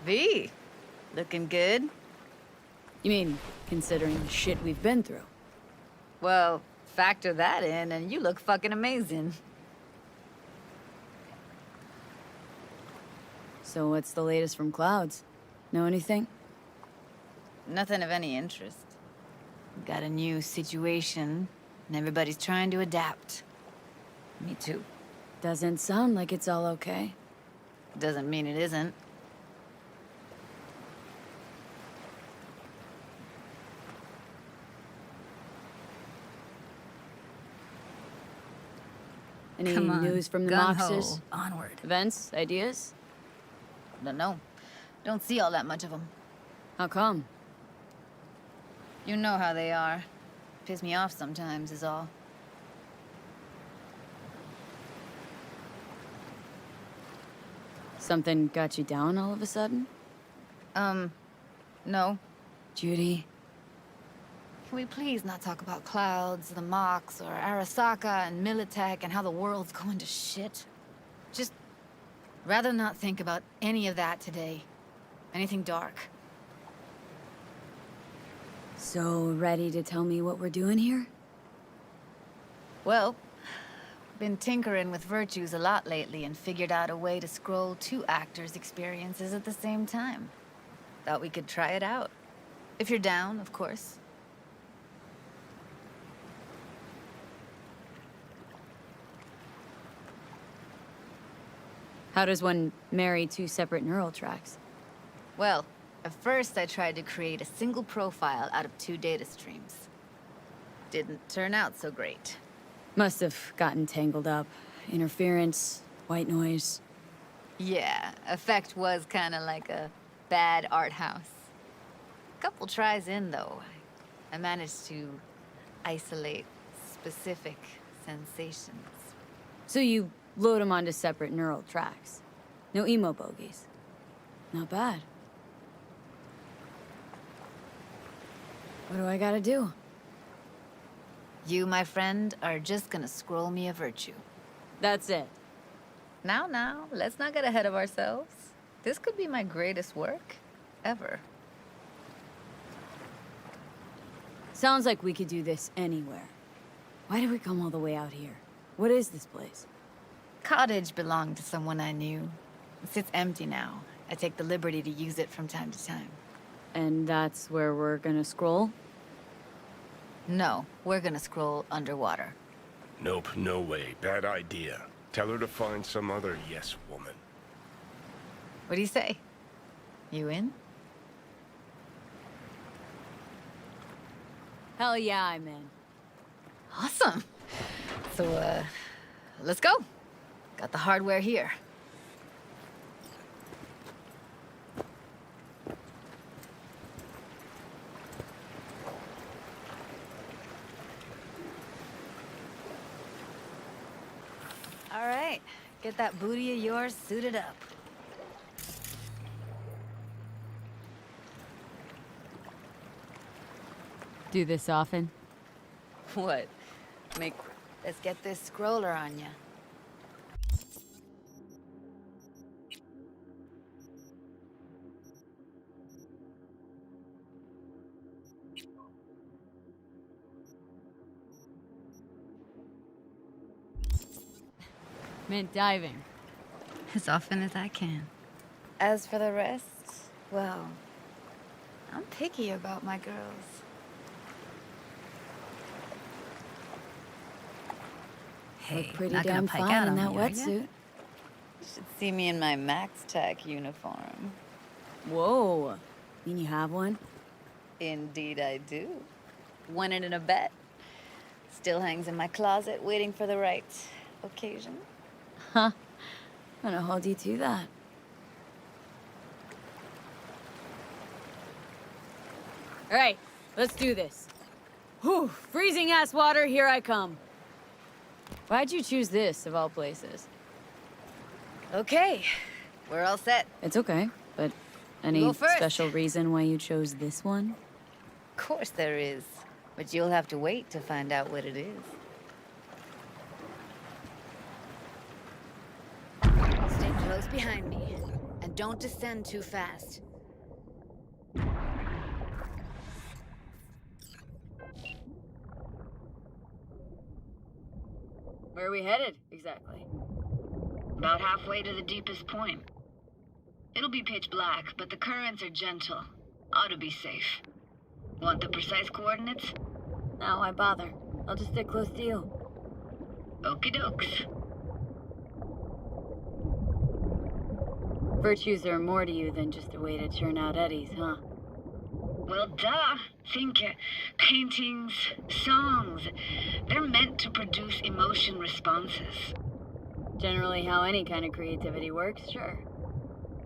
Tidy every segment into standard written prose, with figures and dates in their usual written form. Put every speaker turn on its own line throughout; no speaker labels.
V, looking good.
You mean, considering the shit we've been through?
Well, factor that in and you look fucking amazing.
So what's the latest from Clouds? Know anything?
Nothing of any interest. Got a new situation, and everybody's trying to adapt. Me too.
Doesn't sound like it's all okay.
Doesn't mean it isn't.
Any
Come on,
news from the
gung-ho,
Moxers?
onward.
Events? Ideas?
No. Don't see all that much of them.
How come?
You know how they are. Piss me off sometimes is all.
Something got you down all of a sudden?
No.
Judy?
Can we please not talk about Clouds, the Mox, or Arasaka and Militech and how the world's going to shit? Just rather not think about any of that today. Anything dark.
So, ready to tell me what we're doing here?
Well, been tinkering with virtues a lot lately and figured out a way to scroll two actors' experiences at the same time. Thought we could try it out. If you're down, of course.
How does one marry two separate neural tracks?
Well, at first I tried to create a single profile out of two data streams. Didn't turn out so great.
Must have gotten tangled up. Interference, white noise.
Yeah, effect was kinda like a bad art house. Couple tries in, though, I managed to isolate specific sensations.
So you load them onto separate neural tracks. No emo bogeys. Not bad. What do I gotta do?
You, my friend, are just gonna scroll me a virtue.
That's it.
Now, let's not get ahead of ourselves. This could be my greatest work ever.
Sounds like we could do this anywhere. Why did we come all the way out here? What is this place?
Cottage belonged to someone I knew. It sits empty now. I take the liberty to use it from time to time.
And that's where we're gonna scroll?
No, we're gonna scroll underwater.
Nope, no way. Bad idea. Tell her to find some other yes woman.
What do you say? You in?
Hell yeah, I'm in.
Awesome. So, let's go. Got the hardware here. All right, get that booty of yours suited up.
Do this often?
What? Let's get this scroller on ya.
Mint diving.
As often as I can. As for the rest, well, I'm picky about my girls. Hey,
Look pretty
not gonna
damn
pike
fine
out
in
on
that
me, are ya?
wetsuit.
You should see me in my Max Tech uniform.
Whoa. Mean you have one?
Indeed I do. Won it in a bet. Still hangs in my closet waiting for the right occasion.
Huh. I'm gonna hold you to that. All right, let's do this. Whew, freezing ass water, here I come. Why'd you choose this, of all places?
Okay, we're all set.
It's okay, but any
go first.
special reason why you chose this one?
Of course there is, but you'll have to wait to find out what it is. Stay close behind me, and don't descend too fast.
Where are we headed, exactly?
About halfway to the deepest point. It'll be pitch black, but the currents are gentle. Ought to be safe. Want the precise coordinates?
No, why bother? I'll just stick close to you.
Okie dokes.
Virtues are more to you than just a way to churn out eddies, huh?
Well, duh. Think paintings, songs. They're meant to produce emotion responses.
Generally how any kind of creativity works, sure.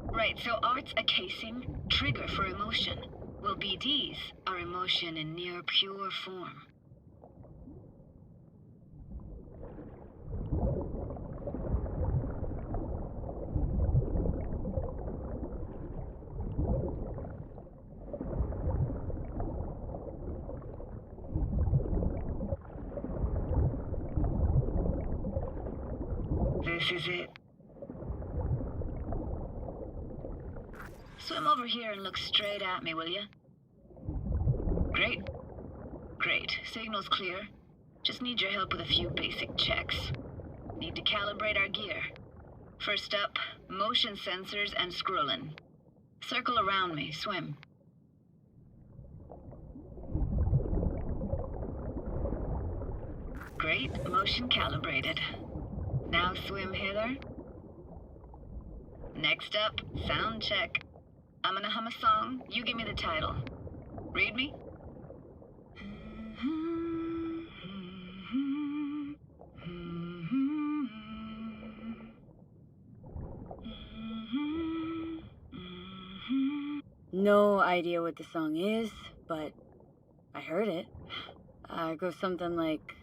Right, so art's a casing, trigger for emotion. Well, BDs are emotion in near pure form. This is it. Swim over here and look straight at me, will you? Great. Great. Signal's clear. Just need your help with a few basic checks. Need to calibrate our gear. First up, motion sensors and scrolling. Circle around me. Swim. Great. Motion calibrated. Now swim hither. Next up, sound check. I'm gonna hum a song. You give me the title. Read me?
No idea what the song is, but I heard it. It goes something like...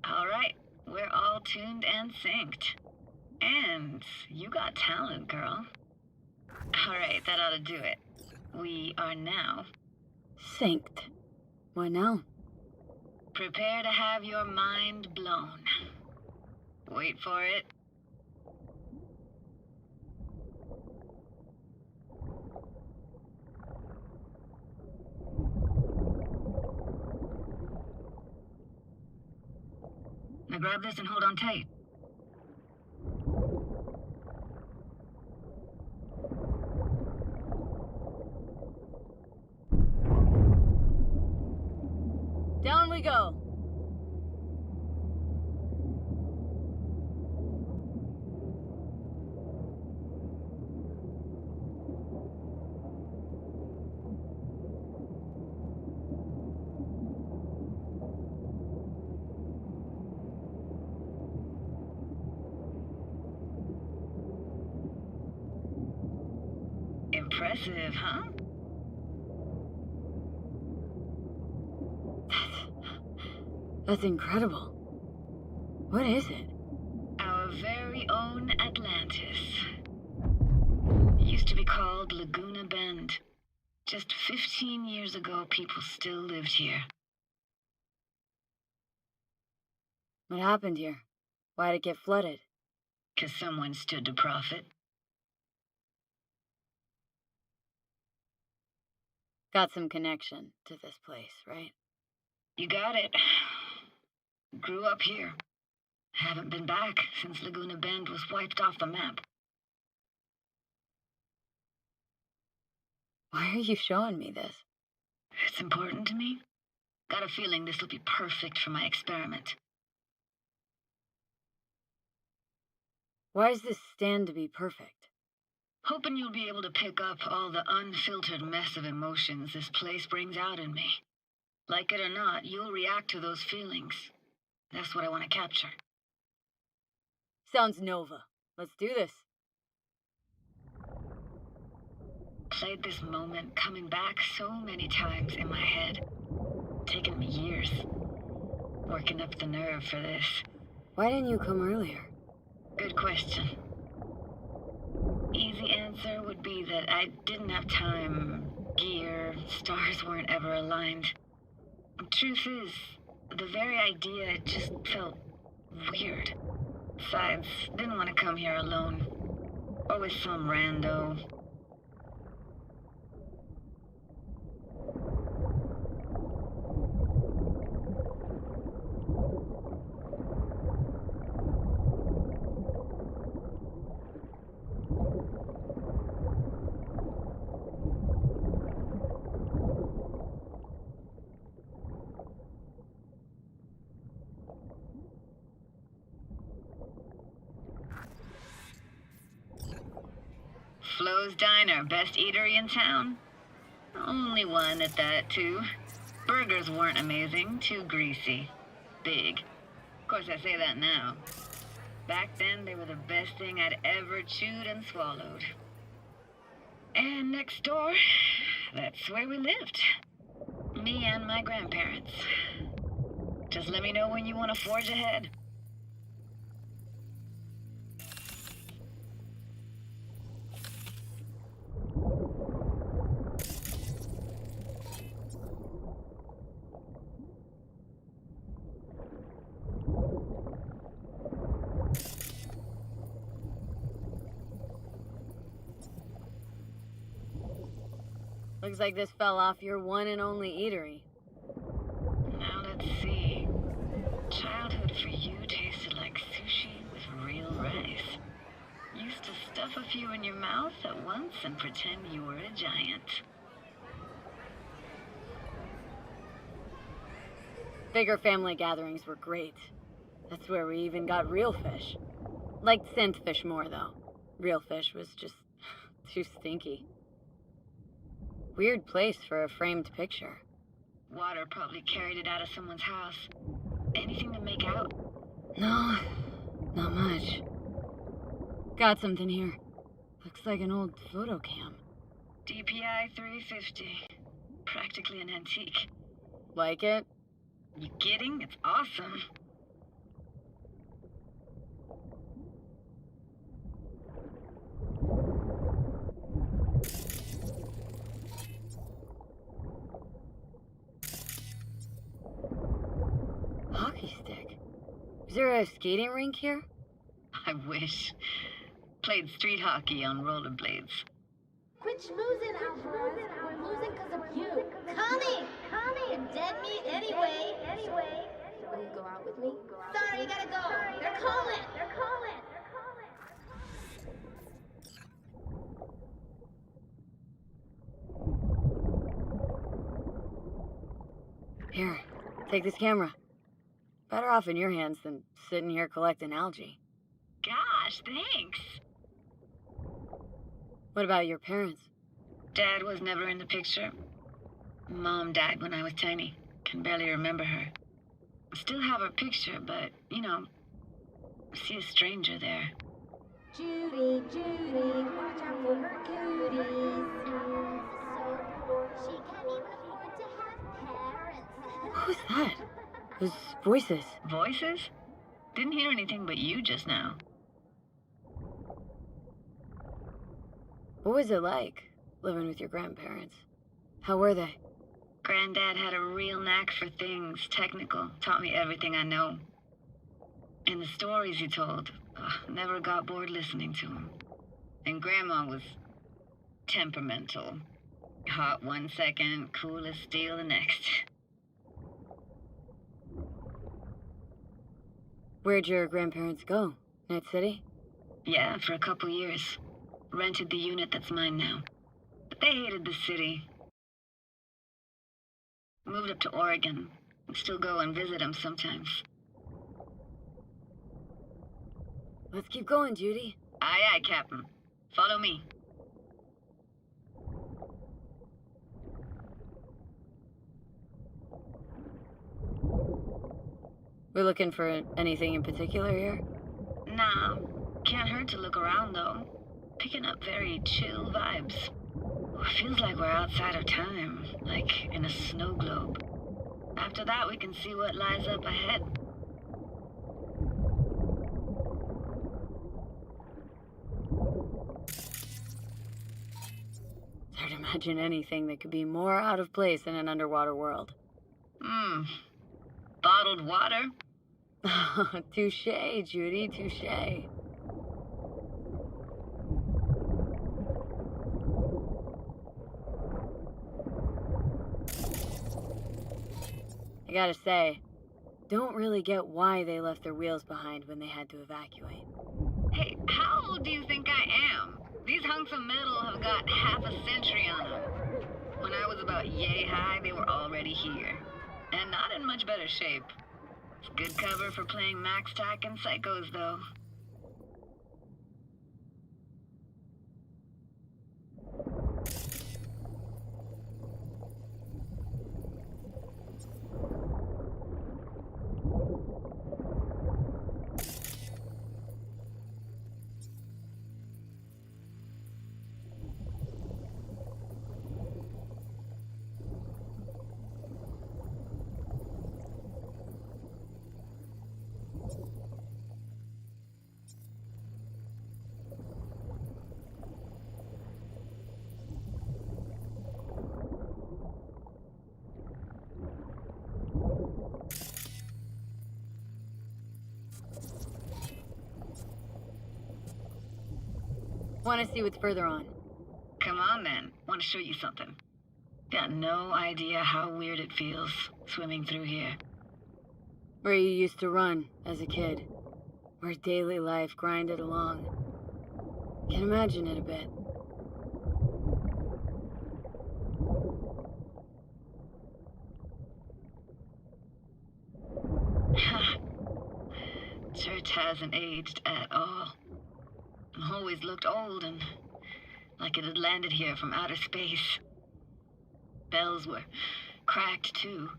All right, we're all tuned and synced. And you got talent, girl. All right, that ought to do it. We are now.
Synced. What now?
Prepare to have your mind blown. Wait for it. Now grab this and hold on tight.
Down we go.
Impressive, huh?
That's incredible. What is it?
Our very own Atlantis. It used to be called Laguna Bend. Just 15 years ago, people still lived here.
What happened here? Why'd it get flooded?
'Cause someone stood to profit.
Got some connection to this place, right?
You got it. Grew up here. Haven't been back since Laguna Bend was wiped off the map.
Why are you showing me this?
It's important to me. Got a feeling this will be perfect for my experiment.
Why does this stand to be perfect?
Hoping you'll be able to pick up all the unfiltered mess of emotions this place brings out in me. Like it or not, you'll react to those feelings. That's what I want to capture.
Sounds Nova. Let's do this.
Played this moment coming back so many times in my head. Taken me years. Working up the nerve for this.
Why didn't you come earlier?
Good question. Easy answer would be that I didn't have time, gear, stars weren't ever aligned. Truth is, The very idea just felt weird. Besides, didn't want to come here alone. Or with some rando. Flo's Diner, best eatery in town? Only one at that, too. Burgers weren't amazing, too greasy. Big. Of course, I say that now. Back then, they were the best thing I'd ever chewed and swallowed. And next door, that's where we lived. Me and my grandparents. Just let me know when you want to forge ahead.
Looks like this fell off your one and only eatery.
Now let's see. Childhood for you tasted like sushi with real rice. Used to stuff a few in your mouth at once and pretend you were a giant.
Bigger family gatherings were great. That's where we even got real fish. Liked synth fish more, though. Real fish was just too stinky. Weird place for a framed picture.
Water probably carried it out of someone's house. Anything to make out?
No, not much. Got something here. Looks like an old photo cam.
DPI 350. Practically an antique.
Like it?
You kidding? It's awesome.
Hockey stick. Is there a skating rink here?
I wish. Played street hockey on rollerblades.
Quit schmoozing, Alvarez. We're losing because of you. Connie! You're dead meat anyway. Will you go out with me? Sorry, you gotta go. They're calling.
Here, take this camera. Better off in your hands than sitting here collecting algae.
Gosh, thanks.
What about your parents?
Dad was never in the picture. Mom died when I was tiny. Can barely remember her. Still have her picture, but, see a stranger there.
Judy, watch out for her cuties. So poor, she can't even afford to have parents.
Who's that? Those voices.
Voices? Didn't hear anything but you just now.
What was it like, living with your grandparents? How were they?
Granddad had a real knack for things technical. Taught me everything I know. And the stories he told, never got bored listening to him. And Grandma was temperamental. Hot one second, cool as steel the next.
Where'd your grandparents go? Night City?
Yeah, for a couple years. Rented the unit that's mine now. But they hated the city. Moved up to Oregon. Still go and visit them sometimes.
Let's keep going, Judy.
Aye, aye, Captain. Follow me.
We're looking for anything in particular here?
Nah, can't hurt to look around though. Picking up very chill vibes. Feels like we're outside of time, like in a snow globe. After that, we can see what lies up ahead.
It's hard to imagine anything that could be more out of place in an underwater world.
Bottled water?
Touche, Judy, touche. I gotta say, don't really get why they left their wheels behind when they had to evacuate.
Hey, how old do you think I am? These hunks of metal have got half a century on them. When I was about yay high, they were already here. And not in much better shape. It's good cover for playing Max Tack and Psychos, though.
Want to see what's further on?
Come on, then. Want to show you something. Got no idea how weird it feels swimming through here.
Where you used to run as a kid. Where daily life grinded along. Can imagine it a bit.
Church hasn't aged at all. Always looked old and like it had landed here from outer space. Bells were cracked too.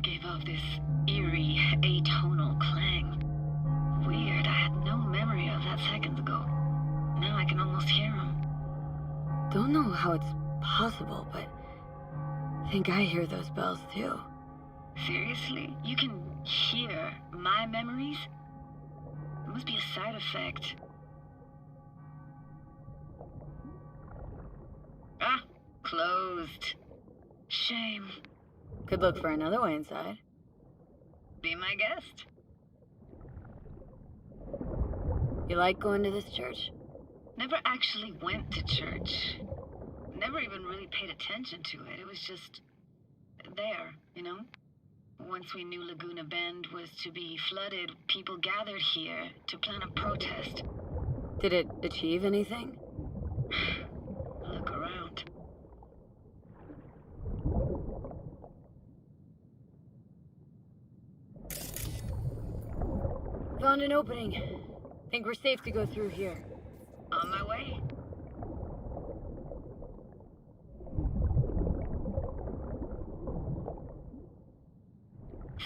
Gave off this eerie, atonal clang. Weird, I had no memory of that seconds ago. Now I can almost hear them.
Don't know how it's possible, but I think I hear those bells too.
Seriously? You can hear my memories? It must be a side effect. Ah, closed. Shame.
Could look for another way inside.
Be my guest.
You like going to this church?
Never actually went to church. Never even really paid attention to it. It was just there, you know? Once we knew Laguna Bend was to be flooded, people gathered here to plan a protest.
Did it achieve anything?
Look around.
Found an opening. Think we're safe to go through here.
On my way.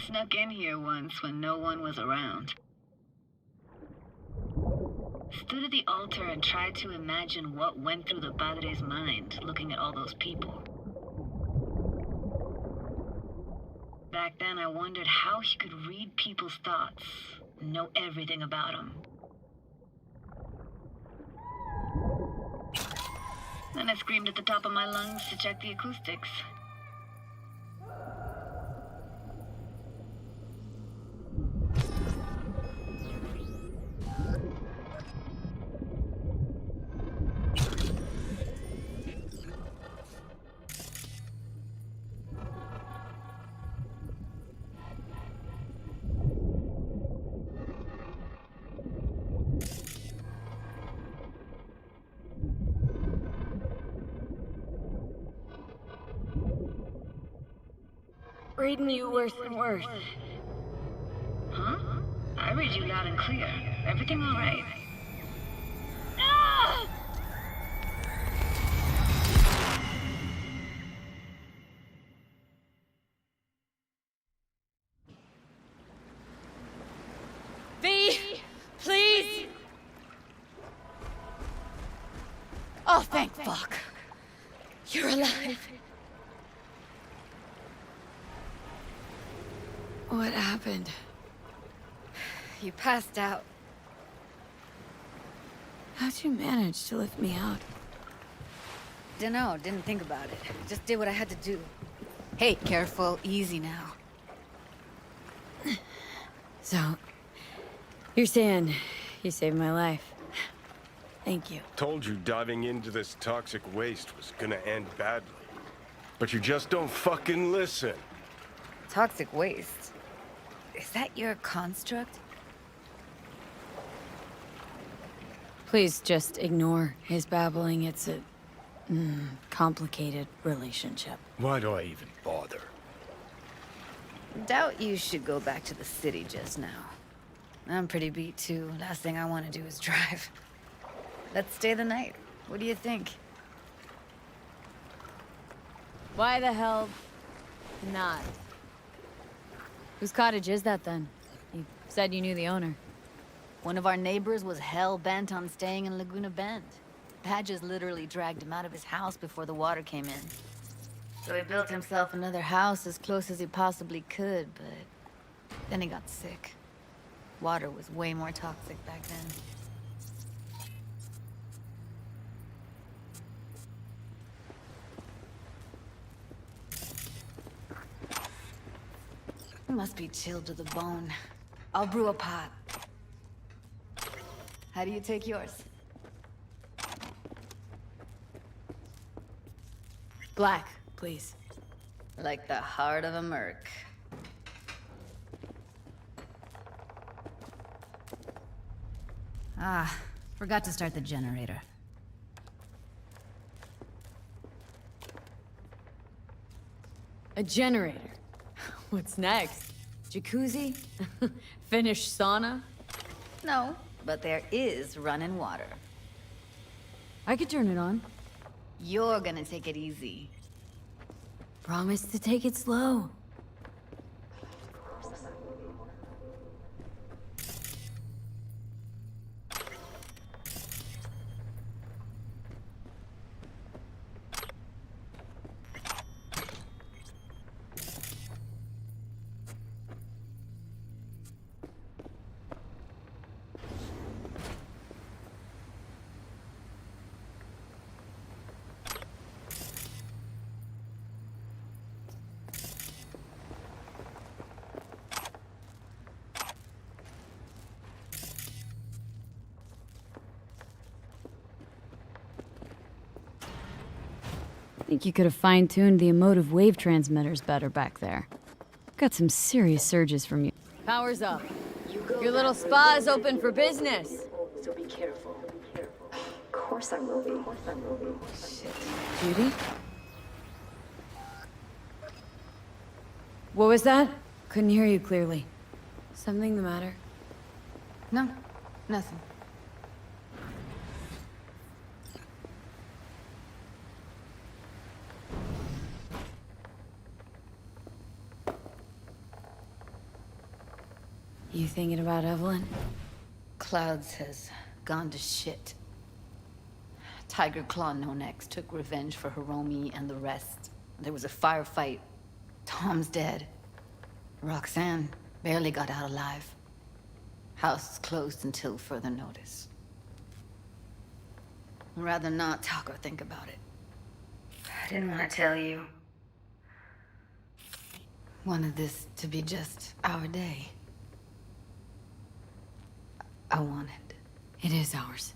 Snuck in here once when no one was around. Stood at the altar and tried to imagine what went through the padre's mind looking at all those people. Back then I wondered how he could read people's thoughts and know everything about them. Then I screamed at the top of my lungs to check the acoustics.
Reading you worse and worse.
Huh? I read you loud and clear. Everything all right?
Ah!
V, please. Oh, thank fuck. You're alive.
What happened?
You passed out.
How'd you manage to lift me out?
Dunno, didn't think about it. Just did what I had to do. Hey, careful, easy now.
So, you're saying you saved my life. Thank you.
Told you diving into this toxic waste was gonna end badly. But you just don't fucking listen.
Toxic waste. Is that your construct?
Please just ignore his babbling. It's a complicated relationship.
Why do I even bother?
Doubt you should go back to the city just now. I'm pretty beat too. Last thing I want to do is drive. Let's stay the night. What do you think?
Why the hell not? Whose cottage is that then? You said you knew the owner.
One of our neighbors was hell-bent on staying in Laguna Bend. Badges literally dragged him out of his house before the water came in. So he built himself another house as close as he possibly could, but then he got sick. Water was way more toxic back then. You must be chilled to the bone. I'll brew a pot. How do you take yours?
Black, please.
Like the heart of a merc. Ah, forgot to start the generator.
A generator. What's next? Jacuzzi? Finnish sauna?
No, but there is running water.
I could turn it on.
You're gonna take it easy.
Promise to take it slow. Think you could have fine-tuned the emotive wave transmitters better back there. Got some serious surges from you. Power's up. Your little spa is open for business.
So be careful. Of course I will be.
Judy? What was that? Couldn't hear you clearly. Something the matter?
No, nothing.
You thinking about Evelyn?
Clouds has gone to shit. Tiger Claw No Next took revenge for Hiromi and the rest. There was a firefight. Tom's dead. Roxanne barely got out alive. House closed until further notice. I'd rather not talk or think about it. I didn't want to tell you. Wanted this to be just our day. I wanted.
It is ours.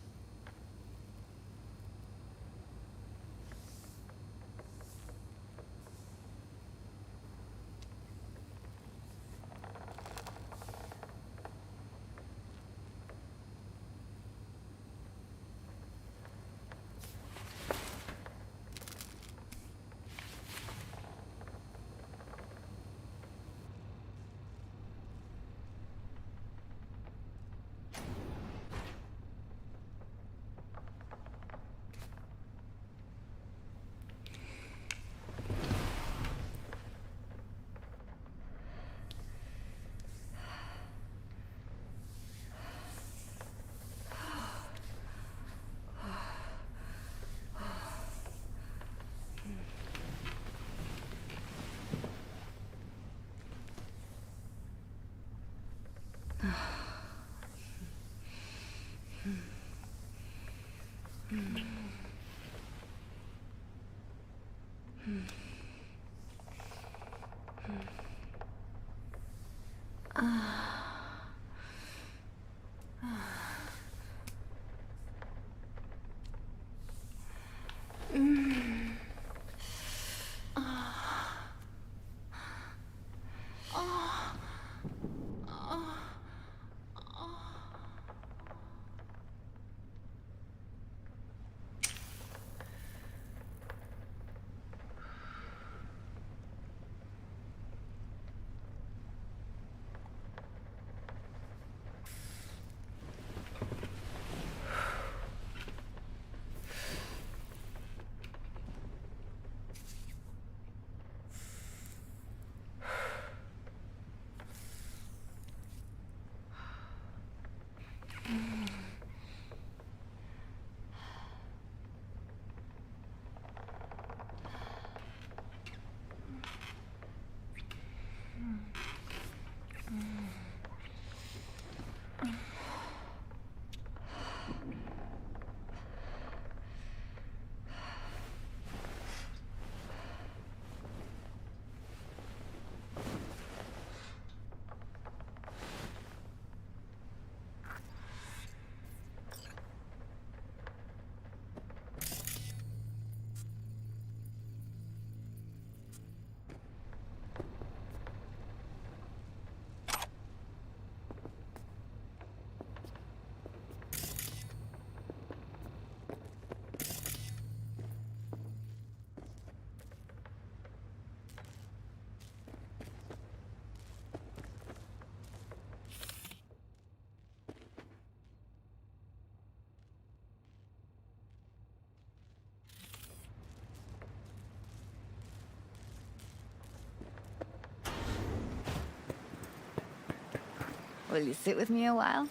Will you sit with me a while?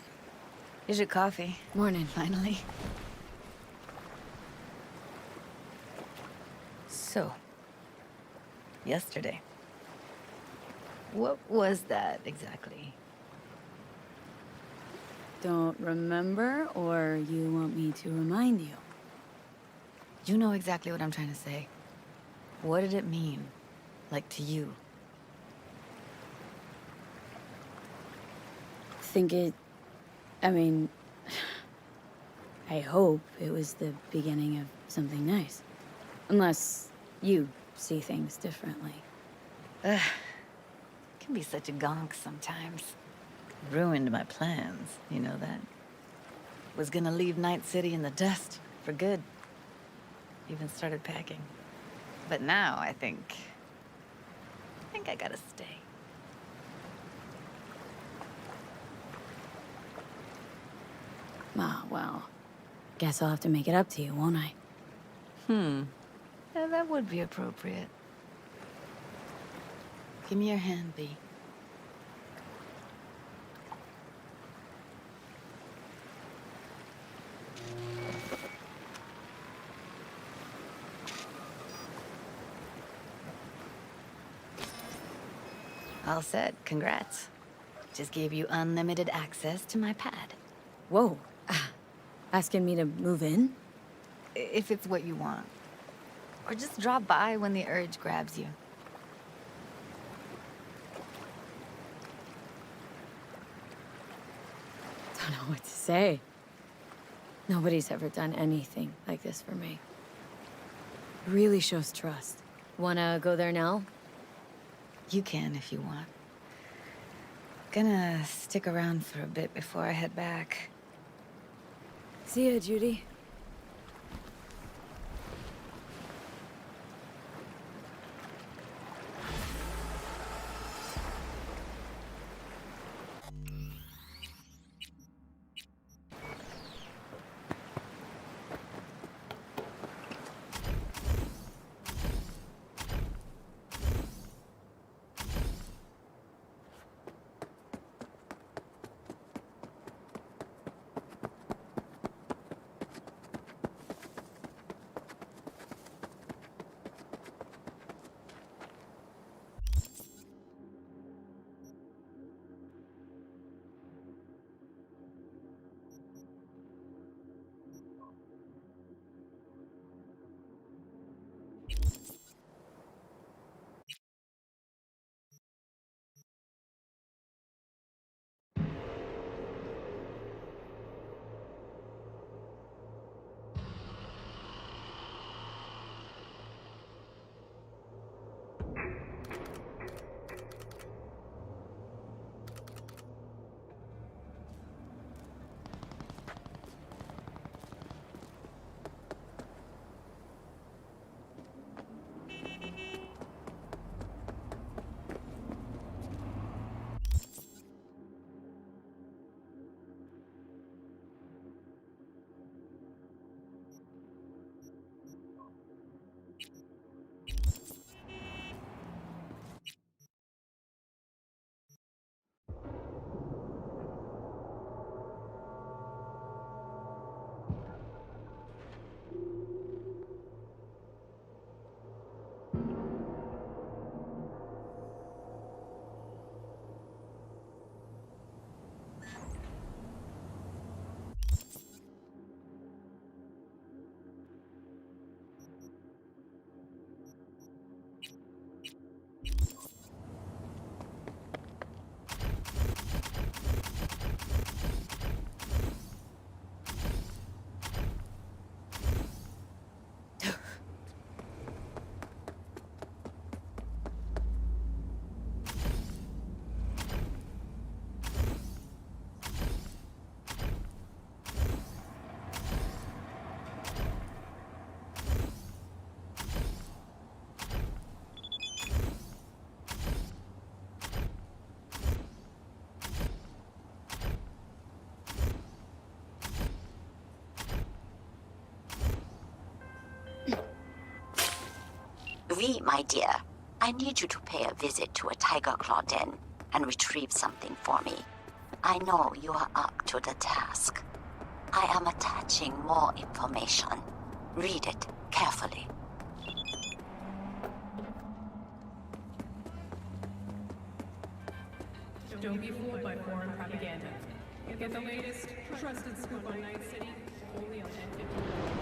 Here's your coffee.
Morning.
Finally. So, yesterday. What was that exactly?
Don't remember, or you want me to remind you?
You know exactly what I'm trying to say. What did it mean? Like to you?
I mean, I hope it was the beginning of something nice. Unless you see things differently.
Ugh. Can be such a gonk sometimes. Ruined my plans, you know that? Was gonna leave Night City in the dust for good. Even started packing. But now I think I gotta stay.
Ah, well, guess I'll have to make it up to you, won't I?
Yeah, that would be appropriate. Give me your hand, B. All set. Congrats. Just gave you unlimited access to my pad.
Whoa. Asking me to move in?
If it's what you want. Or just drop by when the urge grabs you.
Don't know what to say. Nobody's ever done anything like this for me. Really shows trust. Wanna go there now?
You can if you want. Gonna stick around for a bit before I head back.
See ya, Judy.
V, my dear, I need you to pay a visit to a tiger claw den and retrieve something for me. I know you are up to the task. I am attaching more information. Read it carefully.
Don't be fooled by foreign propaganda. Get the latest, trusted scoop on Night City, only on N50.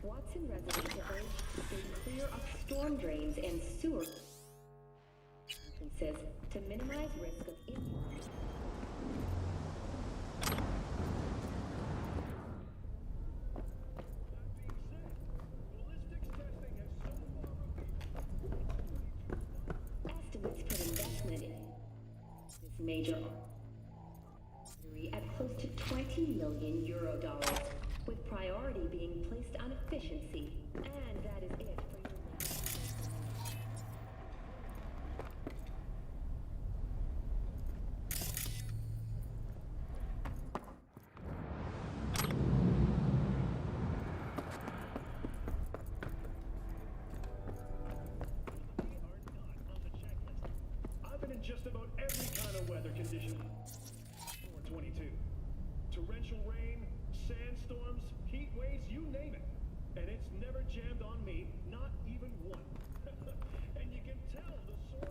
Watson residents are urged to stay clear of storm drains and sewer entrances to minimize risk of injury. Estimates put investment in this major artery at close to 20 million euro dollars, with priority being placed on efficiency. And that is it for your latest.
I've been in just about every kind of weather condition. 422. Torrential rain, sandstorms, heat waves, you name it. And it's never jammed on me, not even one. And you can tell the sore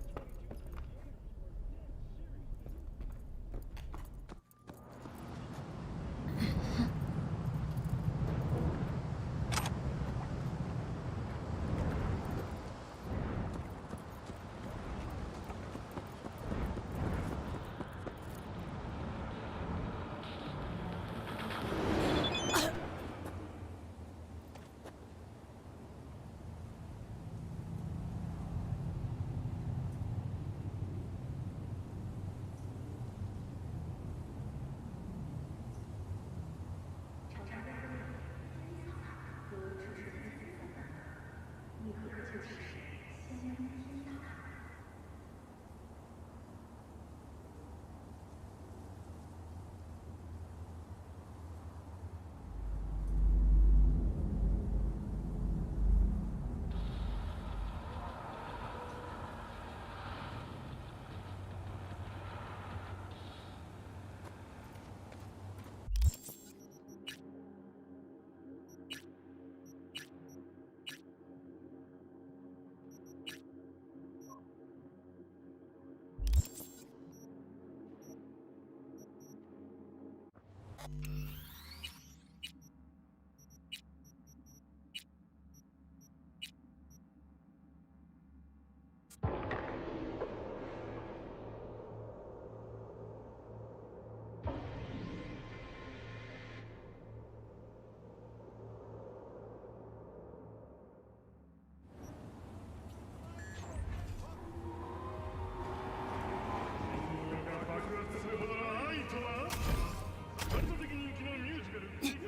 22 creators were dead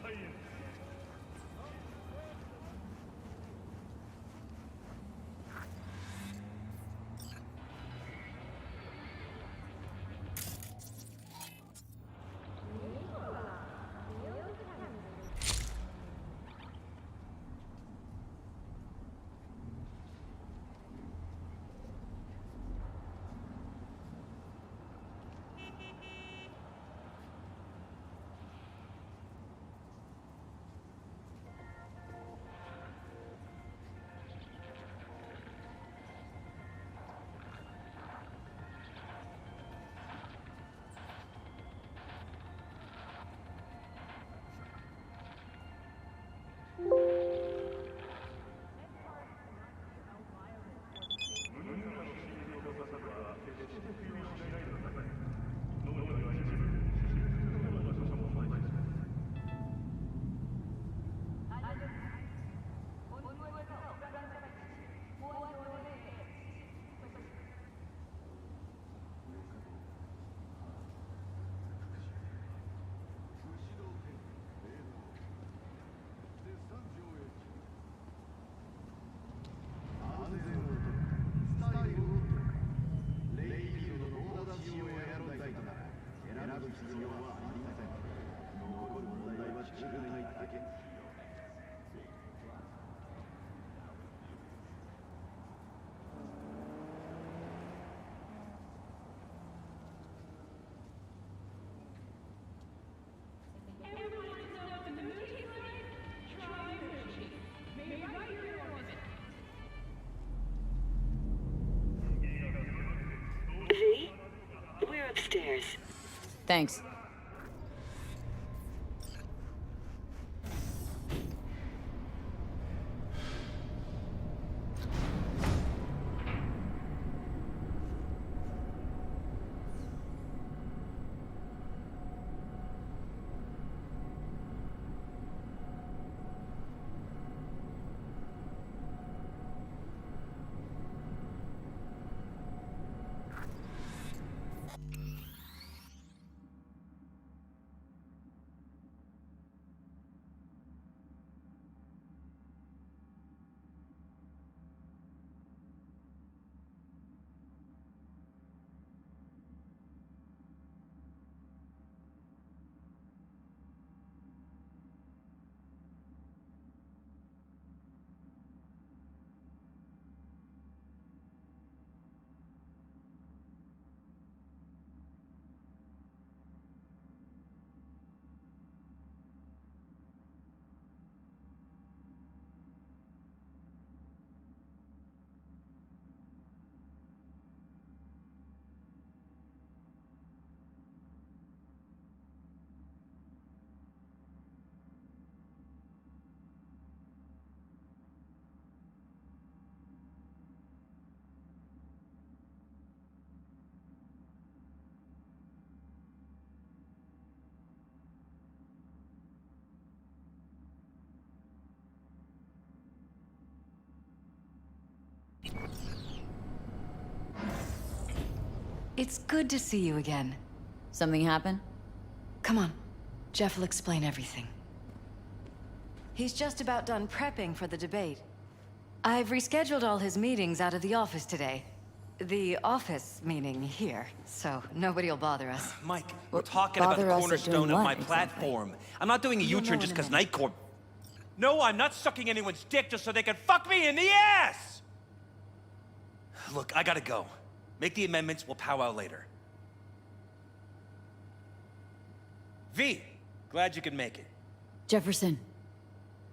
serious.
V, we're upstairs.
Thanks.
It's good to see you again.
Something happen?
Come on. Jeff will explain everything. He's just about done prepping for the debate. I've rescheduled all his meetings out of the office today. The office meaning here, so nobody will bother us.
Mike, we're talking about the cornerstone of my platform. I'm not doing a U-turn just because Night Corp... No, I'm not sucking anyone's dick just so they can fuck me in the ass! Look, I gotta go. Make the amendments, we'll powwow later. V, glad you could make it.
Jefferson.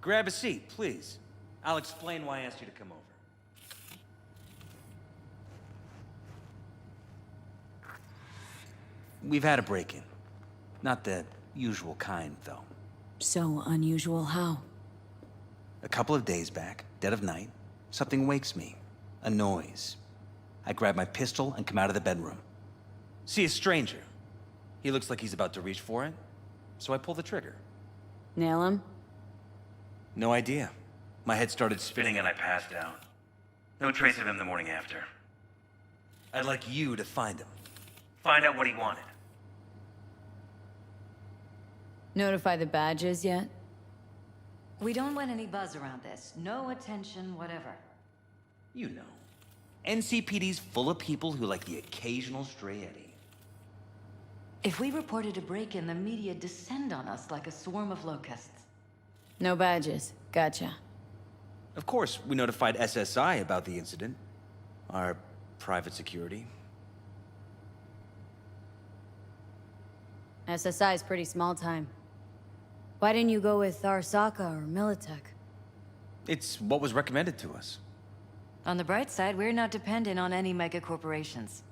Grab a seat, please. I'll explain why I asked you to come over. We've had a break-in. Not the usual kind, though.
So unusual how?
A couple of days back, dead of night, something wakes me. A noise. I grab my pistol and come out of the bedroom. See a stranger. He looks like he's about to reach for it, so I pull the trigger.
Nail him?
No idea. My head started spinning and I passed out. No trace of him the morning after. I'd like you to find him. Find out what he wanted.
Notify the badges yet?
We don't want any buzz around this. No attention, whatever.
You know. NCPD's full of people who like the occasional stray eddy.
If we reported a break-in, the media descend on us like a swarm of locusts.
No badges. Gotcha.
Of course, we notified SSI about the incident. Our private security.
SSI's pretty small time. Why didn't you go with Arasaka or Militech?
It's what was recommended to us.
On the bright side, we're not dependent on any mega corporations.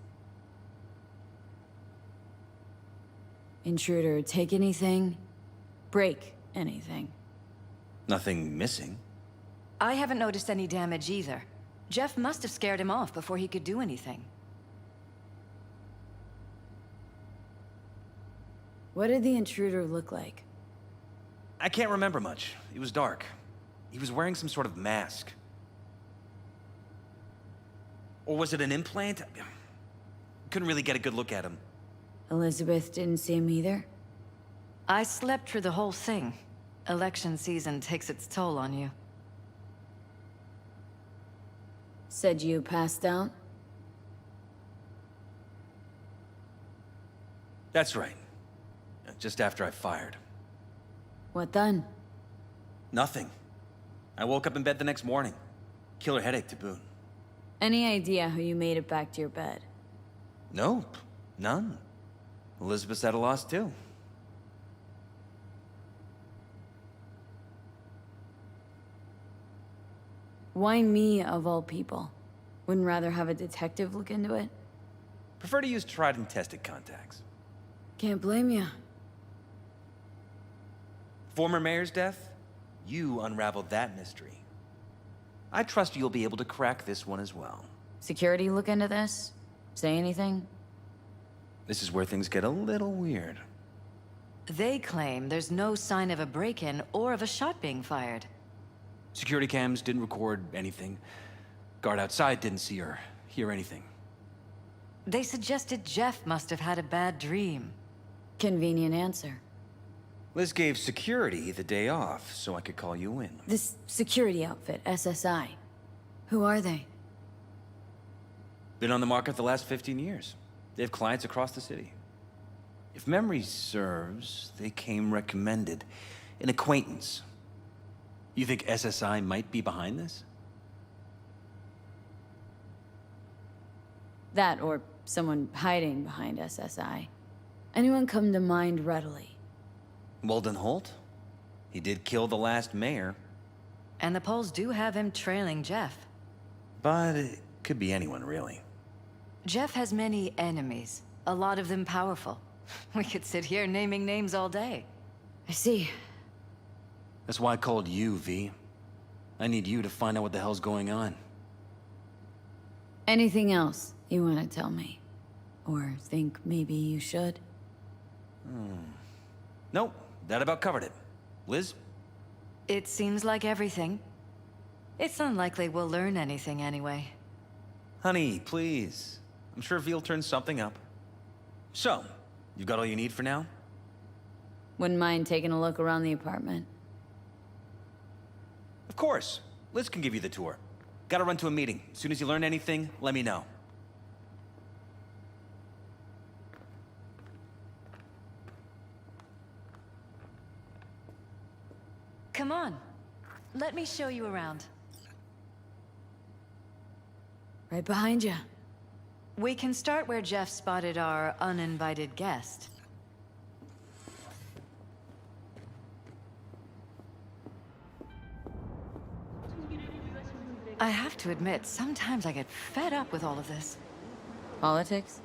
Intruder, take anything? Break anything?
Nothing missing.
I haven't noticed any damage either. Jeff must have scared him off before he could do anything.
What did the intruder look like?
I can't remember much. It was dark. He was wearing some sort of mask. Or was it an implant? Couldn't really get a good look at him.
Elizabeth didn't see him either?
I slept through the whole thing. Election season takes its toll on you.
Said you passed out?
That's right. Just after I fired.
What then?
Nothing. I woke up in bed the next morning. Killer headache to boot.
Any idea how you made it back to your bed?
Nope. None. Elizabeth's at a loss too.
Why me, of all people? Wouldn't rather have a detective look into it?
Prefer to use tried and tested contacts.
Can't blame you.
Former mayor's death? You unraveled that mystery. I trust you'll be able to crack this one as well.
Security look into this? Say anything?
This is where things get a little weird.
They claim there's no sign of a break-in or of a shot being fired.
Security cams didn't record anything. Guard outside didn't see or hear anything.
They suggested Jeff must have had a bad dream.
Convenient answer.
Liz gave security the day off so I could call you in.
This security outfit, SSI. Who are they?
Been on the market the last 15 years. They have clients across the city. If memory serves, they came recommended. An acquaintance. You think SSI might be behind this?
That or someone hiding behind SSI. Anyone come to mind readily?
Walden Holt? He did kill the last mayor.
And the polls do have him trailing Jeff.
But it could be anyone, really.
Jeff has many enemies, a lot of them powerful. We could sit here naming names all day.
I see.
That's why I called you, V. I need you to find out what the hell's going on.
Anything else you want to tell me? Or think maybe you should?
Nope, that about covered it. Liz?
It seems like everything. It's unlikely we'll learn anything anyway.
Honey, please. I'm sure Veal turns something up. So, you've got all you need for now?
Wouldn't mind taking a look around the apartment.
Of course. Liz can give you the tour. Gotta run to a meeting. As soon as you learn anything, let me know.
Come on. Let me show you around.
Right behind you.
We can start where Jeff spotted our uninvited guest. I have to admit, sometimes I get fed up with all of this.
Politics?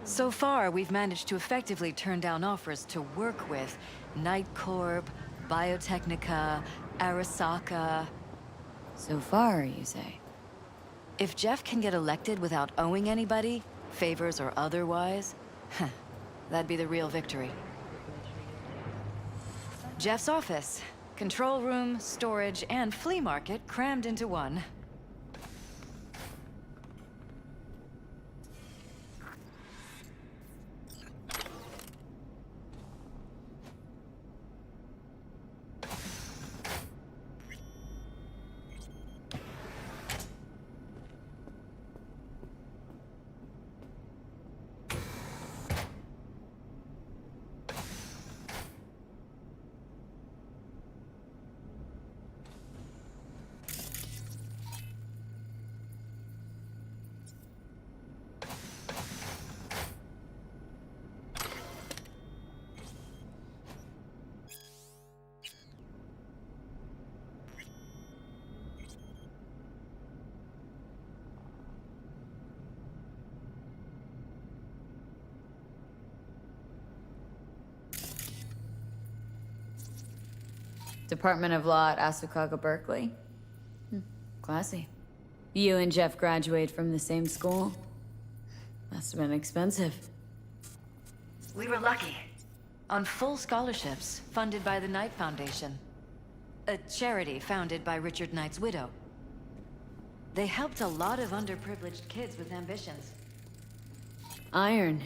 So far, we've managed to effectively turn down offers to work with Night Corp, Biotechnica, Arasaka.
So far, you say?
If Jeff can get elected without owing anybody, favors or otherwise, that'd be the real victory. Jeff's office. Control room, storage, and flea market crammed into one.
Department of Law at Asakaga, Berkeley. Classy. You and Jeff graduate from the same school? Must have been expensive.
We were lucky. On full scholarships, funded by the Knight Foundation. A charity founded by Richard Knight's widow. They helped a lot of underprivileged kids with ambitions.
Iron.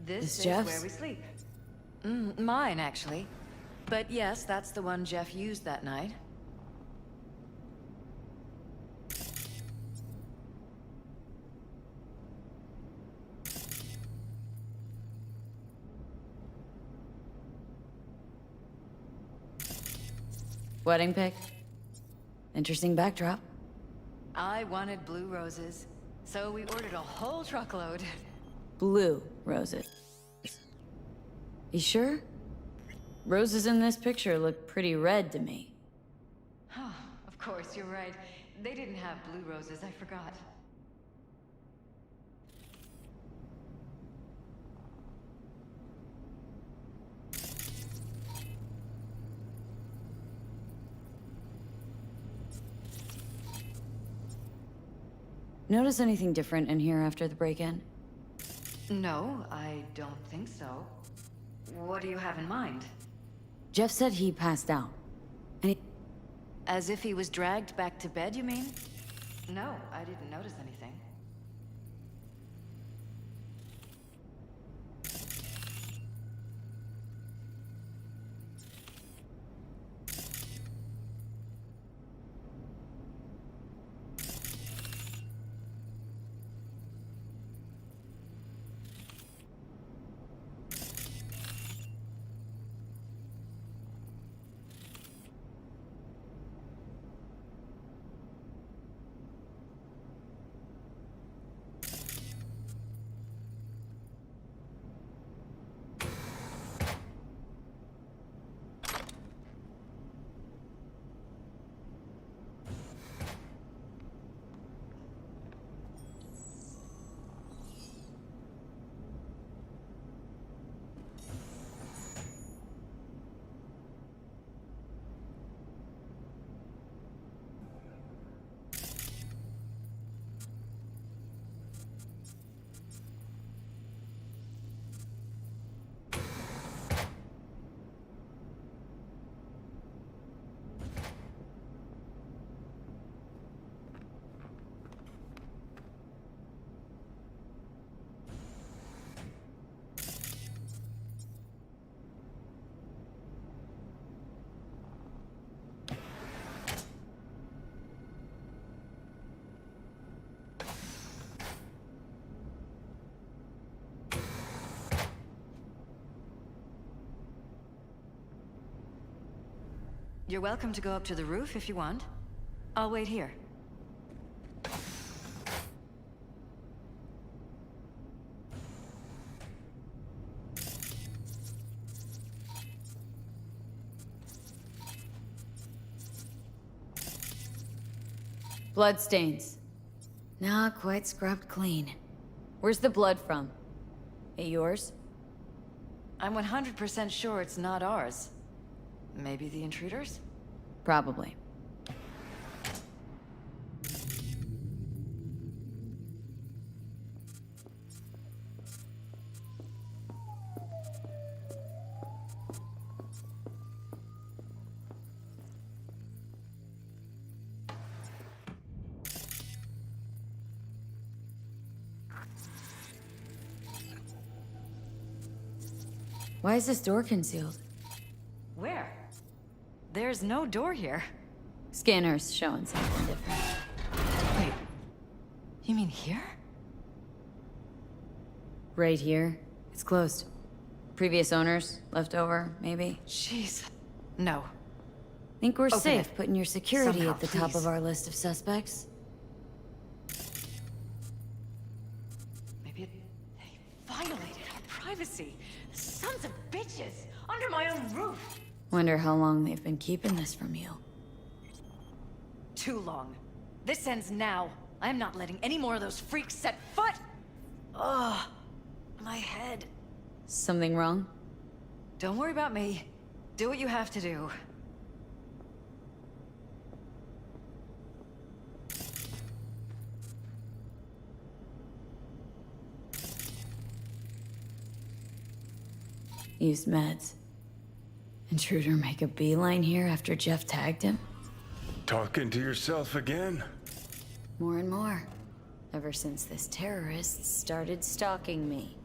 This is
Jeff's?
where we sleep. Mine, actually. But yes, that's the one Jeff used that night.
Wedding pic? Interesting backdrop.
I wanted blue roses, so we ordered a whole truckload.
Blue roses. You sure? Roses in this picture look pretty red to me.
Of course, you're right. They didn't have blue roses, I forgot.
Notice anything different in here after the break-in?
No, I don't think so. What do you have in mind?
Jeff said he passed out. And he...
As if he was dragged back to bed, you mean? No, I didn't notice anything. You're welcome to go up to the roof if you want. I'll wait here.
Bloodstains. Not quite scrubbed clean. Where's the blood from? It yours?
I'm 100% sure it's not ours. Maybe the intruders?
Probably. Why is this door concealed?
Where? There's no door here.
Scanner's showing something different.
Wait. You mean here?
Right here. It's closed. Previous owners, left over, maybe?
Jeez. No.
Think we're
Open
safe
it.
putting your security
Somehow,
at the top
please.
of our list of suspects?
Maybe it... They violated our privacy. Sons of bitches! Under my own roof!
Wonder how long they've been keeping this from you.
Too long. This ends now. I'm not letting any more of those freaks set foot! Ugh. My head.
Something wrong?
Don't worry about me. Do what you have to do.
Used meds. Intruder make a beeline here after Jeff tagged him?
Talking to yourself again?
More and more. Ever since this terrorist started stalking me.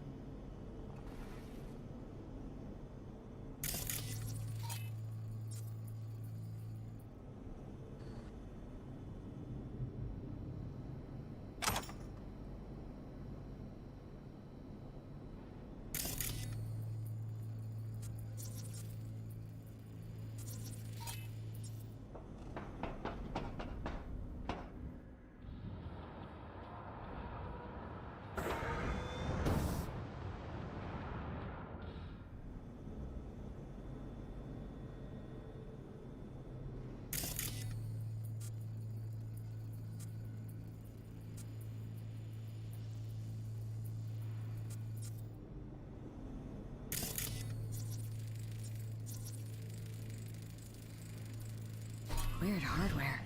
Weird hardware.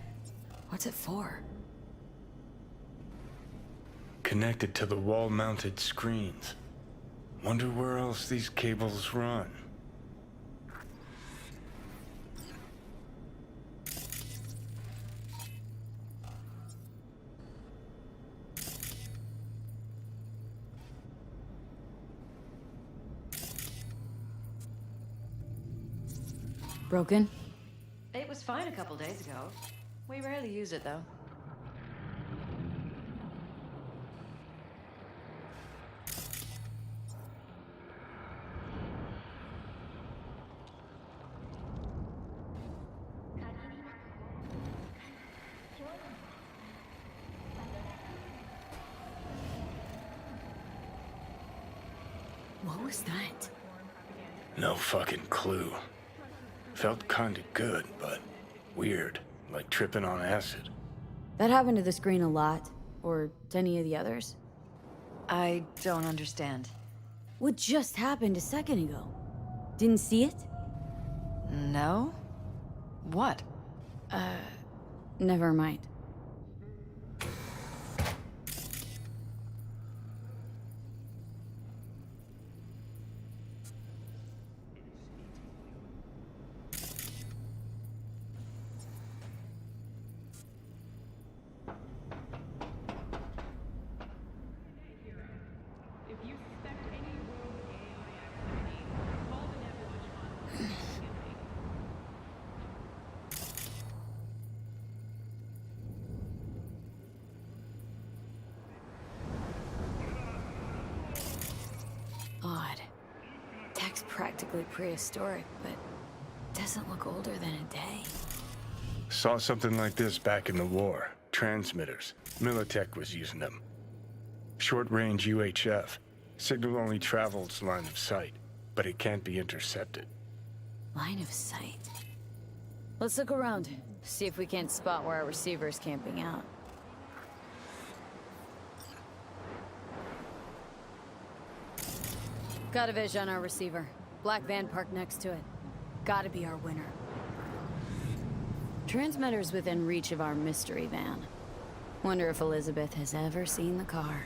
What's it for?
Connected to the wall-mounted screens. Wonder where else these cables run.
Broken?
It was fine a couple days ago. We rarely use it, though.
What was that?
No fucking clue. Felt kinda good, but weird. Like tripping on acid.
That happened to the screen a lot. Or to any of the others.
I don't understand.
What just happened a second ago? Didn't see it?
No? What?
Never mind. Odd. Tech's practically prehistoric, but
doesn't look older than a day.
Saw something like this back in the war. Transmitters. Militech was using them. Short-range UHF. Signal only travels line of sight, but it can't be intercepted.
Line of sight. Let's look around. See if we can't spot where our receiver's camping out. Got a vis on our receiver. Black van parked next to it. Gotta be our winner. Transmitter's within reach of our mystery van. Wonder if Elizabeth has ever seen the car.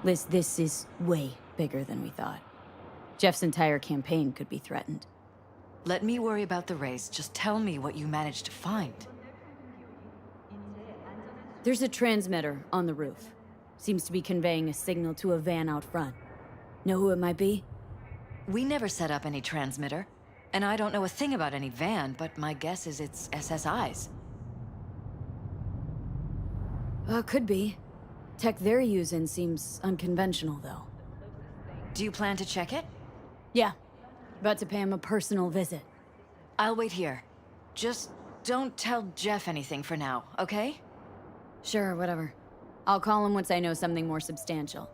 Liz, this is way bigger than we thought. Jeff's entire campaign could be threatened.
Let me worry about the race. Just tell me what you managed to find.
There's a transmitter on the roof. Seems to be conveying a signal to a van out front. Know who it might be?
We never set up any transmitter. And I don't know a thing about any van, but my guess is it's SSI's.
Could be. Tech they're using seems unconventional, though.
Do you plan to check it?
Yeah. About to pay him a personal visit.
I'll wait here. Just don't tell Jeff anything for now, okay?
Sure, whatever. I'll call him once I know something more substantial.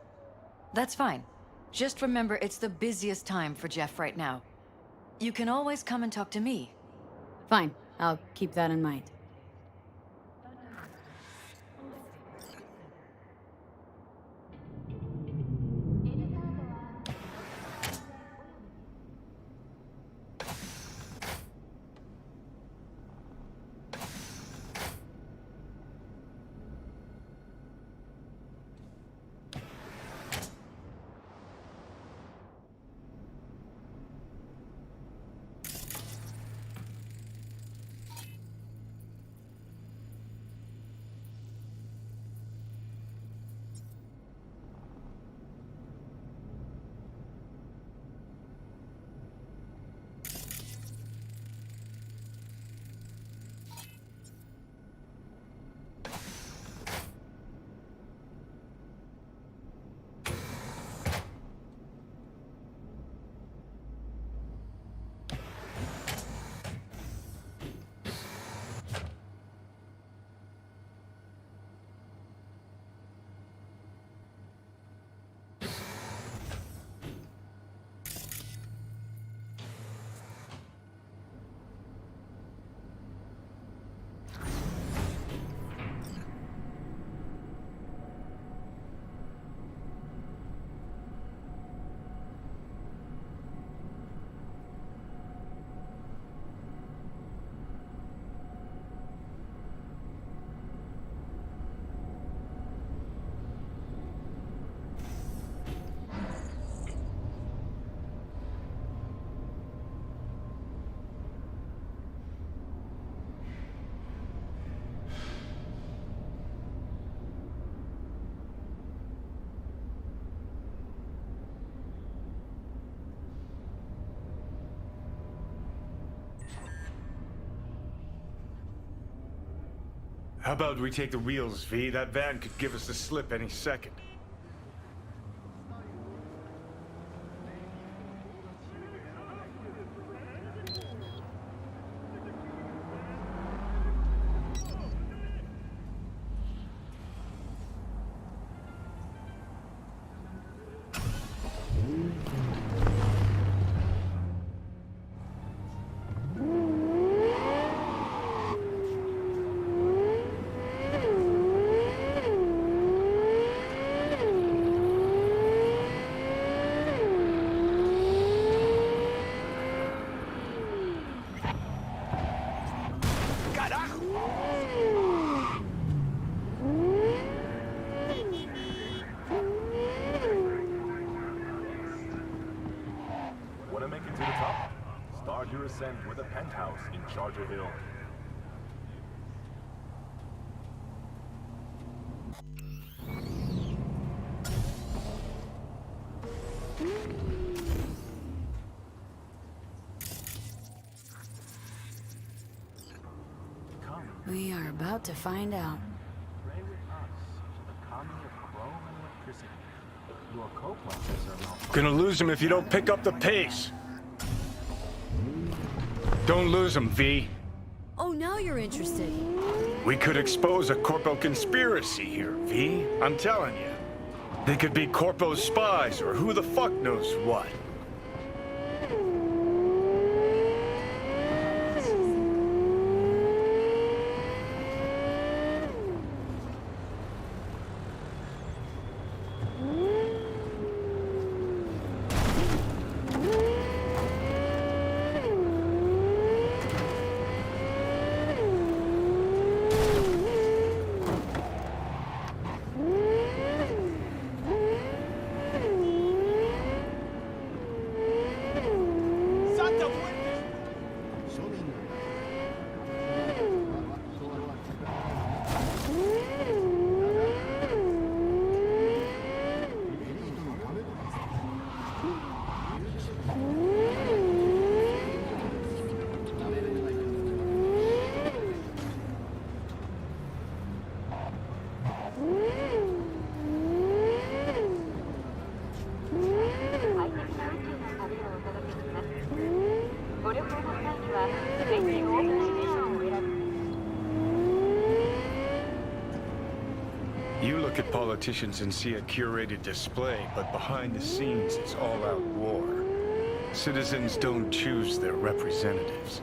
That's fine. Just remember it's the busiest time for Jeff right now. You can always come and talk to me.
Fine. I'll keep that in mind.
How about we take the wheels, V? That van could give us the slip any second.
With a penthouse in Charger Hill.
We are about to find out.
Gonna lose him if you don't pick up the pace. Don't lose him, V.
Oh, now you're interested.
We could expose a Corpo conspiracy here, V. I'm telling you. They could be Corpo's spies or who the fuck knows what. You look at politicians and see a curated display, but behind the scenes it's all-out war. Citizens don't choose their representatives.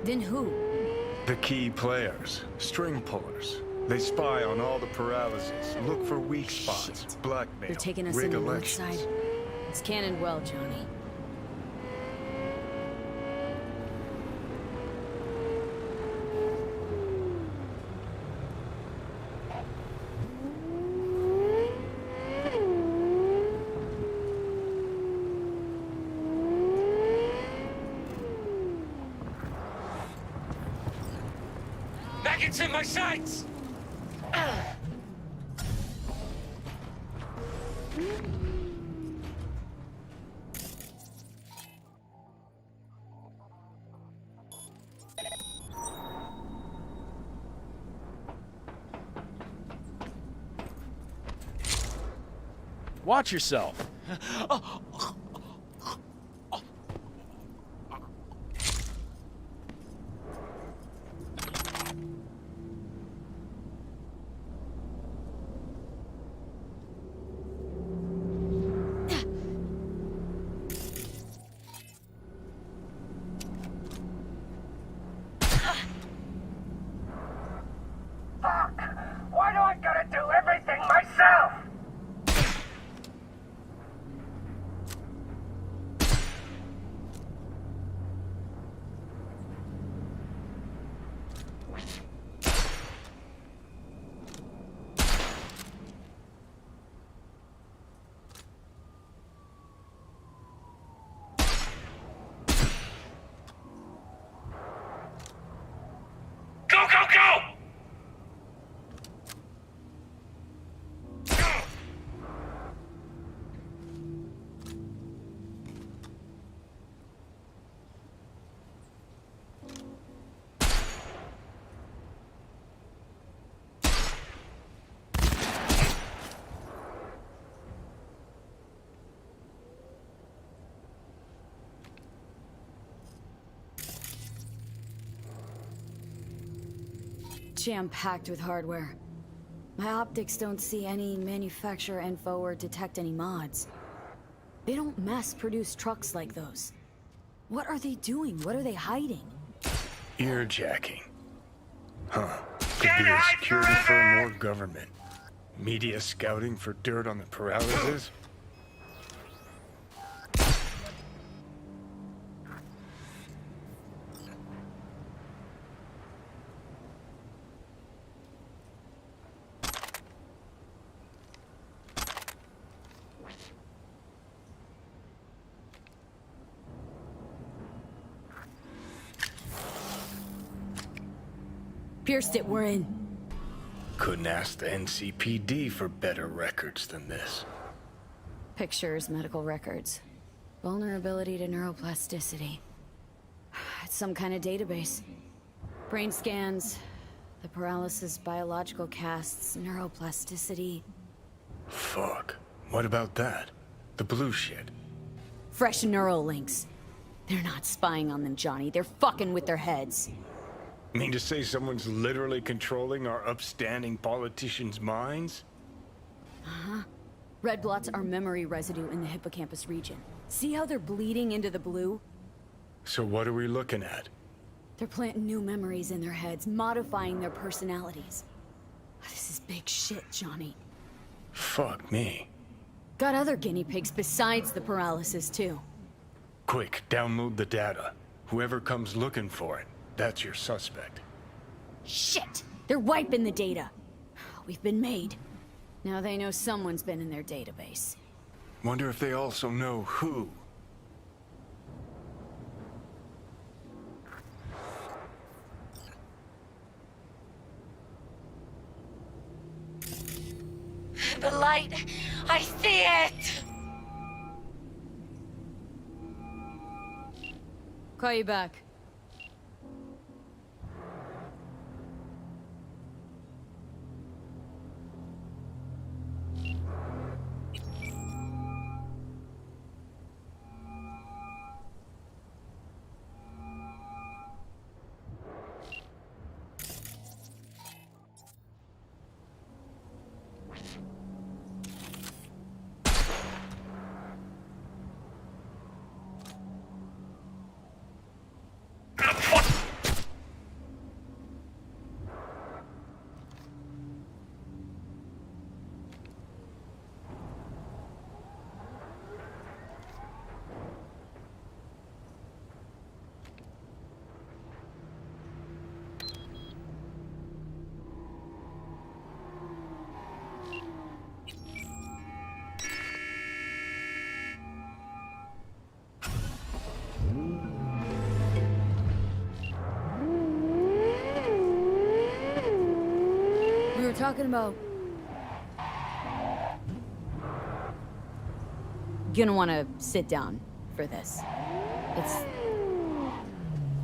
Then who?
The key players, string pullers. They spy on all the paralyses, look for weak spots, blackmail,
They're taking us
rig
in the north
elections.
side. It's cannon well, Johnny.
Maggots in my sights!
Watch yourself.
Why do I gotta do everything myself? Go, go, go!
Jam-packed with hardware. My optics don't see any manufacturer info or detect any mods. They don't mass-produce trucks like those. What are they doing? What are they hiding?
Earjacking. Huh. Could be a security firm or government. Media scouting for dirt on the paralysis?
Pierced it, we're in.
Couldn't ask the NCPD for better records than this.
Pictures, medical records. Vulnerability to neuroplasticity. It's some kind of database. Brain scans, the paralysis biological casts, neuroplasticity.
Fuck. What about that? The blue shit.
Fresh neural links. They're not spying on them, Johnny. They're fucking with their heads.
Mean to say someone's literally controlling our upstanding politicians' minds?
Uh-huh. Red blots are memory residue in the hippocampus region. See how they're bleeding into the blue?
So what are we looking at?
They're planting new memories in their heads, modifying their personalities. This is big shit, Johnny.
Fuck me.
Got other guinea pigs besides the paralysis, too.
Quick, download the data. Whoever comes looking for it, that's your suspect.
Shit! They're wiping the data. We've been made. Now they know someone's been in their database.
Wonder if they also know who.
The light! I see it!
Call you back. Talking about... Gonna wanna sit down for this.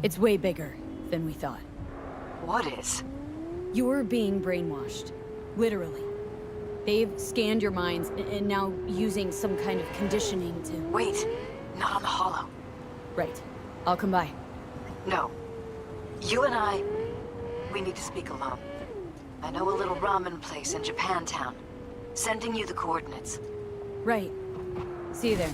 It's way bigger than we thought.
What is?
You're being brainwashed. Literally. They've scanned your minds and now using some kind of conditioning to...
Wait, not on the Hollow.
Right. I'll come by.
No. You and I, we need to speak alone. I know a little ramen place in Japantown. Sending you the coordinates.
Right. See you there.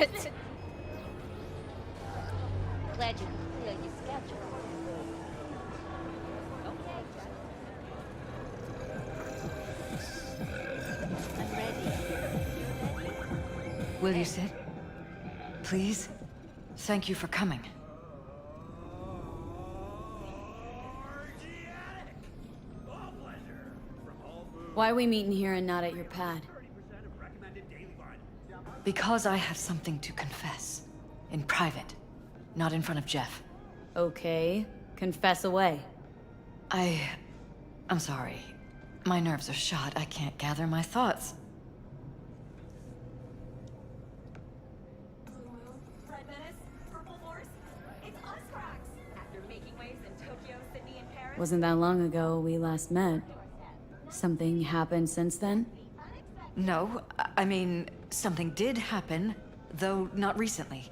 shit!
Glad you could clear your schedule. Okay, I'm ready.
Will you sit? Please? Thank you for coming.
Why are we meeting here and not at your pad?
Because I have something to confess. In private. Not in front of Jeff.
Okay, confess away.
I'm sorry. My nerves are shot. I can't gather my thoughts.
Wasn't that long ago we last met. Something happened since then?
No, I mean, something did happen, though not recently.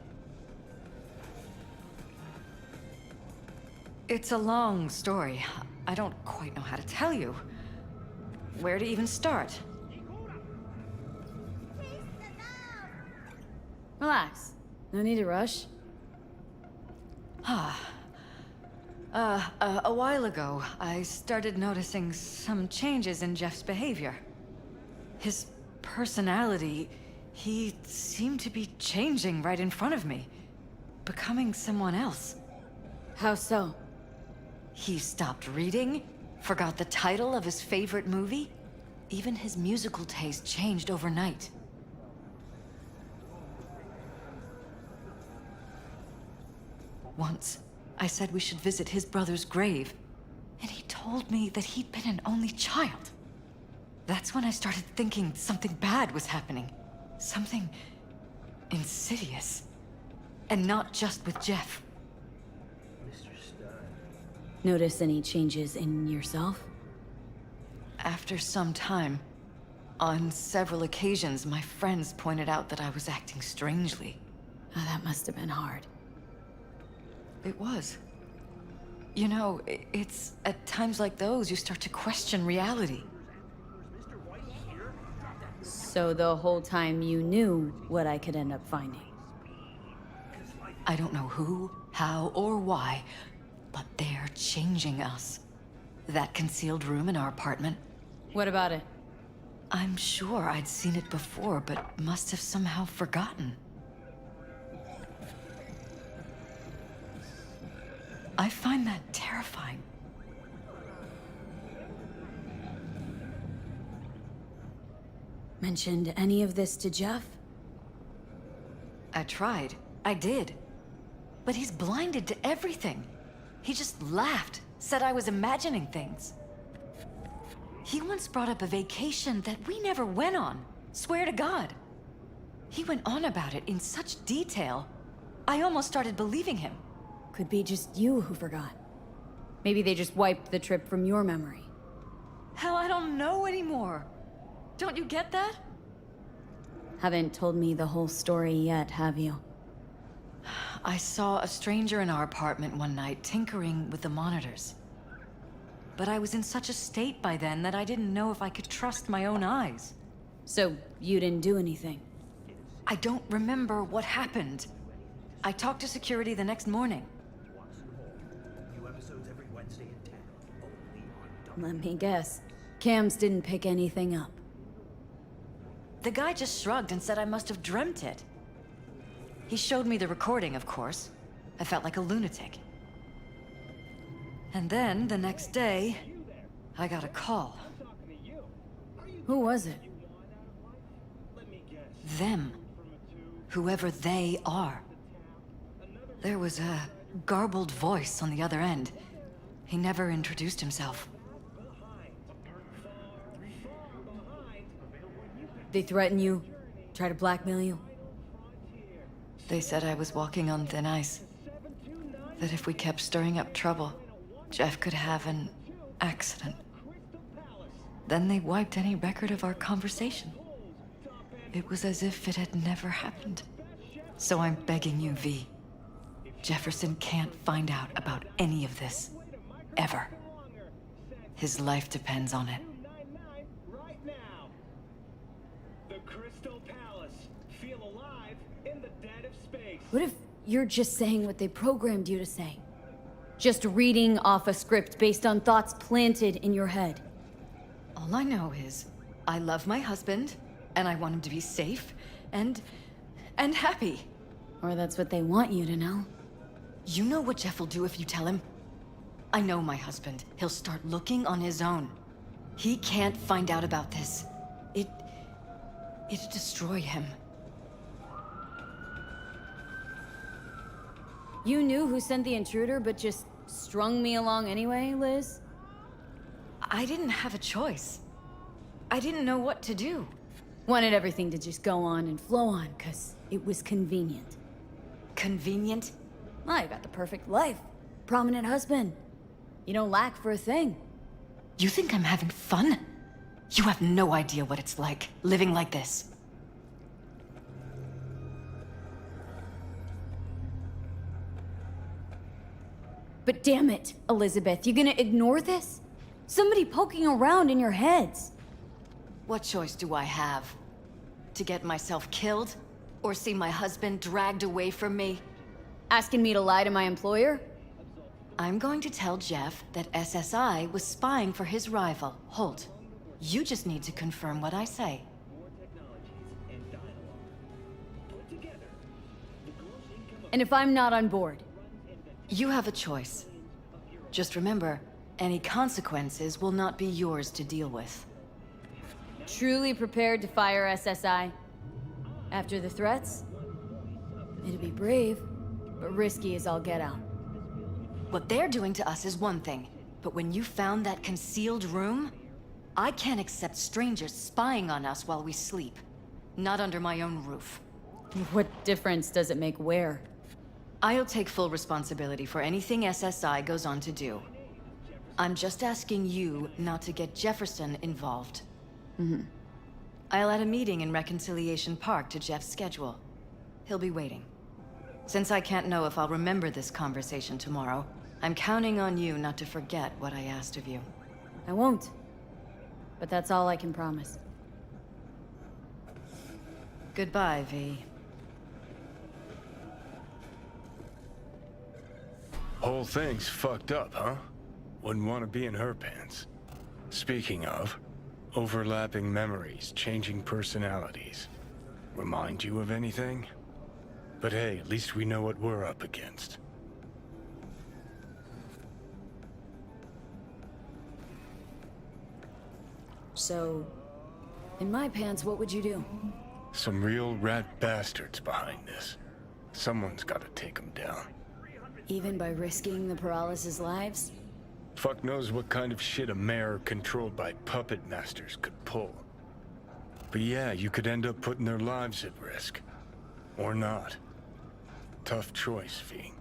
It's a long story. I don't quite know how to tell you. Where to even start?
Relax. No need to rush.
A while ago, I started noticing some changes in Jeff's behavior. His personality, he seemed to be changing right in front of me. Becoming someone else.
How so?
He stopped reading, forgot the title of his favorite movie. Even his musical taste changed overnight. Once, I said we should visit his brother's grave, and he told me that he'd been an only child. That's when I started thinking something bad was happening. Something insidious. And not just with Jeff.
Notice any changes in yourself?
After some time, on several occasions, my friends pointed out that I was acting strangely.
Oh, that must have been hard.
It was. You know, it's at times like those you start to question reality.
So the whole time you knew what I could end up finding?
I don't know who, how, or why, but they're changing us. That concealed room in our apartment.
What about it?
I'm sure I'd seen it before, but must have somehow forgotten. I find that terrifying.
Mentioned any of this to Jeff?
I tried. I did. But he's blinded to everything. He just laughed, said I was imagining things. He once brought up a vacation that we never went on. Swear to God. He went on about it in such detail, I almost started believing him.
Could be just you who forgot. Maybe they just wiped the trip from your memory.
Hell, I don't know anymore. Don't you get that?
Haven't told me the whole story yet, have you?
I saw a stranger in our apartment one night tinkering with the monitors. But I was in such a state by then that I didn't know if I could trust my own eyes.
So you didn't do anything?
I don't remember what happened. I talked to security the next morning.
Let me guess. Cams didn't pick anything up.
The guy just shrugged and said I must have dreamt it. He showed me the recording, of course. I felt like a lunatic. And then, the next day, I got a call.
Who was it?
Them. Whoever they are. There was a garbled voice on the other end. He never introduced himself.
They threaten you? Try to blackmail you?
They said I was walking on thin ice. That if we kept stirring up trouble, Jeff could have an accident. Then they wiped any record of our conversation. It was as if it had never happened. So I'm begging you, V. Jefferson can't find out about any of this. Ever. His life depends on it.
The Crystal Palace. Feel alive in the
What if you're just saying what they programmed you to say? Just reading off a script based on thoughts planted in your head.
All I know is, I love my husband, and I want him to be safe, and happy.
Or that's what they want you to know.
You know what Jeff will do if you tell him? I know my husband. He'll start looking on his own. He can't find out about this. It'd destroy him.
You knew who sent the intruder, but just strung me along anyway, Liz?
I didn't have a choice. I didn't know what to do.
Wanted everything to just go on and flow on, 'cause it was convenient.
Convenient?
I got the perfect life. Prominent husband. You don't lack for a thing.
You think I'm having fun? You have no idea what it's like, living like this.
But damn it, Elizabeth, you gonna ignore this? Somebody poking around in your heads.
What choice do I have? To get myself killed? Or see my husband dragged away from me?
Asking me to lie to my employer?
I'm going to tell Jeff that SSI was spying for his rival, Holt. You just need to confirm what I say.
And if I'm not on board?
You have a choice. Just remember, any consequences will not be yours to deal with.
Truly prepared to fire SSI? After the threats? It'd be brave, but risky as all get out.
What they're doing to us is one thing, but when you found that concealed room, I can't accept strangers spying on us while we sleep. Not under my own roof.
What difference does it make where?
I'll take full responsibility for anything SSI goes on to do. I'm just asking you not to get Jefferson involved. I'll add a meeting in Reconciliation Park to Jeff's schedule. He'll be waiting. Since I can't know if I'll remember this conversation tomorrow, I'm counting on you not to forget what I asked of you.
I won't. But that's all I can promise.
Goodbye, V.
Whole thing's fucked up, huh? Wouldn't want to be in her pants. Speaking of, overlapping memories, changing personalities. Remind you of anything? But hey, at least we know what we're up against.
So, in my pants, what would you do?
Some real rat bastards behind this. Someone's gotta take them down.
Even by risking the paralysis' lives?
Fuck knows what kind of shit a mayor controlled by puppet masters could pull. But yeah, you could end up putting their lives at risk. Or not. Tough choice, V.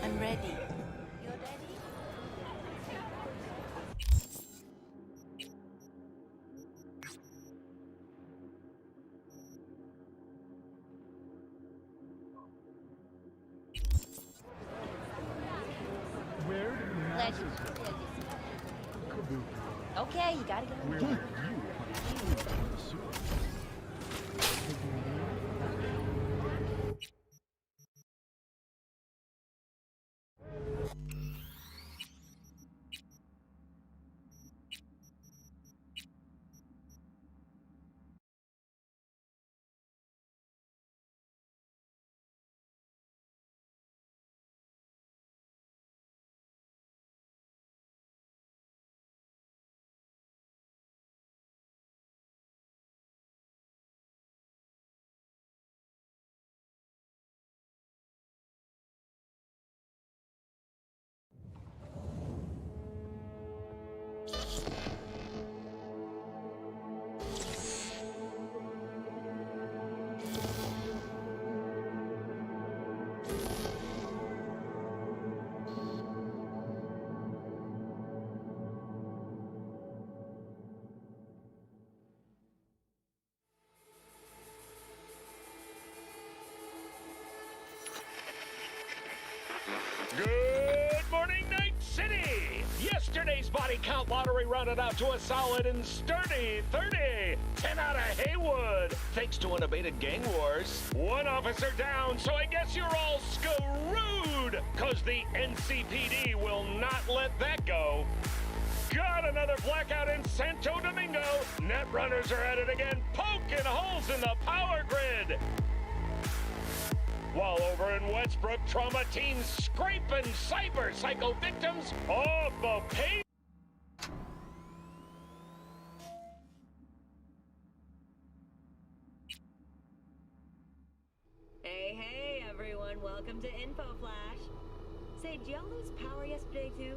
I'm ready. You're ready?
Legend. Okay, you gotta go.
body count lottery rounded out to a solid and sturdy 30. 10 out of Haywood. Thanks to unabated gang wars. One officer down, so I guess you're all screwed. Cause the NCPD will not let that go. Got another blackout in Santo Domingo. Net runners are at it again, poking holes in the power grid. While over in Westbrook, trauma teams scraping cyber psycho victims off the pavement.
Hey, everyone. Welcome to Info Flash. Say, did y'all lose power yesterday, too?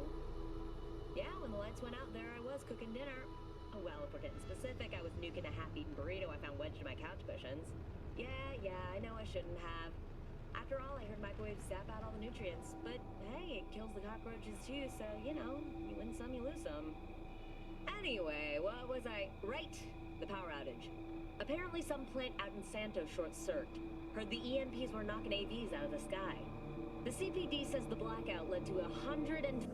Yeah, when the lights went out, there I was cooking dinner. Oh, well, if we're getting specific, I was nuking a half-eaten burrito I found wedged in my couch cushions. Yeah, I know I shouldn't have. After all, I heard microwaves zap out all the nutrients. But hey, it kills the cockroaches too, so, you know, you win some, you lose some. Anyway, what was I... Right, the power outage. Apparently some plant out in Santo short-circuited. Heard the EMPs were knocking AVs out of the sky. The CPD says the blackout led to 100 and...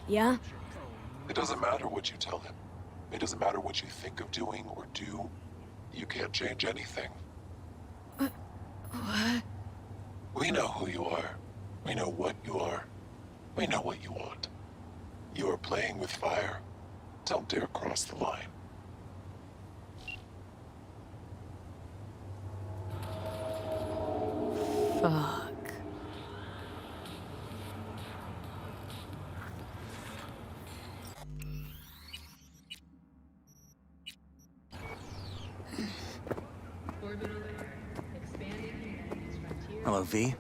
Yeah?
It doesn't matter what you tell him. It doesn't matter what you think of doing or do. You can't change anything.
What?
We know who you are. We know what you are. We know what you want. You are playing with fire. Don't dare cross the line.
Fuck.
Hello, V.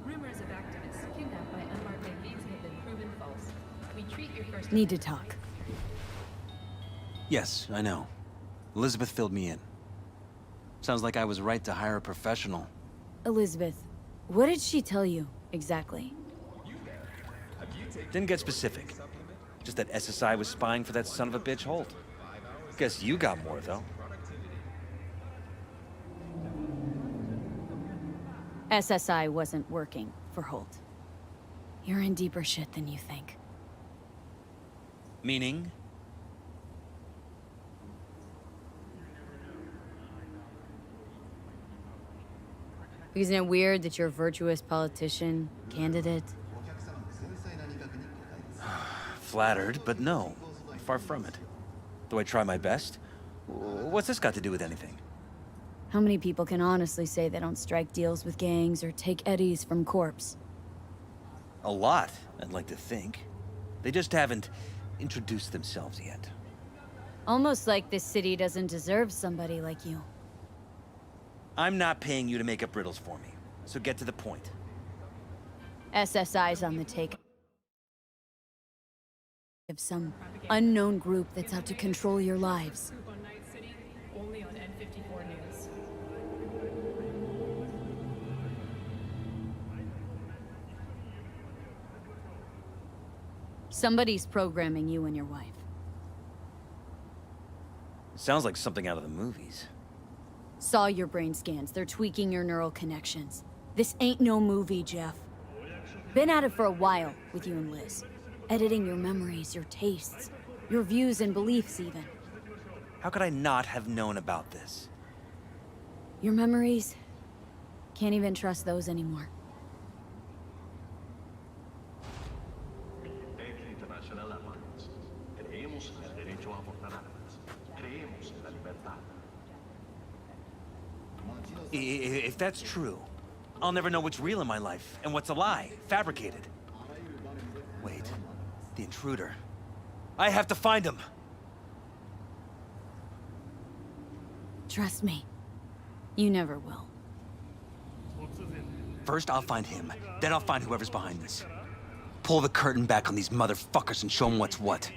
Rumors of activists kidnapped by unmarked AVs have been proven false. We treat your first...
Need to talk.
Yes, I know. Elizabeth filled me in. Sounds like I was right to hire a professional.
Elizabeth, what did she tell you, exactly?
Didn't get specific. Just that SSI was spying for that son of a bitch Holt. Guess you got more, though.
SSI wasn't working for Holt. You're in deeper shit than you think.
Meaning?
Isn't it weird that you're a virtuous politician, candidate?
Flattered, but no. Far from it. Do I try my best? What's this got to do with anything?
How many people can honestly say they don't strike deals with gangs or take eddies from corpse?
A lot, I'd like to think. They just haven't introduced themselves yet.
Almost like this city doesn't deserve somebody like you.
I'm not paying you to make up riddles for me, so get to the point.
SSI's on the take of some unknown group that's out to control your lives.
Scoop on Night City, only on N54 News.
Somebody's programming you and your wife.
Sounds like something out of the movies.
Saw your brain scans. They're tweaking your neural connections. This ain't no movie, Jeff. Been at it for a while with you and Liz. Editing your memories, your tastes, your views and beliefs even.
How could I not have known about this?
Your memories? Can't even trust those anymore.
If that's true, I'll never know what's real in my life and what's a lie, fabricated. Wait, the intruder. I have to find him.
Trust me, you never will.
First, I'll find him. Then I'll find whoever's behind this. Pull the curtain back on these motherfuckers and show them what's what.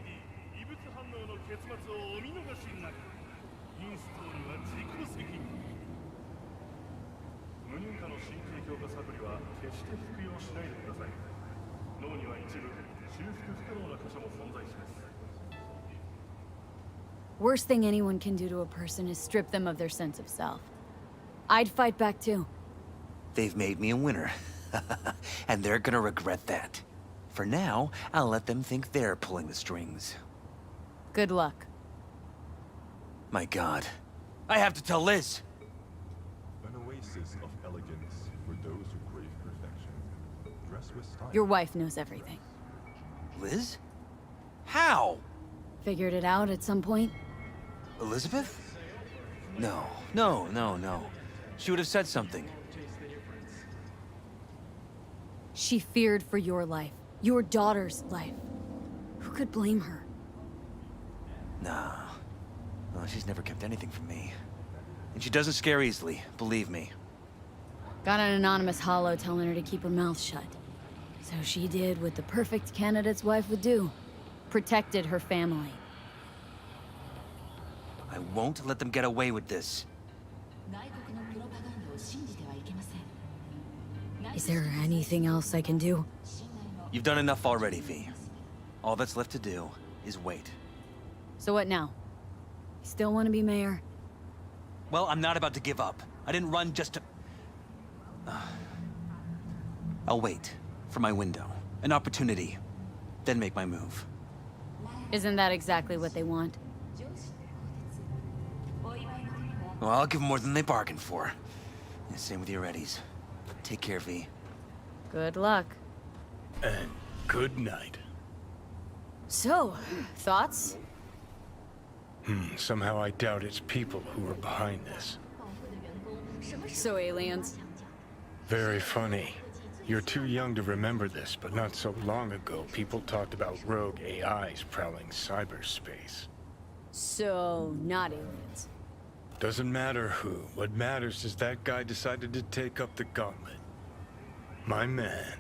Worst thing anyone can do to a person is strip them of their sense of self. I'd fight back too.
They've made me a winner. And they're gonna regret that. For now, I'll let them think they're pulling the strings.
Good luck.
My God. I have to tell Liz!
An oasis of elegance for those who crave perfection. Dress with style.
Your wife knows everything.
Liz? How?
Figured it out at some point?
Elizabeth? No. She would have said something.
She feared for your life. Your daughter's life. Who could blame her?
Nah. Well, she's never kept anything from me. And she doesn't scare easily, believe me.
Got an anonymous holo telling her to keep her mouth shut. So she did what the perfect candidate's wife would do. Protected her family.
I won't let them get away with this.
Is there anything else I can do?
You've done enough already, V. All that's left to do is wait.
So what now? Still want to be mayor?
Well, I'm not about to give up. I didn't run just to... I'll wait for my window, an opportunity, then make my move.
Isn't that exactly what they want?
Well, I'll give them more than they bargained for. And same with your Eddies. Take care, V.
Good luck.
And good night.
So, thoughts?
Somehow I doubt it's people who are behind this.
So aliens?
Very funny. You're too young to remember this, but not so long ago, people talked about rogue AIs prowling cyberspace.
So, not aliens.
Doesn't matter who. What matters is that guy decided to take up the gauntlet. My man.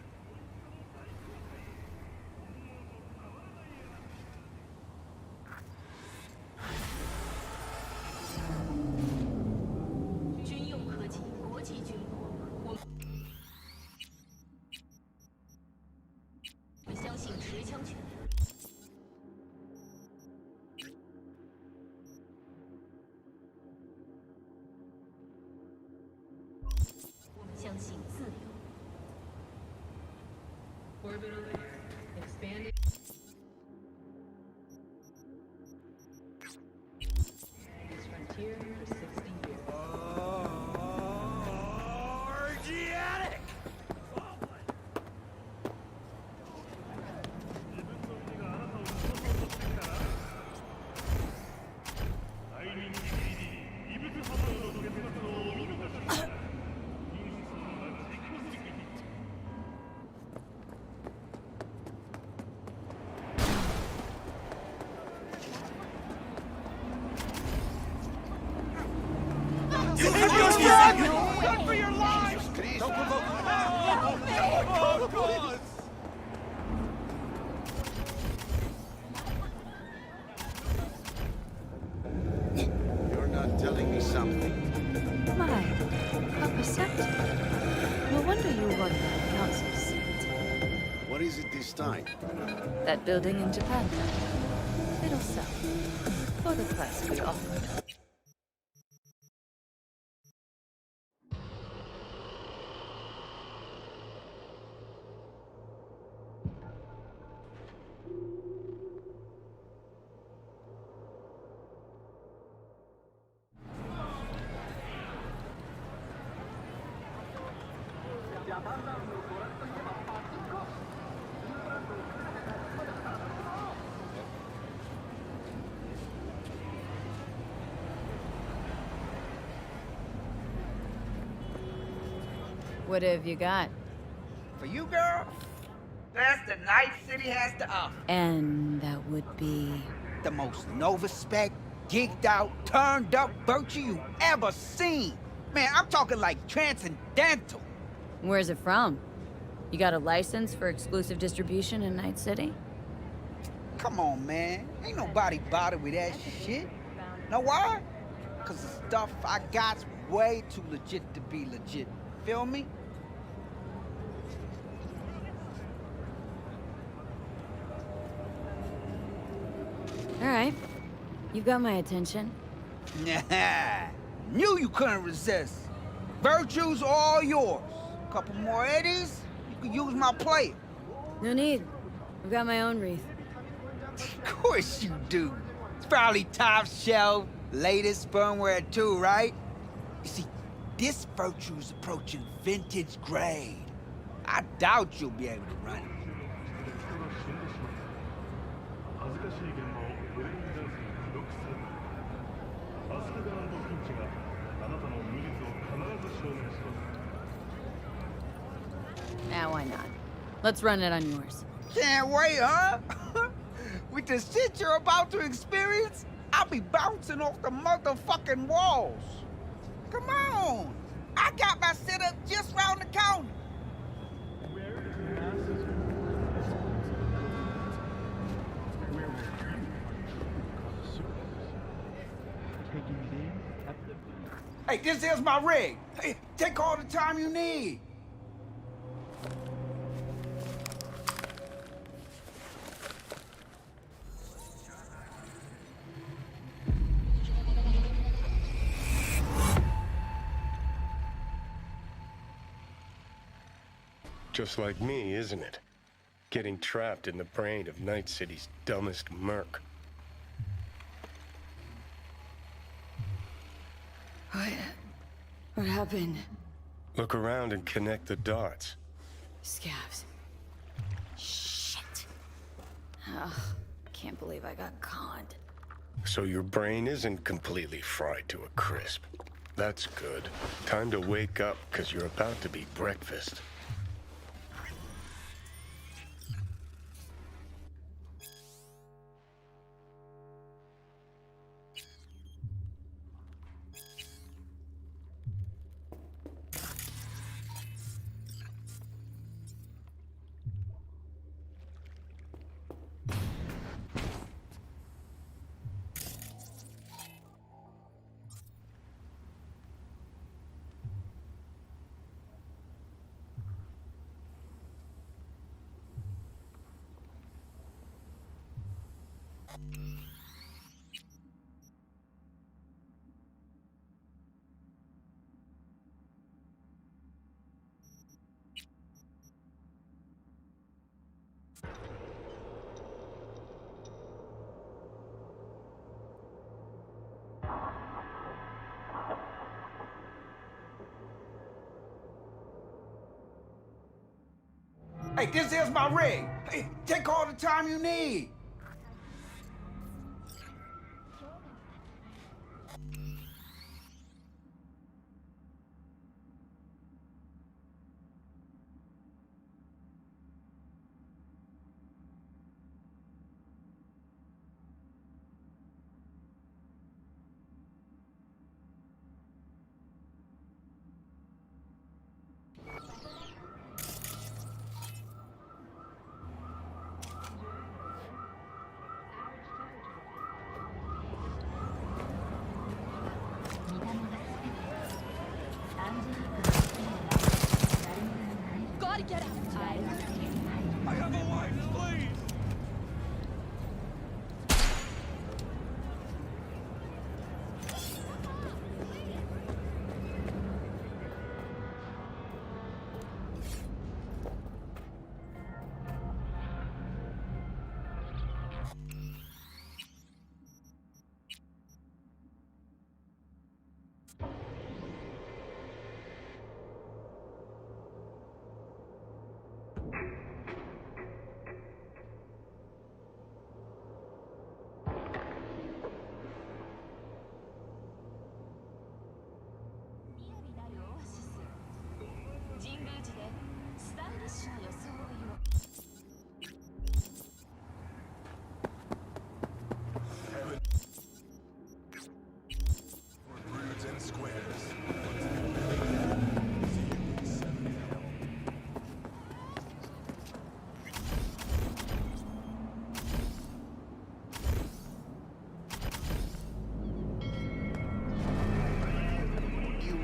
Orbital expanding. This frontier for 60 years.
Orgiatic!
Run for your lives! Don't provoke. Oh, God!
You're not telling me something.
My, how perceptive. No wonder you run that council seat.
What is it this time?
That building in Japan. It'll sell. For the price we offered. What have you got?
For you, girl, that's the Night City has to offer.
And that would be...
The most Nova-spec, geeked out, turned up virtue you ever seen. Man, I'm talking like transcendental.
Where's it from? You got a license for exclusive distribution in Night City?
Come on, man. Ain't nobody bothered with that shit. Know why? Cause the stuff I got's way too legit to be legit. Feel me?
All right. You've got my attention.
Nah. Knew you couldn't resist. Virtue's all yours. Couple more eddies, you can use my player.
No need. I've got my own wreath.
Of course you do. It's probably top shelf, latest firmware too, right? You see, this Virtue's approaching vintage grade. I doubt you'll be able to run it.
Nah, why not? Let's run it on yours.
Can't wait, huh? With the shit you're about to experience, I'll be bouncing off the motherfucking walls. Come on! I got my setup just round the corner. Hey, this is my rig. Hey, take all the time you need.
Just like me, isn't it? Getting trapped in the brain of Night City's dumbest merc.
What happened?
Look around and connect the dots.
Scabs. Shit. Ugh, can't believe I got conned.
So your brain isn't completely fried to a crisp. That's good. Time to wake up, because you're about to be breakfast.
Hey, this is my rig. Hey, take all the time you need.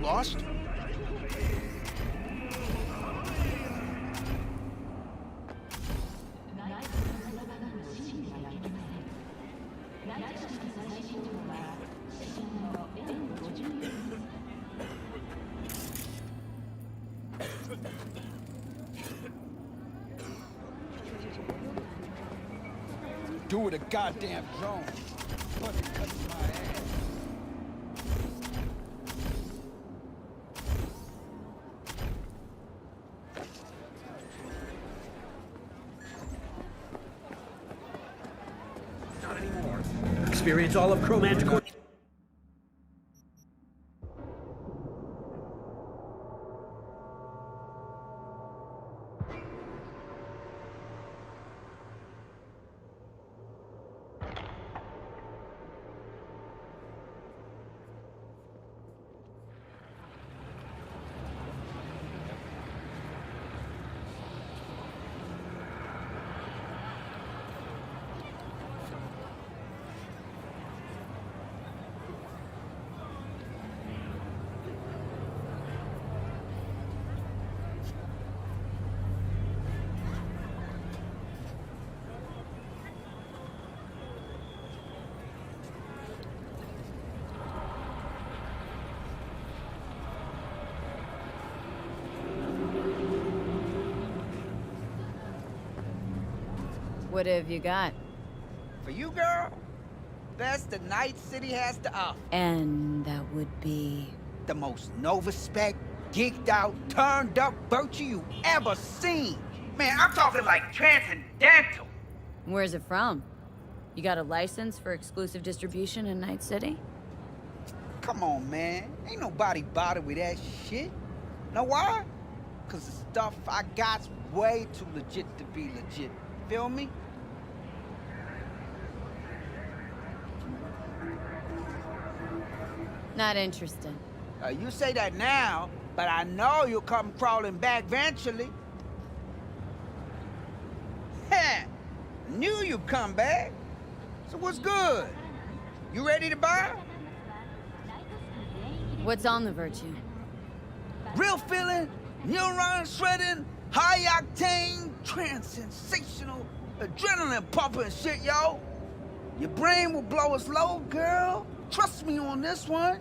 lost?
Do with a goddamn drone. Fucking cuts my ass.
Not anymore. Experience all of Chromanticore.
What have you got?
For you, girl, best the Night City has to offer.
And that would be...
The most Nova-spec, geeked out, turned up virtue you ever seen. Man, I'm talking like transcendental.
Where's it from? You got a license for exclusive distribution in Night City?
Come on, man. Ain't nobody bothered with that shit. Know why? Cause the stuff I got's way too legit to be legit. Feel me?
Not interested.
You say that now, but I know you'll come crawling back eventually. Heh! Knew you'd come back. So what's good? You ready to buy?
What's on the Virtue?
Real feeling, neuron shredding, high octane, trans-sensational, adrenaline pumping shit, yo. Your brain will blow us low, girl. Trust me on this one.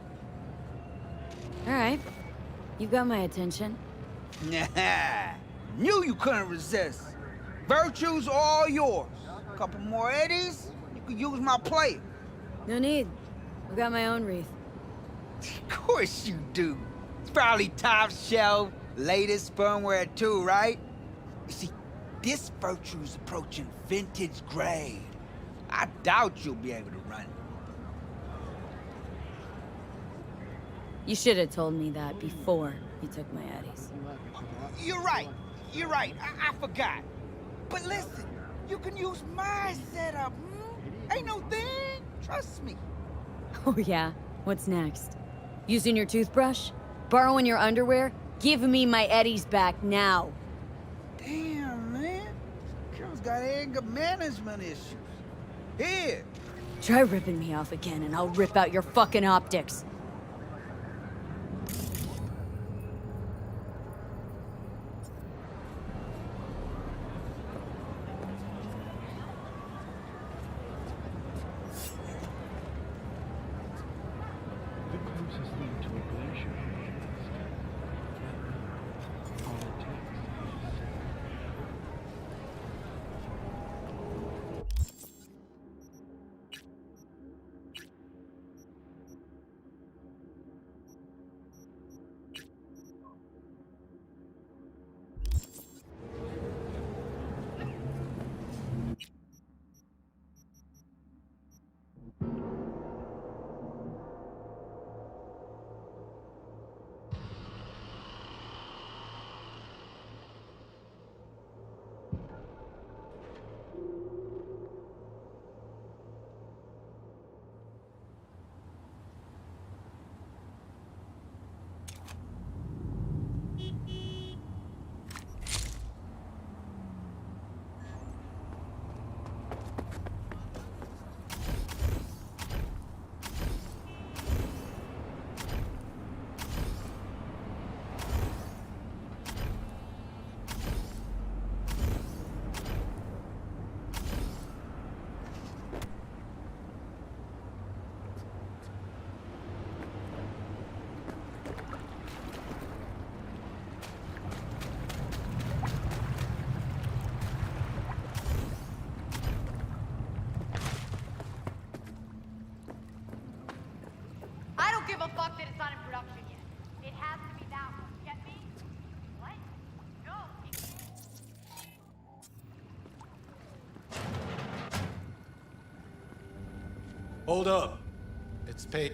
All right. You got my attention.
Nah. Knew you couldn't resist. Virtue's all yours. Couple more eddies, you could use my plate.
No need. I've got my own wreath.
Of course you do. It's probably top shelf, latest firmware too, right? You see, this Virtue's approaching vintage grade. I doubt you'll be able to run it.
You should have told me that before you took my Eddies.
You're right. You're right. I forgot. But listen, you can use my setup. Ain't no thing. Trust me.
Oh yeah? What's next? Using your toothbrush? Borrowing your underwear? Give me my Eddies back now.
Damn, man. Girl's got anger management issues. Here.
Try ripping me off again and I'll rip out your fucking optics.
a fuck that it's not in production yet. It has to be that one. Get me? What? No.
Hold up. It's paid.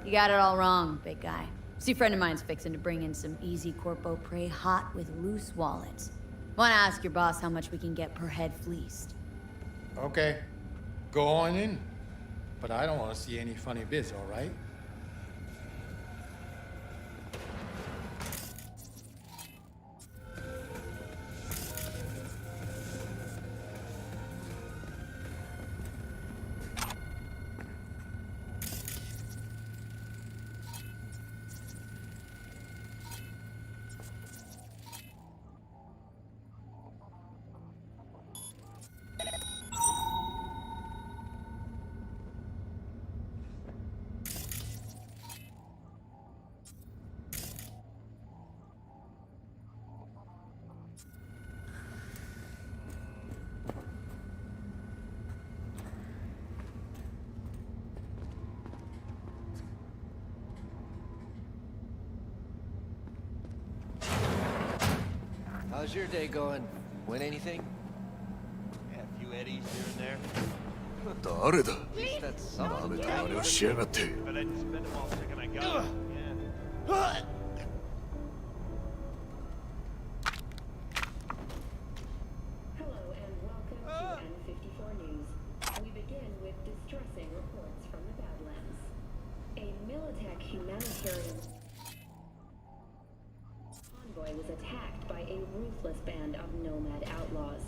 You got it all wrong, big guy. See, a friend of mine's fixing to bring in some easy corpo prey hot with loose wallets. Wanna ask your boss how much we can get per head fleeced.
Okay. Go on in. But I don't want to see any funny bits, all right?
How's your day going? Win anything? Yeah, a few eddies here and there.
誰だ
At least that's
な
something.
めた真似をしやがって
But I spend them all second I got it. Yeah.
Hello and welcome to N54 News. We begin with distressing reports from the Badlands. A Militech humanitarian convoy was attacked by a ruthless band of nomad outlaws.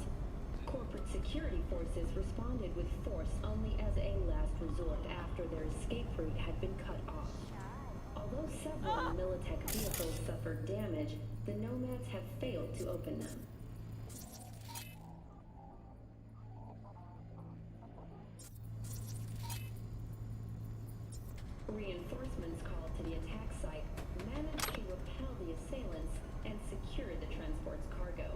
Corporate security forces responded with force only as a last resort after their escape route had been cut off. Although several Militech vehicles suffered damage, the nomads have failed to open them. Reinforcements called to the attack site managed to repel the assailants and secure the transport's cargo.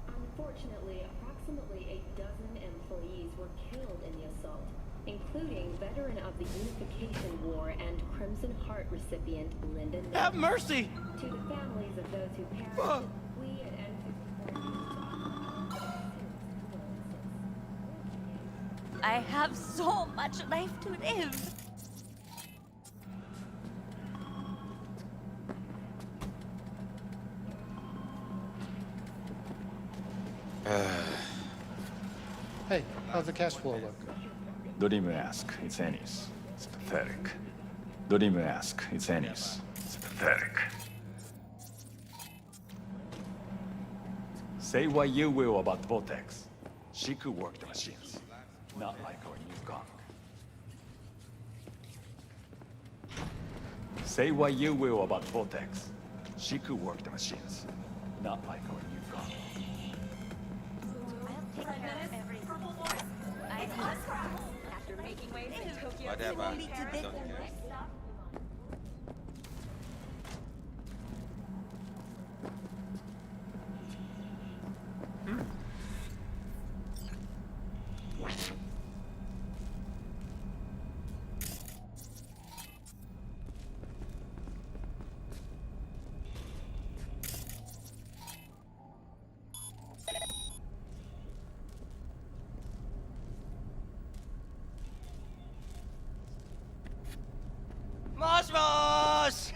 Unfortunately, approximately a dozen employees were killed in the assault, including veteran of the Unification War and Crimson Heart recipient Linda Nichols.
Have mercy!
To the families of those who perished, we at N54
I have so much life to live.
Hey, how's the cash flow look?
Don't even ask. It's Ennis. It's pathetic. Don't even ask. It's Ennis. It's pathetic. Say what you will about Vortex. She could work the machines. Not like our new gunk. Say what you will about Vortex. She could work the machines. Not like our new gunk.
After making waves in Tokyo,
Whatever.
only to this.
Don't care.
Mosh mosh!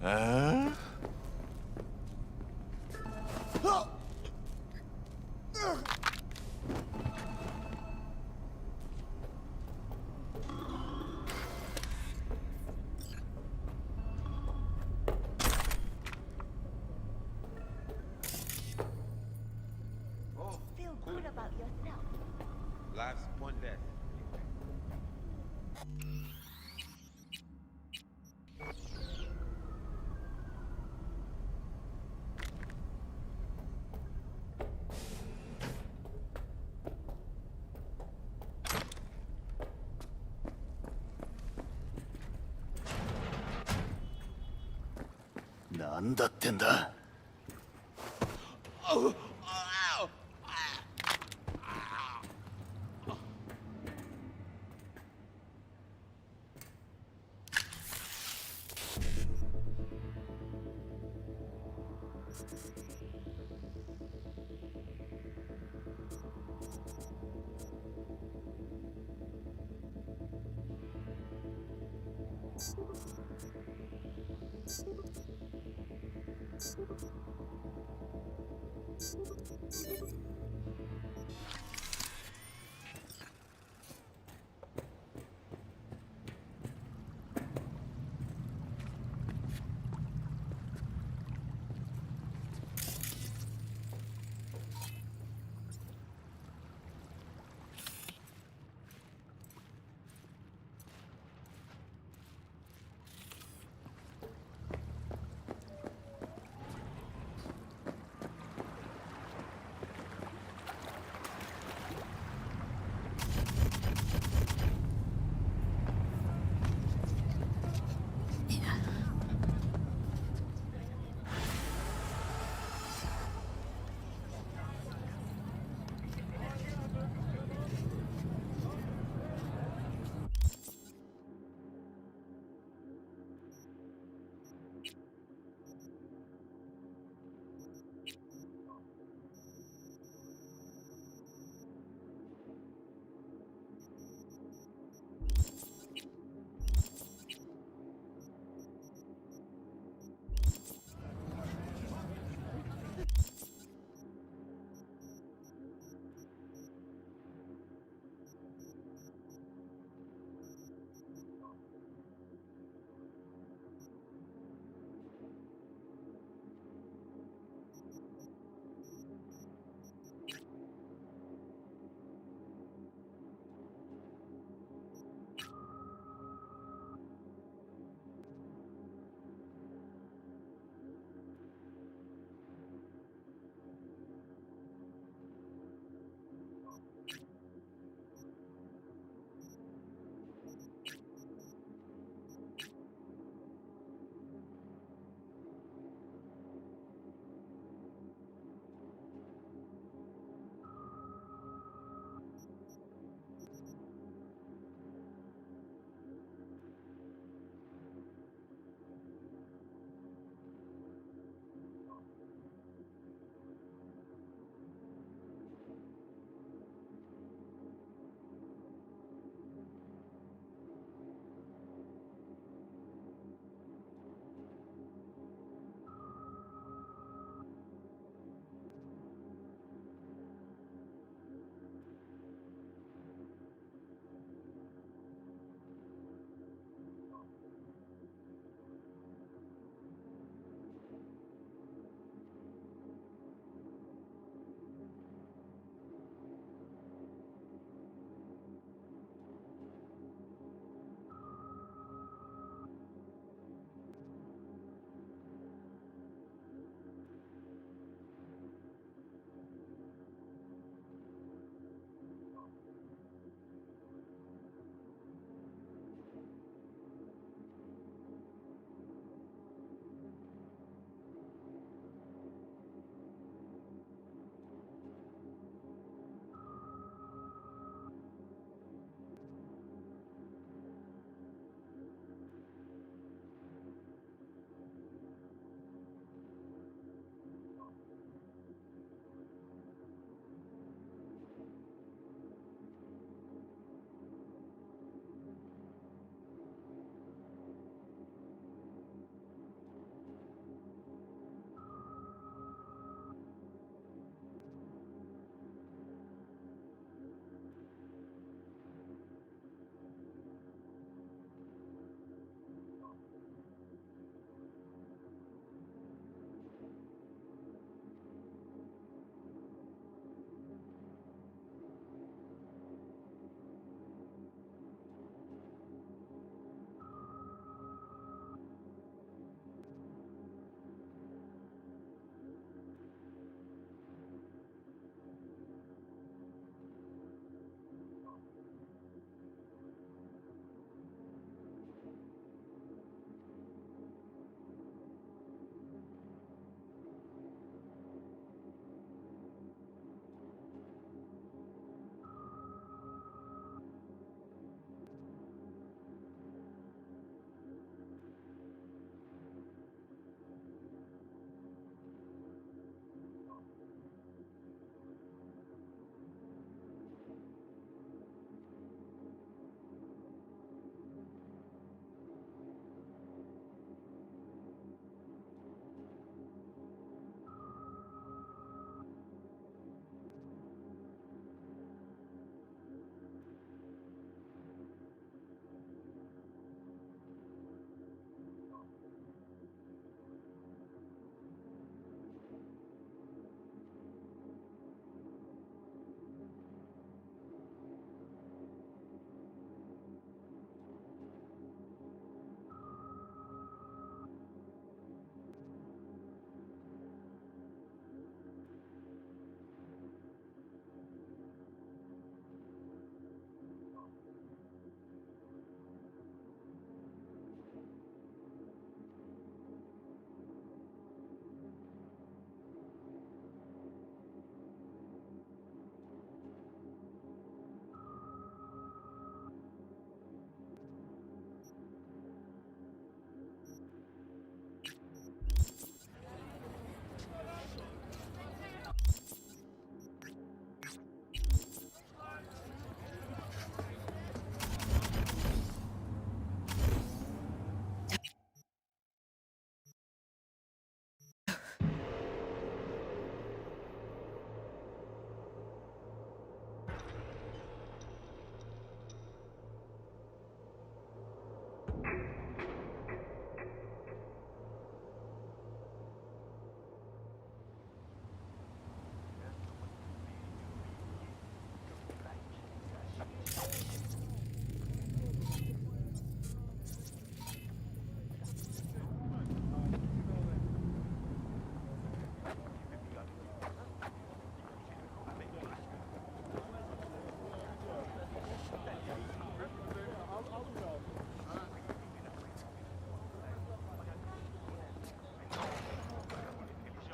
Huh?
Feel good about yourself.
Life's pointless.
なんだってんだ。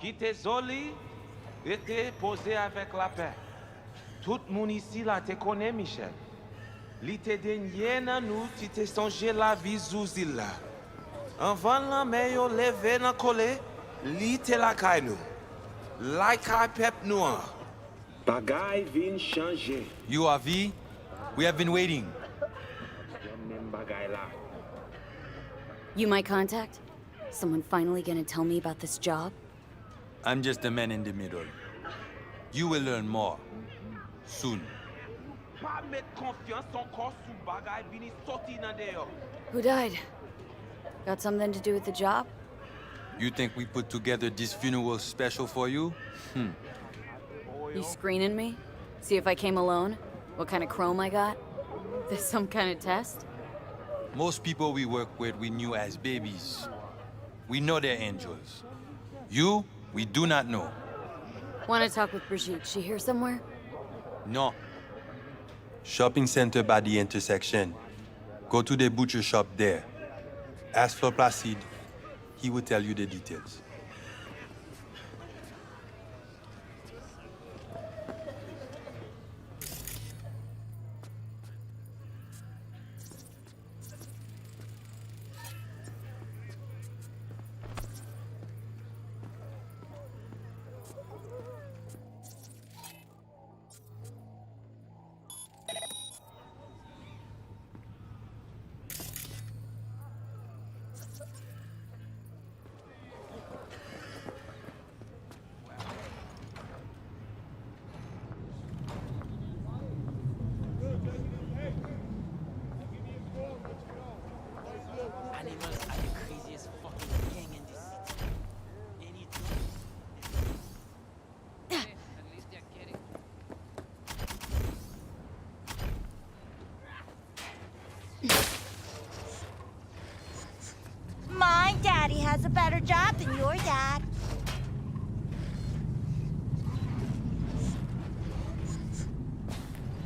Qui t'es zoli, était posé avec la paix. Tout le monde ici là te connaît, Michel. Li te denye nan nou, ti te songe la vie zouzil là. Avant la meyo leve nan kole, li te la kay nou. La kay pep nou an. Bagay vin chanje.
You are V? We have been waiting.
Même bagay la.
You my contact? Someone finally gonna tell me about this job?
I'm just a man in the middle. You will learn more. Soon.
Pa met confiance encore sou bagay vini sorti nan deyo.
Who died? Got something to do with the job?
You think we put together this funeral special for you?
You screening me? See if I came alone? What kind of chrome I got? This some kind of test?
Most people we work with we knew as babies. We know they're angels. You, we do not know.
Want to talk with Brigitte? She here somewhere?
No. Shopping center by the intersection. Go to the butcher shop there. Ask for Placide. He will tell you the details.
Animals are the craziest fucking gang in this city. At least they're kidding.
My daddy has a better job than your dad.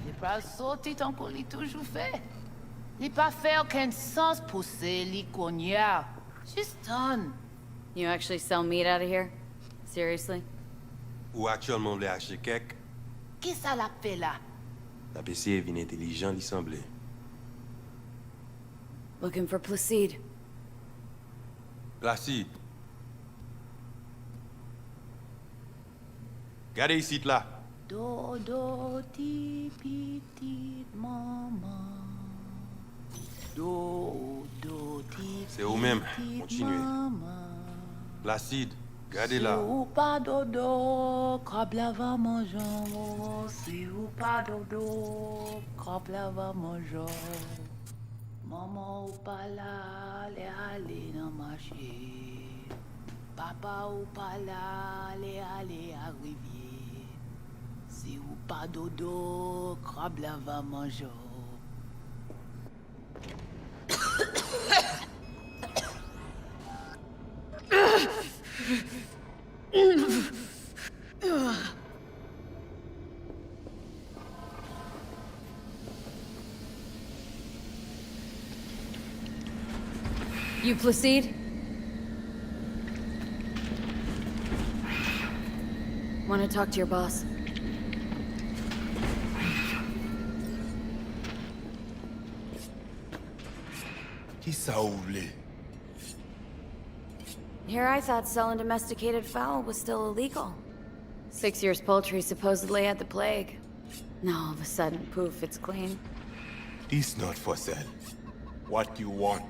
Il pas sorti tant qu'on l'a toujours fait. Il pas fait aucun sens pousser les cognac. Just done.
You actually sell meat out of here? Seriously?
Ou actuellement vle acheter kek,
Qu'est-ce ça l'a fait là?
la PC vin intelligent li semble.
Looking for Placide.
Placide. Gade ici là.
Dodo ti petite maman. Dodo ti
C'est vous-même.
petite
Continuez.
maman.
Placide, gade là.
Ou pas dodo, crabe la va mangeant. Si ou pas dodo, crabe la va mangeant. Maman ou pas là, les aller dans marché. Papa ou pas là, les aller à rivière. Si ou pas dodo, crabe la va manger.
You Placide? Want to talk to your boss?
Qui ça ou vle?
Here I thought selling domesticated fowl was still illegal. 6 years poultry supposedly had the plague. Now all of a sudden, poof, it's clean.
This not for sale. What you want?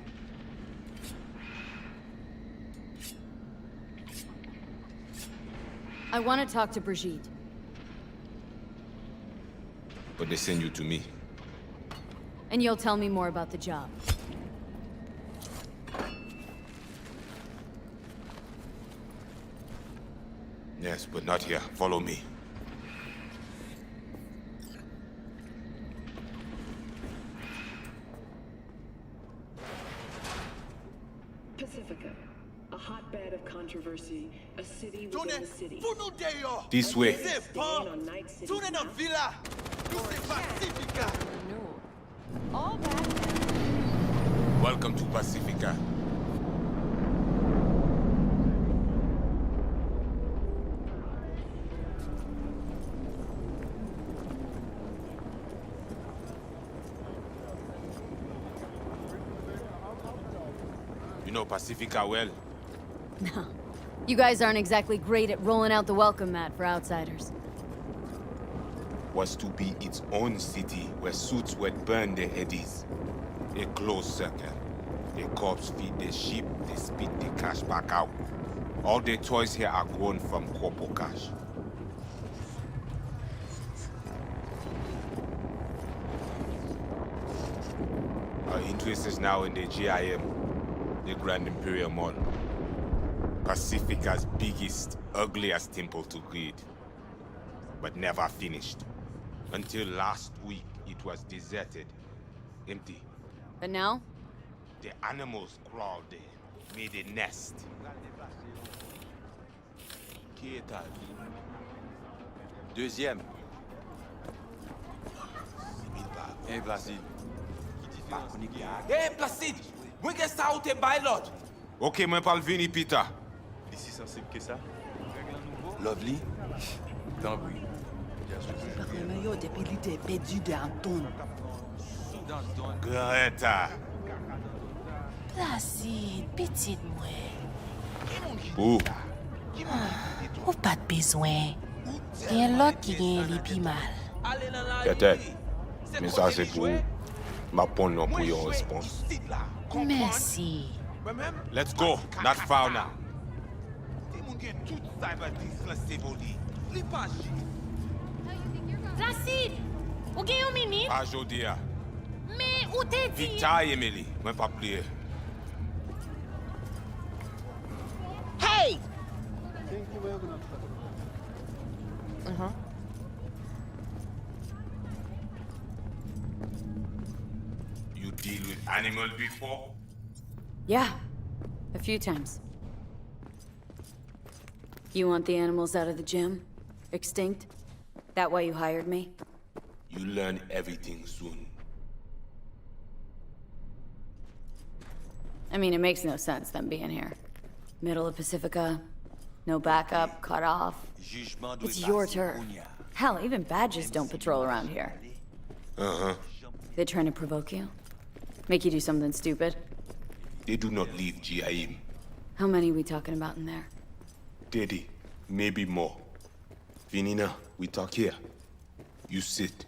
I want to talk to Brigitte.
But they send you to me.
And you'll tell me more about the job.
Yes, but not here. Follow me.
Pacifica, a hotbed of controversy, a city within a city.
This way.
Staying on Night City's map.
villa. Pacifica.
All that.
Welcome to Pacifica.
You know Pacifica well?
No. You guys aren't exactly great at rolling out the welcome mat for outsiders.
Was to be its own city where suits would burn their headies. A closed circle. The cops feed their sheep, they spit the cash back out. All the toys here are grown from corpo cash. Our interest is now in the GIM, the Grand Imperial Mall. Pacifica's biggest, ugliest temple to greed. But never finished. Until last week, it was deserted. Empty.
But now?
The animals crawled there, made a nest.
Qui étage? Deuxième. 6000 balles. Hein, Placide?
Hey, Placide! Mwen gen sa ou te bay lot? Ok, mwen pal vini pita.
Ici sensible que ça? Lovely? Tant oui.
Parlement yo depuis li te perdu de Anton.
Greta.
Placide, petite mwen.
Ou?
Ou pas de besoin. Gen l'autre qui gen li pi mal.
Peut-être. Mais ça c'est pour ma pon non pour yon réponse.
Merci.
Let's go. Not far now.
Placide, ou gen yon minute?
Pas jodi a.
Mais ou te di?
Vita Emily, mwen pa plié.
Hey!
You deal with animals before?
Yeah. A few times. You want the animals out of the gym? Extinct? That why you hired me?
You learn everything soon.
I mean, it makes no sense them being here. Middle of Pacifica, no backup, cut off. It's your turf. Hell, even badges don't patrol around here.
Uh-huh.
They trying to provoke you? Make you do something stupid?
They do not leave GIM.
How many we talking about in there?
30, maybe more. Vinina, we talk here. You sit.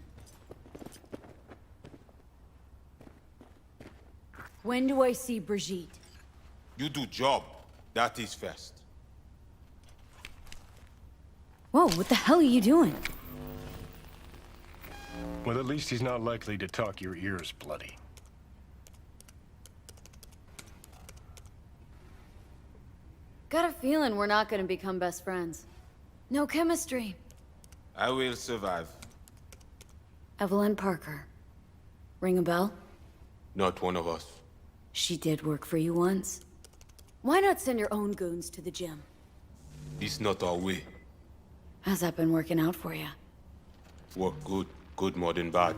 When do I see Brigitte?
You do job. That is first.
Whoa, what the hell are you doing?
Well, at least he's not likely to talk your ears bloody.
Got a feeling we're not gonna become best friends. No chemistry.
I will survive.
Evelyn Parker. Ring a bell?
Not one of us.
She did work for you once. Why not send your own goons to the gym?
It's not our way.
How's that been working out for you?
Work good, good more than bad.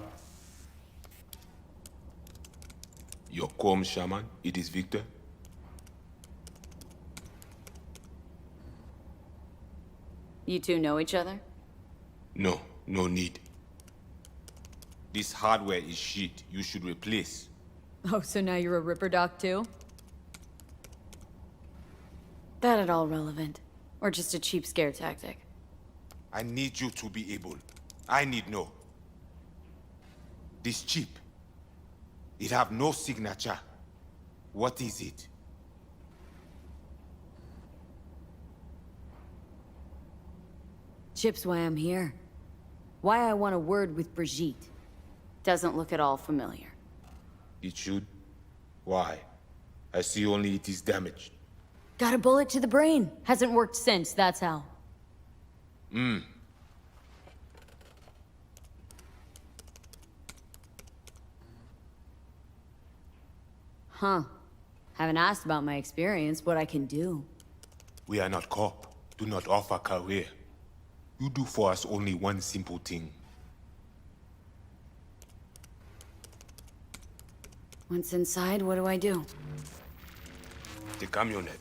Your calm shaman, it is Victor.
You two know each other?
No, no need. This hardware is shit. You should replace.
Oh, so now you're a Ripper Doc too? That at all relevant? Or just a cheap scare tactic?
I need you to be able. I need know. This chip. It have no signature. What is it?
Chip's why I'm here. Why I want a word with Brigitte. Doesn't look at all familiar.
It should. Why? I see only it is damaged.
Got a bullet to the brain. Hasn't worked since, that's how. Huh. Haven't asked about my experience, what I can do.
We are not cop. Do not offer career. You do for us only one simple thing.
Once inside, what do I do?
The camionette.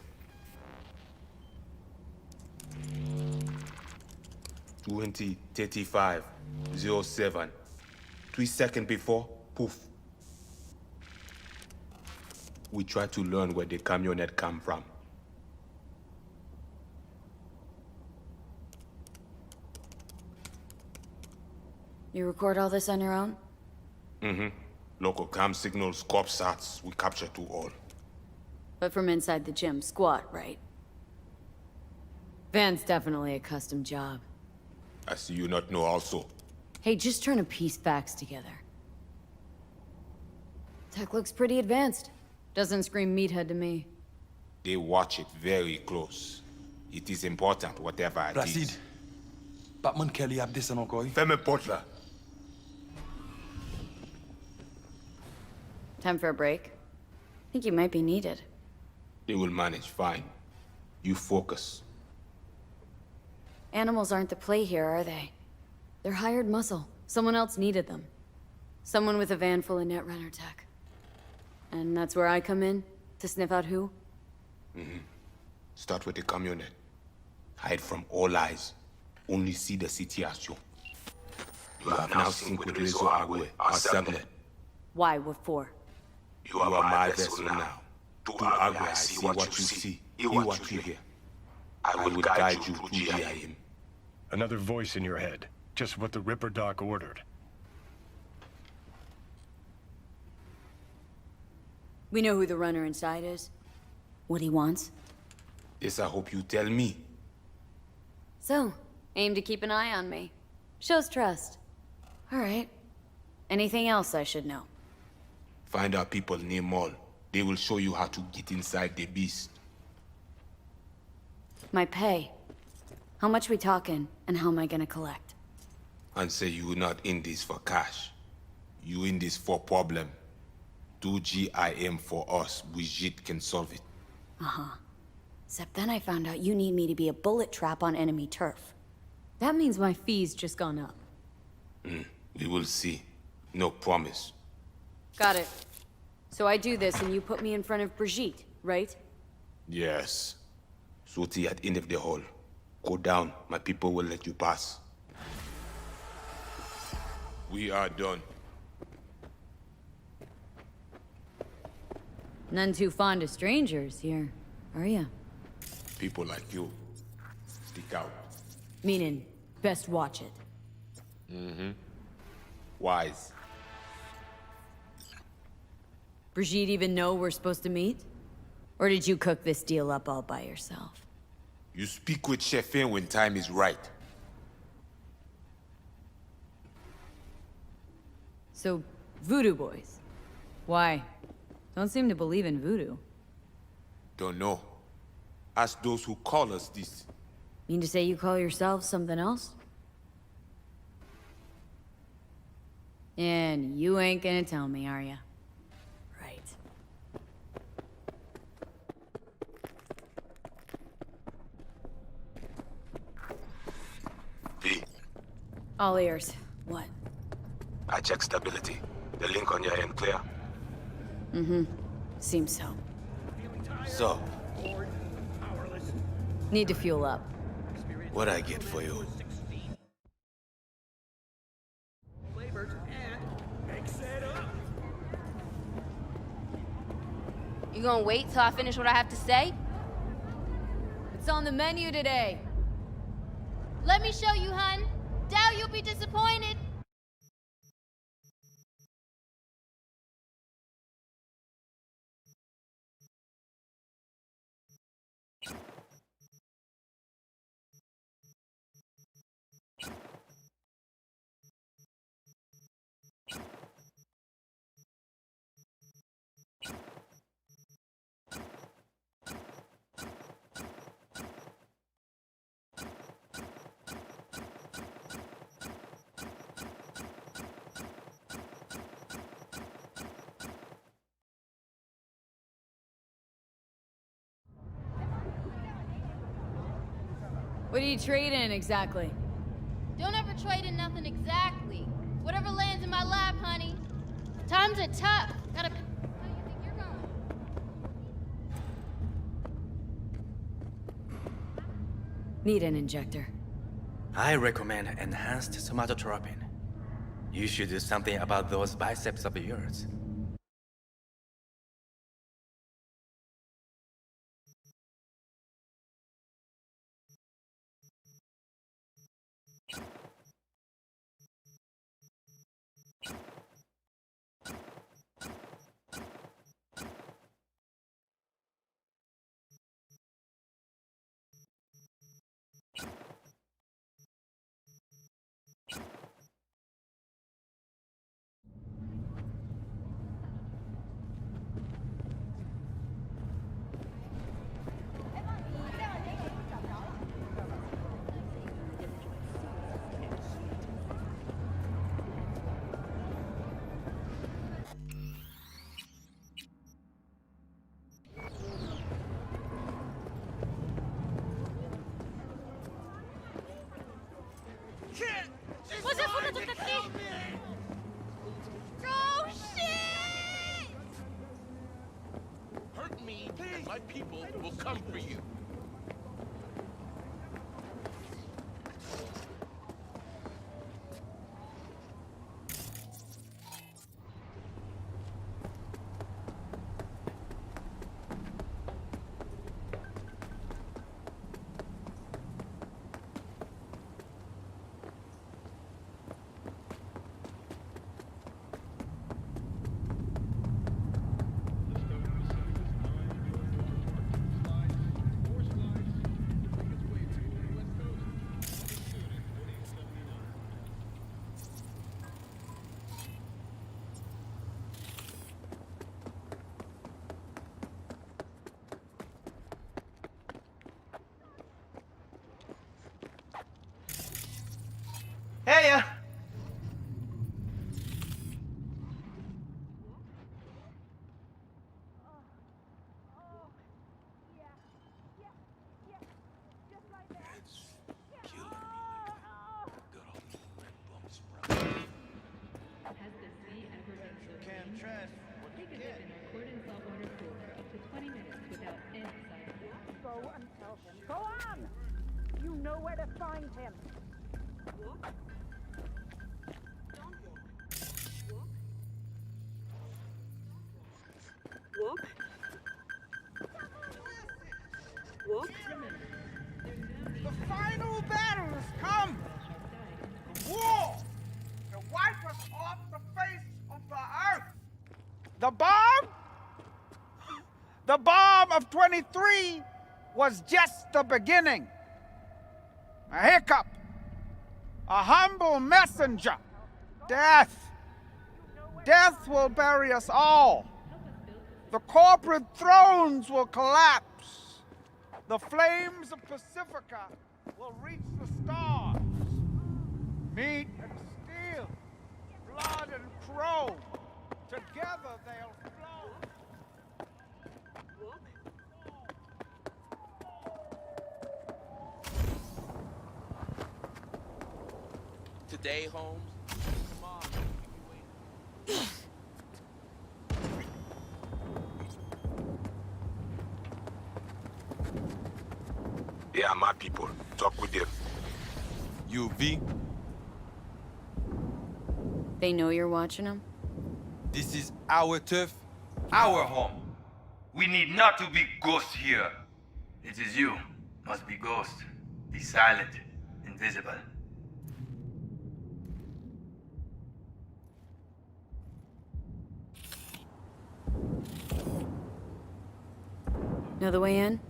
20:35:07. 3 seconds before, poof. We try to learn where the camionette come from.
You record all this on your own?
Mm-hmm. Local cam signals, corp sats, we capture to all.
But from inside the gym, squat, right? Van's definitely a custom job.
I see you not know also.
Hey, just trying to piece facts together. Tech looks pretty advanced. Doesn't scream meathead to me.
They watch it very close. It is important, whatever it
Placide.
is.
Batman Kelly ap desen encore.
Fais-moi porte là.
Time for a break? Think you might be needed.
They will manage fine. You focus.
Animals aren't the play here, are they? They're hired muscle. Someone else needed them. Someone with a van full of Netrunner tech. And that's where I come in? To sniff out who?
Mm-hmm. Start with the camionette. Hide from all eyes. Only see the situation. You have now synced with Réseau Agüe, our subnet.
Why? What for?
You are my vessel now. To Agüe, I see what you see. Hear what you hear. I will guide you to GIM.
Another voice in your head. Just what the Ripper Doc ordered.
We know who the runner inside is. What he wants.
This I hope you tell me.
So, aim to keep an eye on me. Shows trust. All right. Anything else I should know?
Find our people near Mall. They will show you how to get inside the beast.
My pay. How much we talking, and how am I gonna collect?
And say you not in this for cash. You in this for problem. Do GIM for us. Brigitte can solve it.
Uh-huh. Except then I found out you need me to be a bullet trap on enemy turf. That means my fee's just gone up.
We will see. No promise.
Got it. So I do this and you put me in front of Brigitte, right?
Yes. Suti at end of the hall. Go down. My people will let you pass. We are done.
None too fond of strangers here, are ya?
People like you. Stick out.
Meaning, best watch it.
Mm-hmm. Wise.
Brigitte even know we're supposed to meet? Or did you cook this deal up all by yourself?
You speak with Chefin when time is right.
So, voodoo boys. Why? Don't seem to believe in voodoo.
Don't know. Ask those who call us this.
Mean to say you call yourselves something else? And you ain't gonna tell me, are ya? Right.
V.
All ears. What?
I check stability. The link on your end clear?
Mm-hmm. Seems so.
So,
Need to fuel up.
what I get for you?
You gonna wait till I finish what I have to say?
It's on the menu today.
Let me show you, hun. Doubt you'll be disappointed.
What are you trading exactly?
Don't ever trade in nothing exactly. Whatever lands in my lap, honey. Times are tough. Gotta... How you think you're going?
Need an injector.
I recommend enhanced somatotropin. You should do something about those biceps of yours.
My people will come for you.
Hey,
Go and tell him. Go on! You know where to find him. Walk. Don't walk. Walk. Walk. Walk.
The final battle has come! War! To wipe us off the face of the earth! The bomb? The bomb of 23 was just the beginning. A hiccup. A humble messenger. Death. Death will bury us all. The corporate thrones will collapse. The flames of Pacifica will reach the stars. Meat and steel, blood and chrome, together they'll flow.
Today, Holmes? Come on.
Yeah, my people. Talk with them.
You, V?
They know you're watching them?
This is our turf, our home.
We need not to be ghosts here. It is you. Must be ghost. Be silent. Invisible.
Know the way in?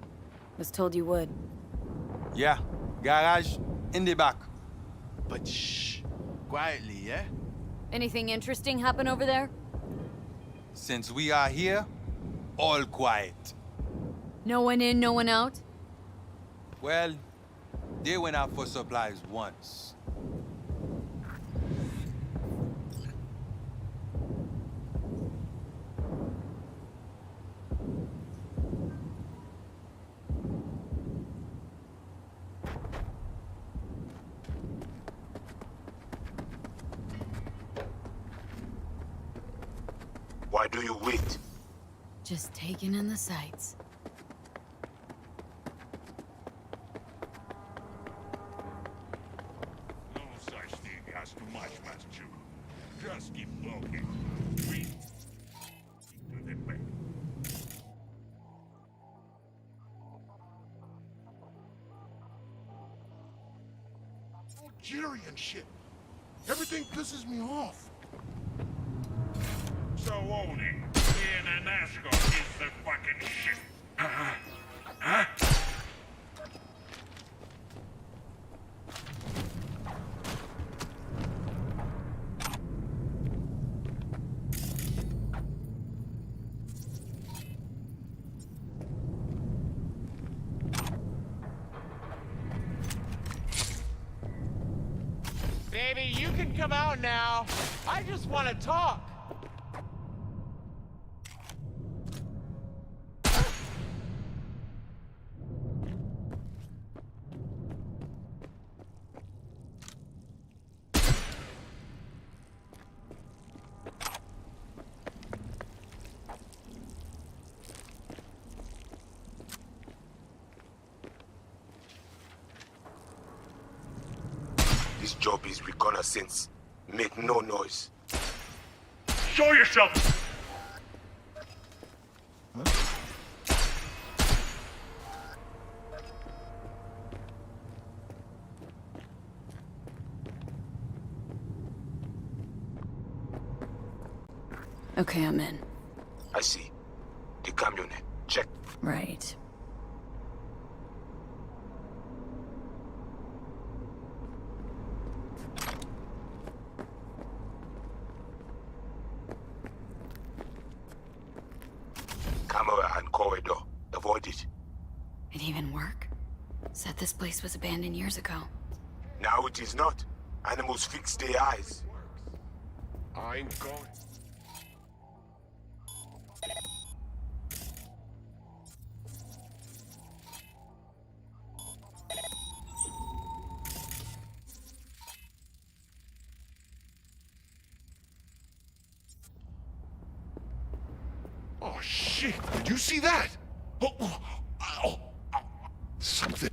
Was told you would.
Yeah, garage in the back.
But shh. Quietly, yeah?
Anything interesting happen over there?
Since we are here, all quiet.
No one in, no one out?
Well, they went out for supplies once.
Why do you wait?
Just taking in the sights.
No such thing as too much, Master. Just keep walking. We to the back.
Algerian shit. Everything pisses me off.
So own it. Being an ascot is the fucking shit. Huh?
Baby, you can come out now. I just want to talk.
This job is reconnaissance. Make no noise.
Show yourself!
Okay, I'm in.
I see. The camionette. Check.
Right.
Camera and corridor. Avoid it.
It even work? Said this place was abandoned years ago.
Now it is not. Animals fix their eyes.
I'm going. Oh shit! Did you see that? Oh. Something.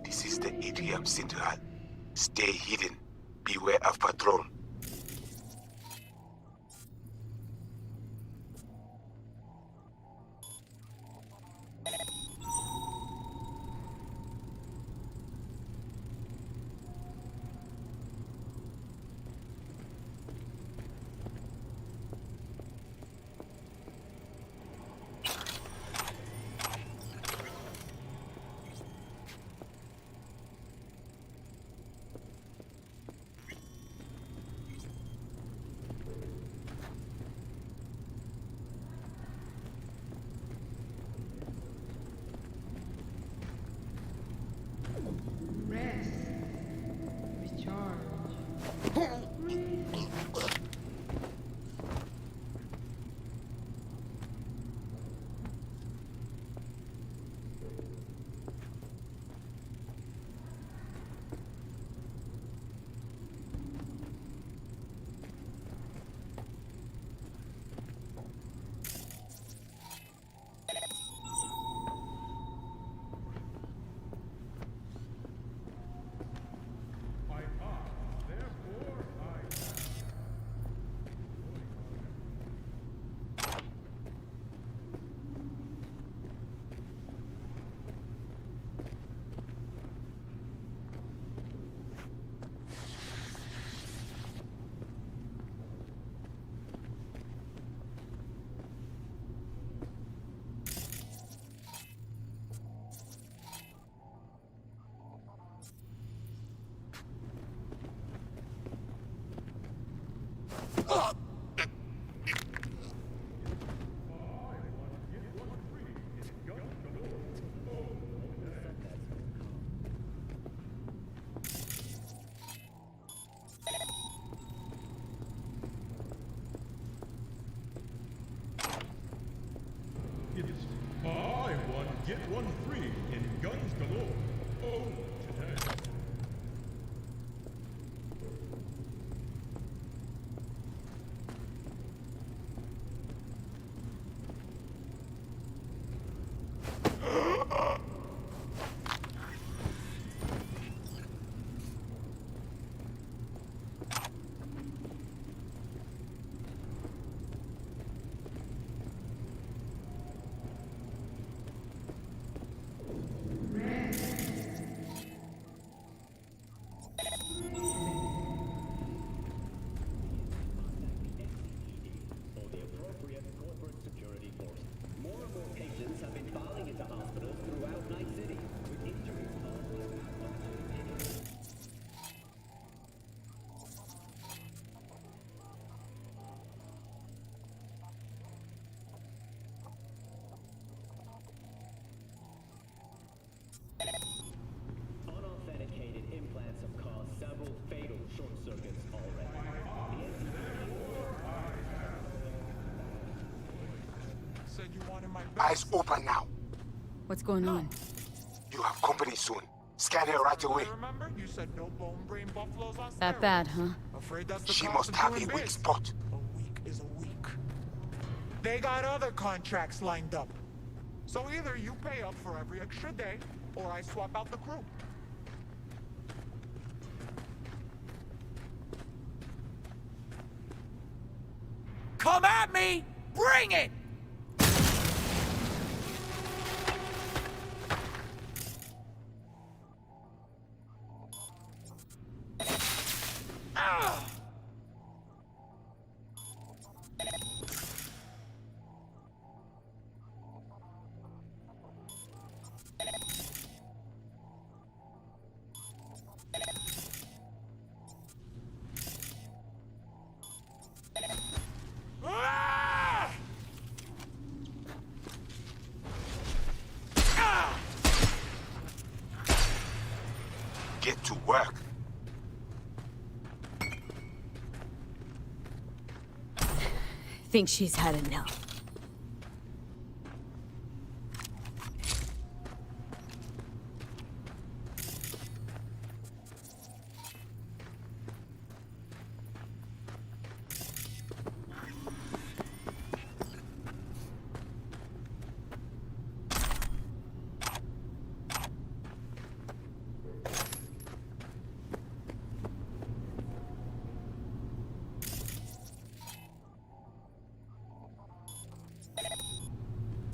This is the atrium central. Stay hidden. Beware of patrol. open now.
What's going on?
You have company soon. Scan her right away.
Remember, you said no bone brain buffaloes on
That bad, huh?
Afraid that's the
She
cost
must
of
have
doing
a weak
biz.
spot.
A week is a week. They got other contracts lined up. So either you pay up for every extra day, or I swap out the crew.
Come at me! Bring it!
Get to work.
Think she's had enough.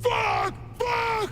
Fuck! Fuck!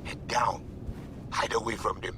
Head down. Hide away from them.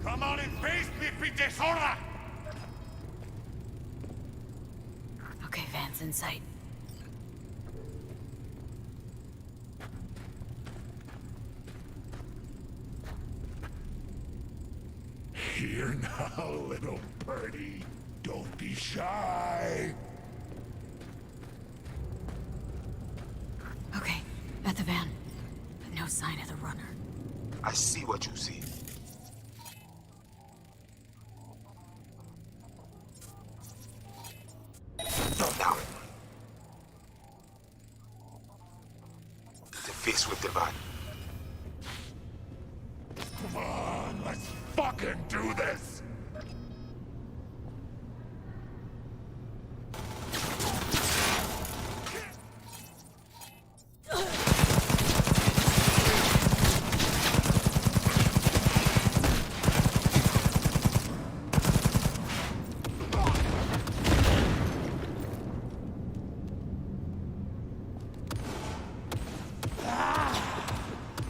Come on and face me, pinche zorra!
Okay, Van's in sight.
Here now, little birdie. Don't be shy.
Okay, at the van. But no sign of the runner.
I see what you see. Now. Interface with the van.
Come on, let's fucking do this!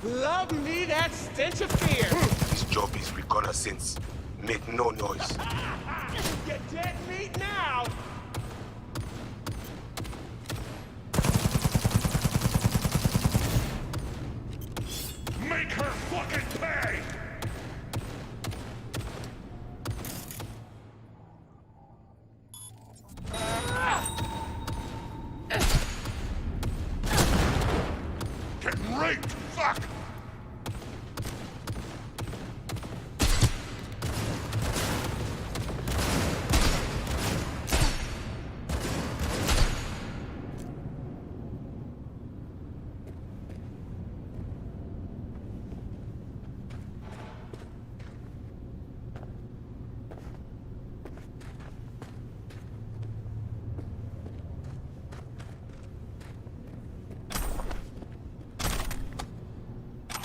Love me that stench of fear!
His job is reconnaissance. Make no noise.
You're dead meat now!
right! Fuck!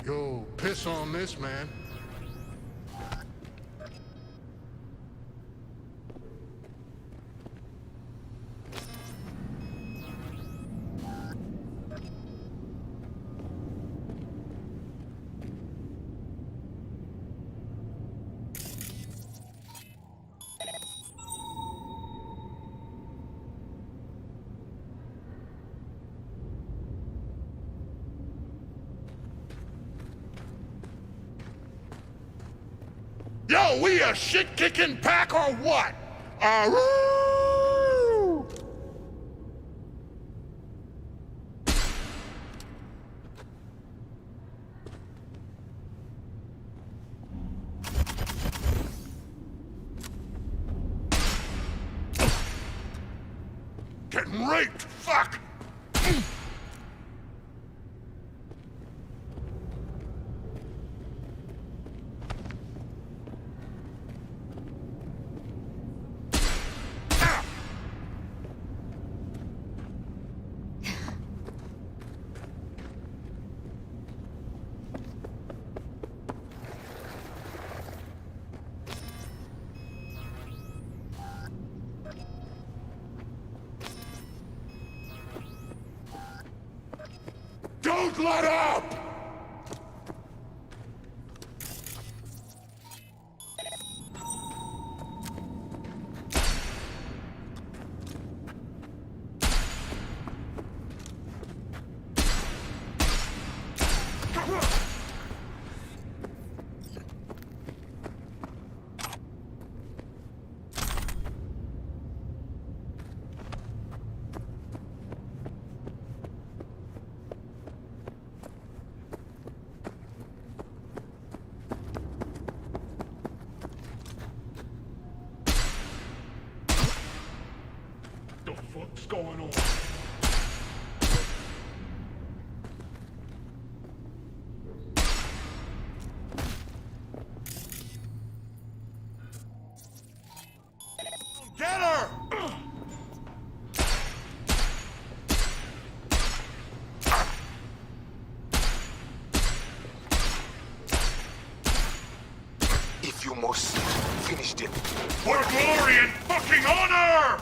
Yo, piss on this, man. Yo, we a shit-kicking pack or what? Aroo! Getting raped! Fuck! Don't let up! What's going on? Get her!
If you must, finish them.
For glory and fucking honor!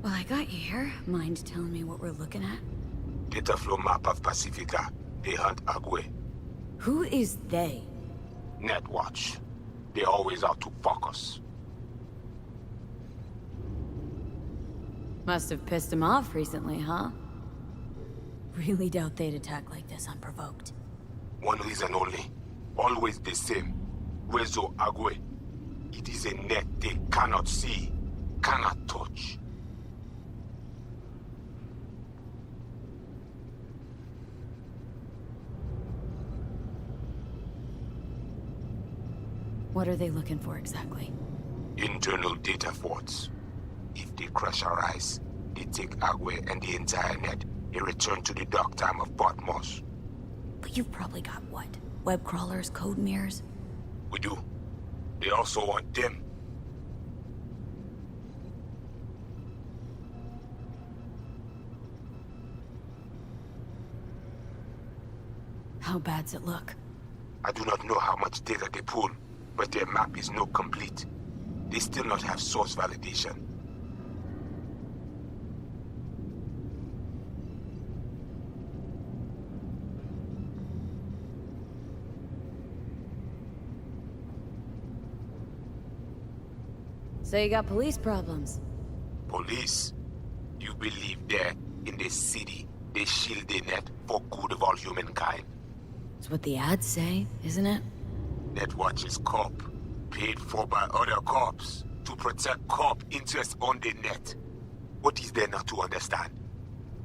Well, I got you here. Mind telling me what we're looking at?
Data flow map of Pacifica. They hunt Agwe.
Who is they?
Netwatch. They always out to fuck us.
Must have pissed him off recently, huh? Really doubt they'd attack like this unprovoked.
One reason only. Always the same. Rezo Agwe. It is a net they cannot see, cannot touch.
What are they looking for exactly?
Internal data forts. If they crush our eyes, they take Agwe and the entire net. They return to the dark time of Patmos.
But you've probably got what? Web crawlers, code mirrors?
We do. They also want them.
How bad's it look?
I do not know how much data they pull, but their map is not complete. They still not have source validation.
So you got police problems?
Police? You believe that in the city, they shield the net for good of all humankind?
It's what the ads say, isn't it?
Netwatch is cop, paid for by other cops to protect cop interests on the net. What is there not to understand?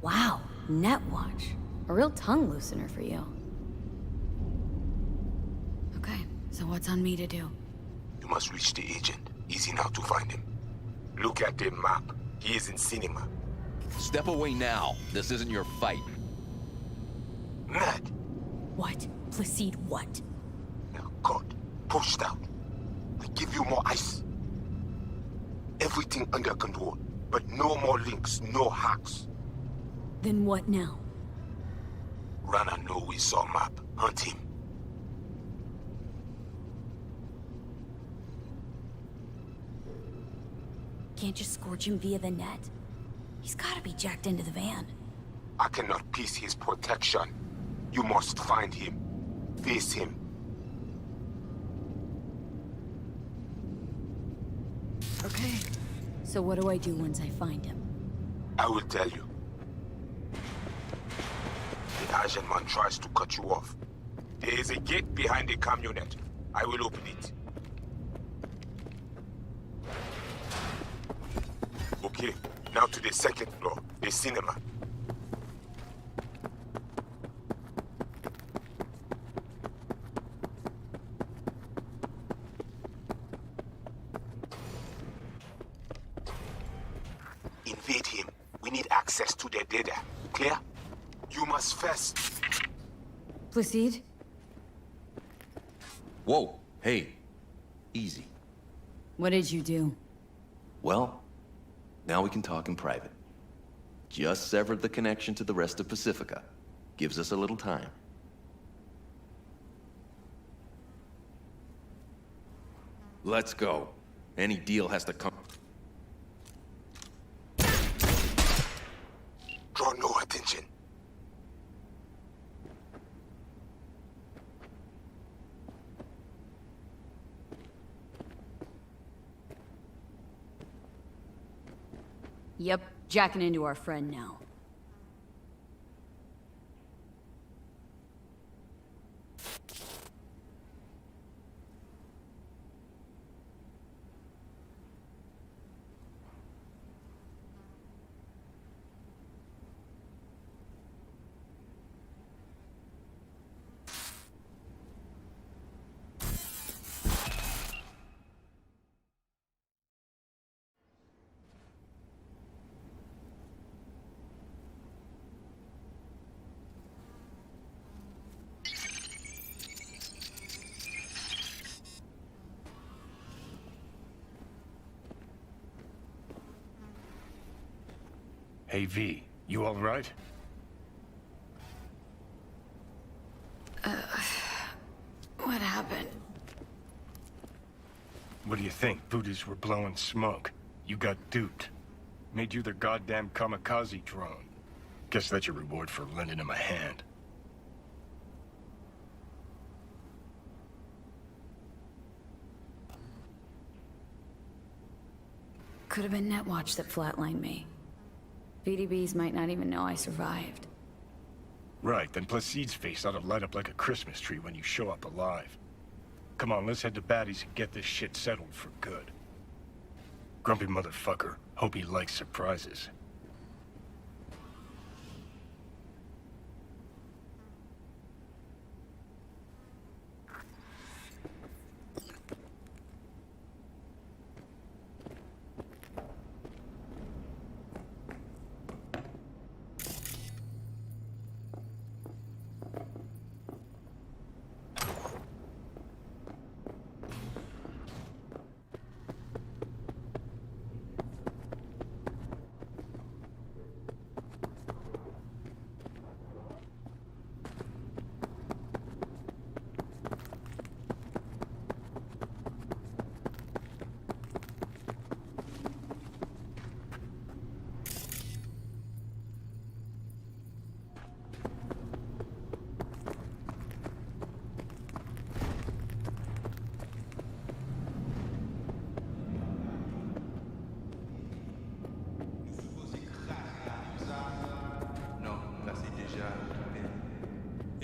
Wow, Netwatch. A real tongue loosener for you. Okay, so what's on me to do?
You must reach the agent. Easy now to find him. Look at the map. He is in cinema.
Step away now. This isn't your fight.
Mad.
What? Placide what?
Now, God, pushed out. I give you more ice. Everything under control, but no more links, no hacks.
Then what now?
Rana know we saw map. Hunt him.
Can't just scorch him via the net? He's gotta be jacked into the van.
I cannot piece his protection. You must find him. Face him.
Okay. So what do I do once I find him?
I will tell you. The Asian man tries to cut you off. There is a gate behind the camionette. I will open it. Okay, now to the second floor, the cinema. Invade him. We need access to their data. Clear? You must first...
Placide?
Whoa, hey. Easy.
What did you do?
Well, now we can talk in private. Just severed the connection to the rest of Pacifica. Gives us a little time. Let's go. Any deal has to come...
Draw no attention.
Yep, jacking into our friend now.
Hey, V, you all right?
What happened?
What do you think? Voodoo's were blowing smoke. You got duped. Made you their goddamn kamikaze drone. Guess that's your reward for lending him a hand.
Could have been Netwatch that flatlined me. VDBs might not even know I survived.
Right, then Placide's face ought to light up like a Christmas tree when you show up alive. Come on, let's head to Batty's and get this shit settled for good. Grumpy motherfucker. Hope he likes surprises.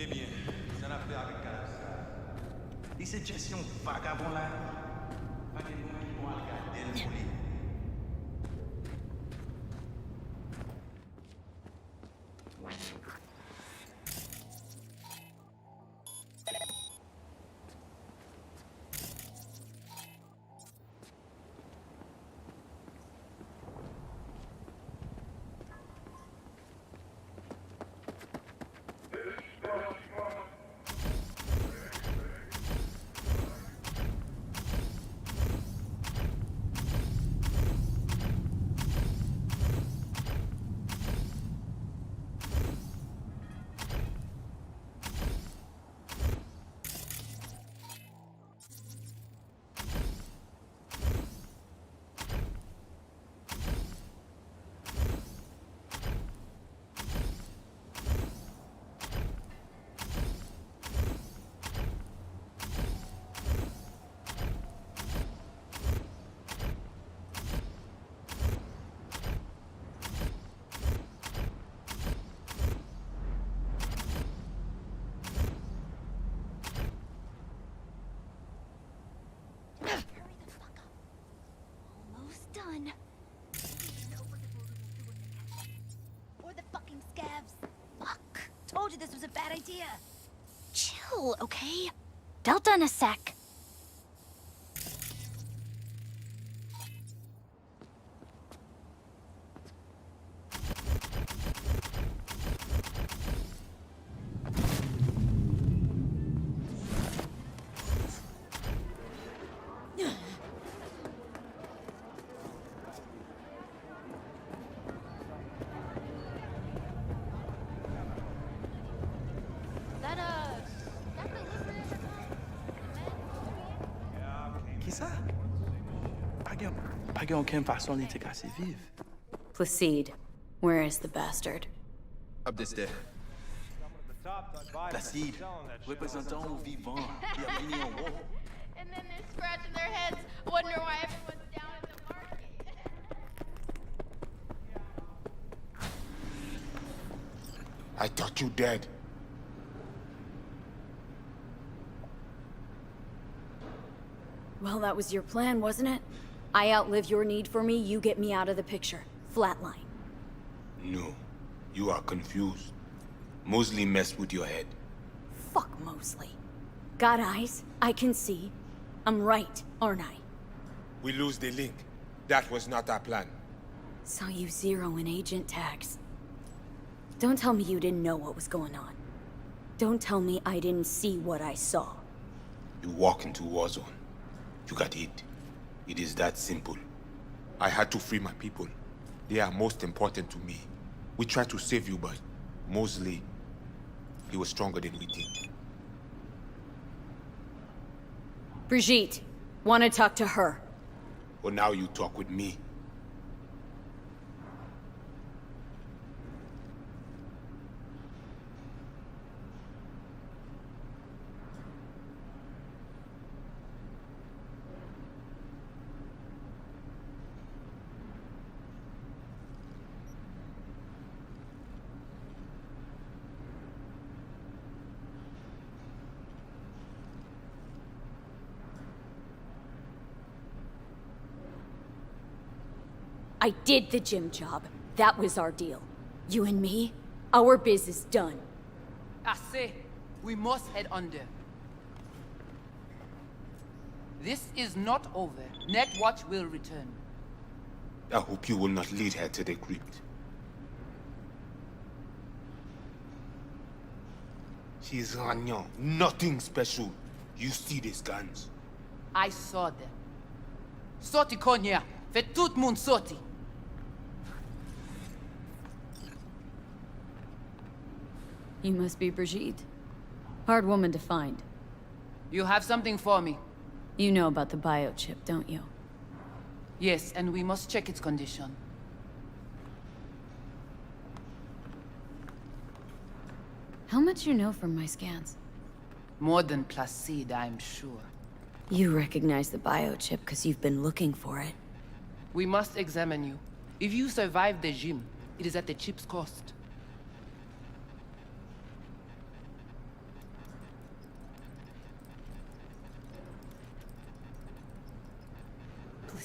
Eh bien, ça n'a fait avec Calabsa. Et cette gestion vagabond là, pas des bons qui vont regarder le poulet.
Done. Or the fucking scabs. Fuck. Told you this was a bad idea.
Chill, okay? Delta in a sec.
Qui ça? Pas aucune façon de te casser vive.
Placide. Where is the bastard?
Up the stair. Placide, représentant au vivant. Bienvenue en haut.
And then they're scratching their heads, wondering why everyone's down in the market.
I thought you dead.
Well, that was your plan, wasn't it? I outlive your need for me, you get me out of the picture. Flatline.
No, you are confused. Mosley messed with your head.
Fuck Mosley. Got eyes, I can see. I'm right, aren't I?
We lose the link. That was not our plan.
Saw you zero in agent tags. Don't tell me you didn't know what was going on. Don't tell me I didn't see what I saw.
You walk into war zone. You got hit. It is that simple. I had to free my people. They are most important to me. We tried to save you, but Mosley, he was stronger than we think.
Brigitte, want to talk to her.
Well, now you talk with me.
I did the gym job. That was our deal. You and me, our biz is done.
Assez. We must head under. This is not over. Netwatch will return.
I hope you will not lead her to the crypt. She is Ragnan. Nothing special. You see these guns?
I saw them. Sorti Konya. Fait tout le monde sorti.
You must be Brigitte. Hard woman to find.
You have something for me.
You know about the biochip, don't you?
Yes, and we must check its condition.
How much you know from my scans?
More than Placide, I'm sure.
You recognize the biochip because you've been looking for it.
We must examine you. If you survive the gym, it is at the chip's cost.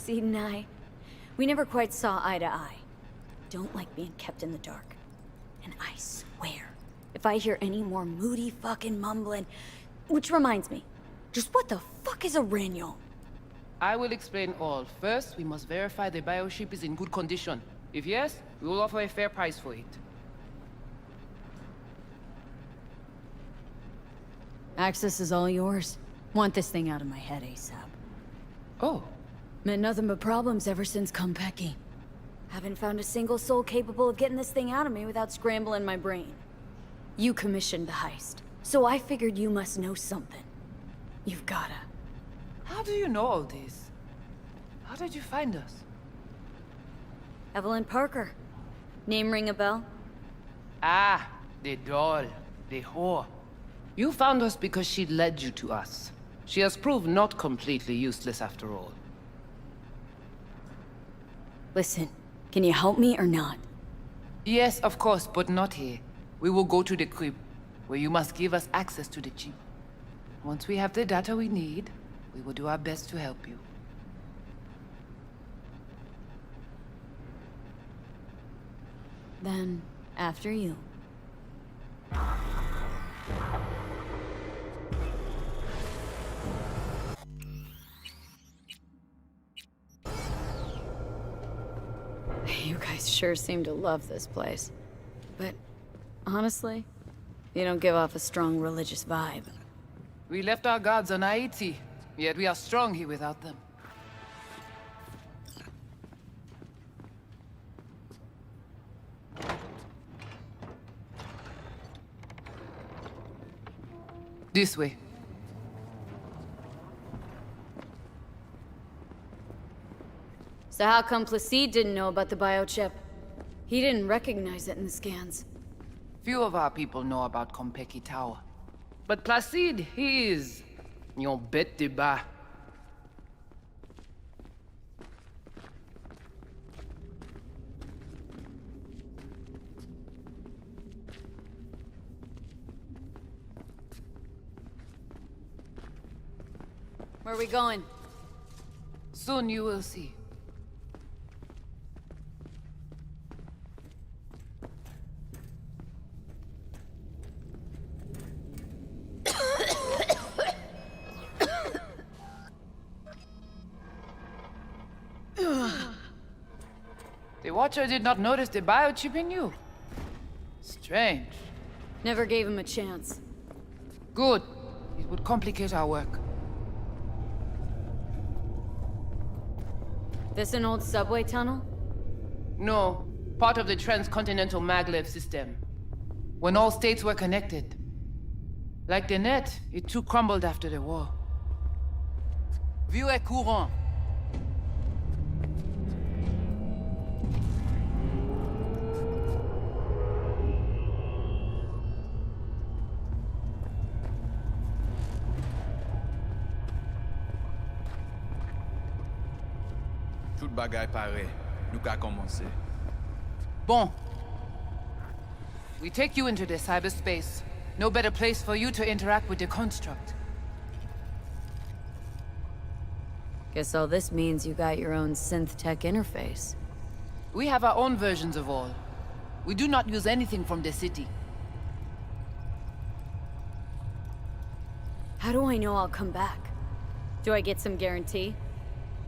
Placide and I, we never quite saw eye to eye. Don't like being kept in the dark. And I swear, if I hear any more moody fucking mumbling... Which reminds me, just what the fuck is a Reignon?
I will explain all. First, we must verify the bioship is in good condition. If yes, we will offer a fair price for it.
Access is all yours. Want this thing out of my head ASAP.
Oh.
Meant nothing but problems ever since Konpeki. Haven't found a single soul capable of getting this thing out of me without scrambling my brain. You commissioned the heist, so I figured you must know something. You've gotta.
How do you know all this? How did you find us?
Evelyn Parker. Name ring a bell?
Ah, the doll. The whore. You found us because she led you to us. She has proved not completely useless after all.
Listen, can you help me or not?
Yes, of course, but not here. We will go to the crib, where you must give us access to the chip. Once we have the data we need, we will do our best to help you.
Then, after you. You guys sure seem to love this place. But, honestly, you don't give off a strong religious vibe.
We left our gods on Haiti, yet we are strong here without them. This way.
So how come Placide didn't know about the biochip? He didn't recognize it in the scans.
Few of our people know about Konpeki Tower. But Placide, he is... your bête de bas.
Where are we going?
Soon you will see. The Watcher did not notice the biochip in you. Strange.
Never gave him a chance.
Good. It would complicate our work.
This an old subway tunnel?
No. Part of the transcontinental maglev system. When all states were connected. Like the net, it too crumbled after the war. Vieux courant.
Tout bagay pare. Nou ka komanse.
Bon. We take you into the cyberspace. No better place for you to interact with the construct.
Guess all this means you got your own synth tech interface.
We have our own versions of all. We do not use anything from the city.
How do I know I'll come back? Do I get some guarantee?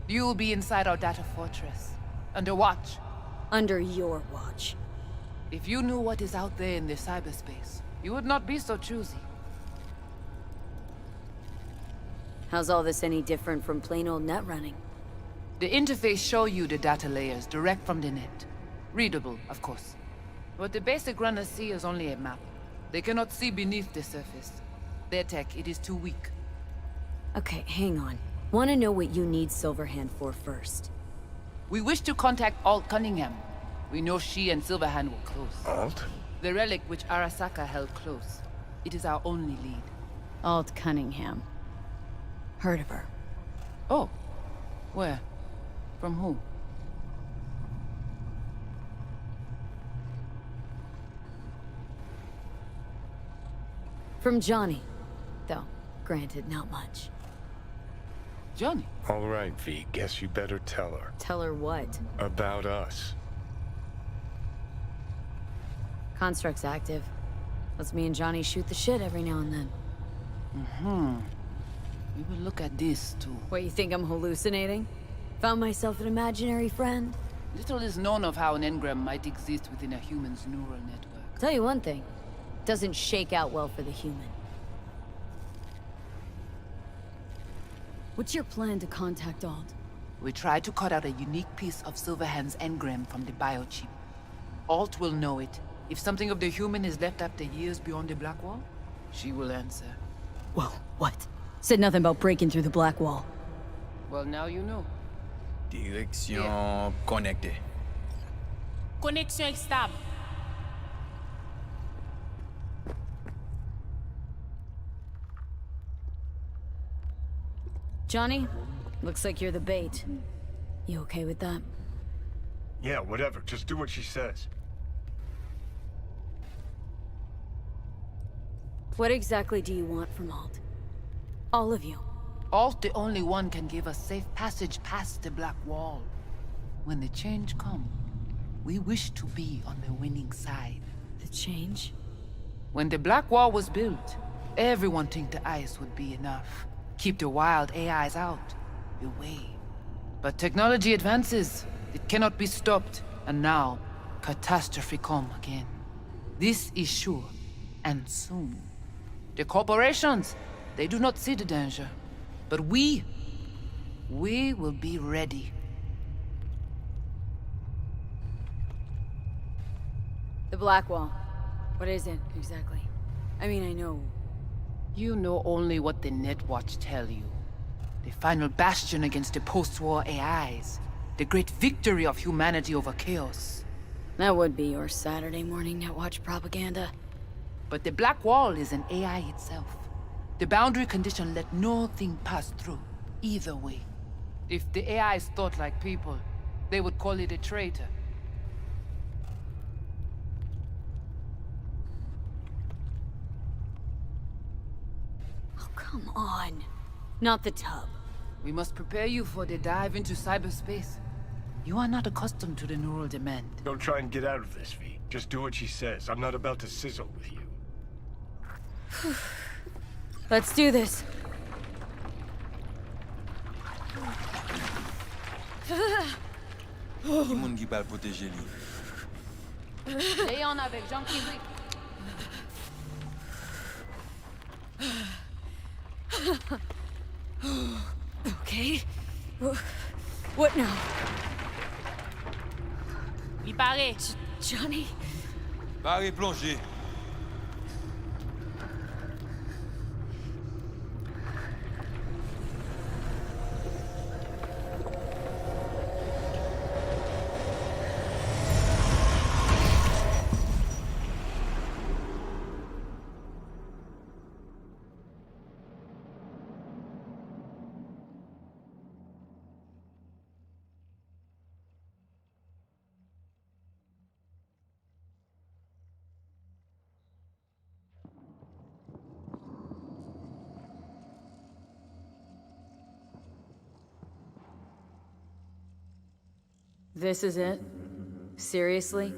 You will be inside our data fortress. Under watch.
Under your watch.
If you knew what is out there in the cyberspace, you would not be so choosy.
How's all this any different from plain old net running?
The interface show you the data layers direct from the net. Readable, of course. What the basic runners see is only a map. They cannot see beneath the surface. Their tech, it is too weak.
Okay, hang on. Want to know what you need Silverhand for first.
We wish to contact Alt Cunningham. We know she and Silverhand were close.
Alt?
The relic which Arasaka held close. It is our only lead.
Alt Cunningham. Heard of her.
Oh. Where? From who?
From Johnny. Though, granted, not much.
Johnny.
All right, V. Guess you better tell her.
Tell her what?
About us.
Construct's active. Lets me and Johnny shoot the shit every now and then.
We will look at this, too.
What, you think I'm hallucinating? Found myself an imaginary friend?
Little is known of how an engram might exist within a human's neural network.
Tell you one thing. Doesn't shake out well for the human. What's your plan to contact Alt?
We tried to cut out a unique piece of Silverhand's engram from the biochip. Alt will know it. If something of the human is left after years beyond the Black Wall, she will answer.
Whoa, what? Said nothing about breaking through the Black Wall.
Well, now you know.
Direction connectée.
Connexion stable.
Johnny, looks like you're the bait. You okay with that?
Yeah, whatever. Just do what she says.
What exactly do you want from Alt? All of you.
Alt, the only one, can give us safe passage past the Black Wall. When the change comes, we wish to be on the winning side.
The change?
When the Black Wall was built, everyone think the ice would be enough. Keep the wild AIs out, away. But technology advances. It cannot be stopped. And now, catastrophe come again. This is sure, and soon. The corporations, they do not see the danger. But we will be ready.
The Black Wall. What is it, exactly? I mean, I know.
You know only what the Netwatch tell you. The final bastion against the post-war AIs. The great victory of humanity over chaos.
That would be your Saturday morning Netwatch propaganda.
But the Black Wall is an AI itself. The boundary condition let nothing pass through, either way. If the AIs thought like people, they would call it a traitor.
Oh, come on. Not the tub.
We must prepare you for the dive into cyberspace. You are not accustomed to the neural demand.
Don't try and get out of this, V. Just do what she says. I'm not about to sizzle with you.
Let's do this.
Qui moun qui va le protéger lui?
Léon avec Jean-Philippe.
Okay. What now?
Il paraît.
Johnny?
Barré plongé.
This is it? Seriously?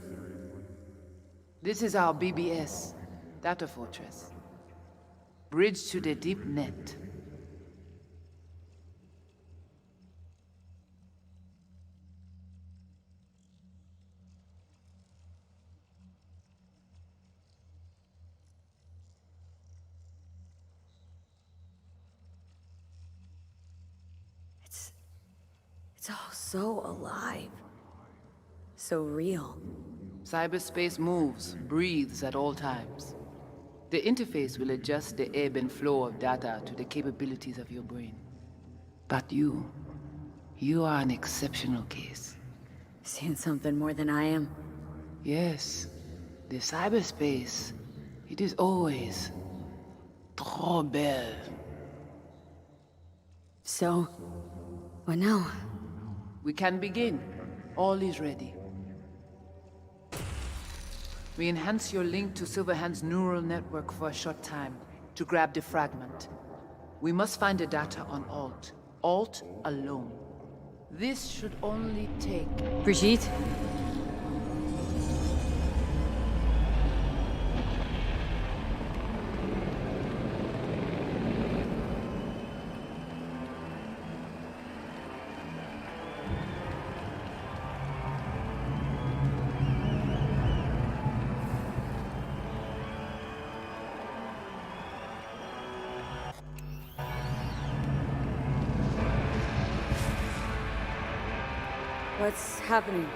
This is our BBS, Data Fortress. Bridge to the deep net.
It's all so alive. So real.
Cyberspace moves, breathes at all times. The interface will adjust the ebb and flow of data to the capabilities of your brain. But you are an exceptional case.
Seeing something more than I am?
Yes. The cyberspace, it is always trop belle.
So, what now?
We can begin. All is ready. We enhance your link to Silverhand's neural network for a short time to grab the fragment. We must find the data on Alt. Alt alone. This should only take...
Brigitte? What's happening?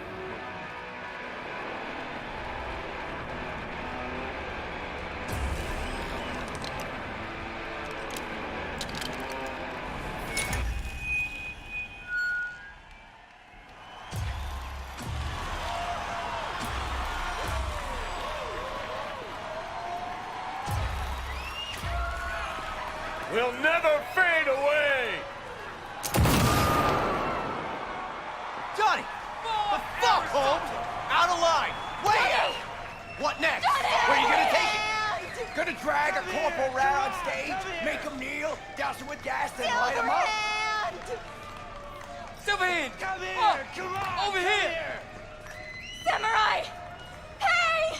We'll never fade away!
Johnny! The fuck, Holmes? Out of line! Way out! What next? Where are you gonna take it? Gonna drag a corporal rat on stage, make him kneel, douse him with gas, then light him up?
Silverhand! Come here! Come on! Over here!
Samurai! Hey!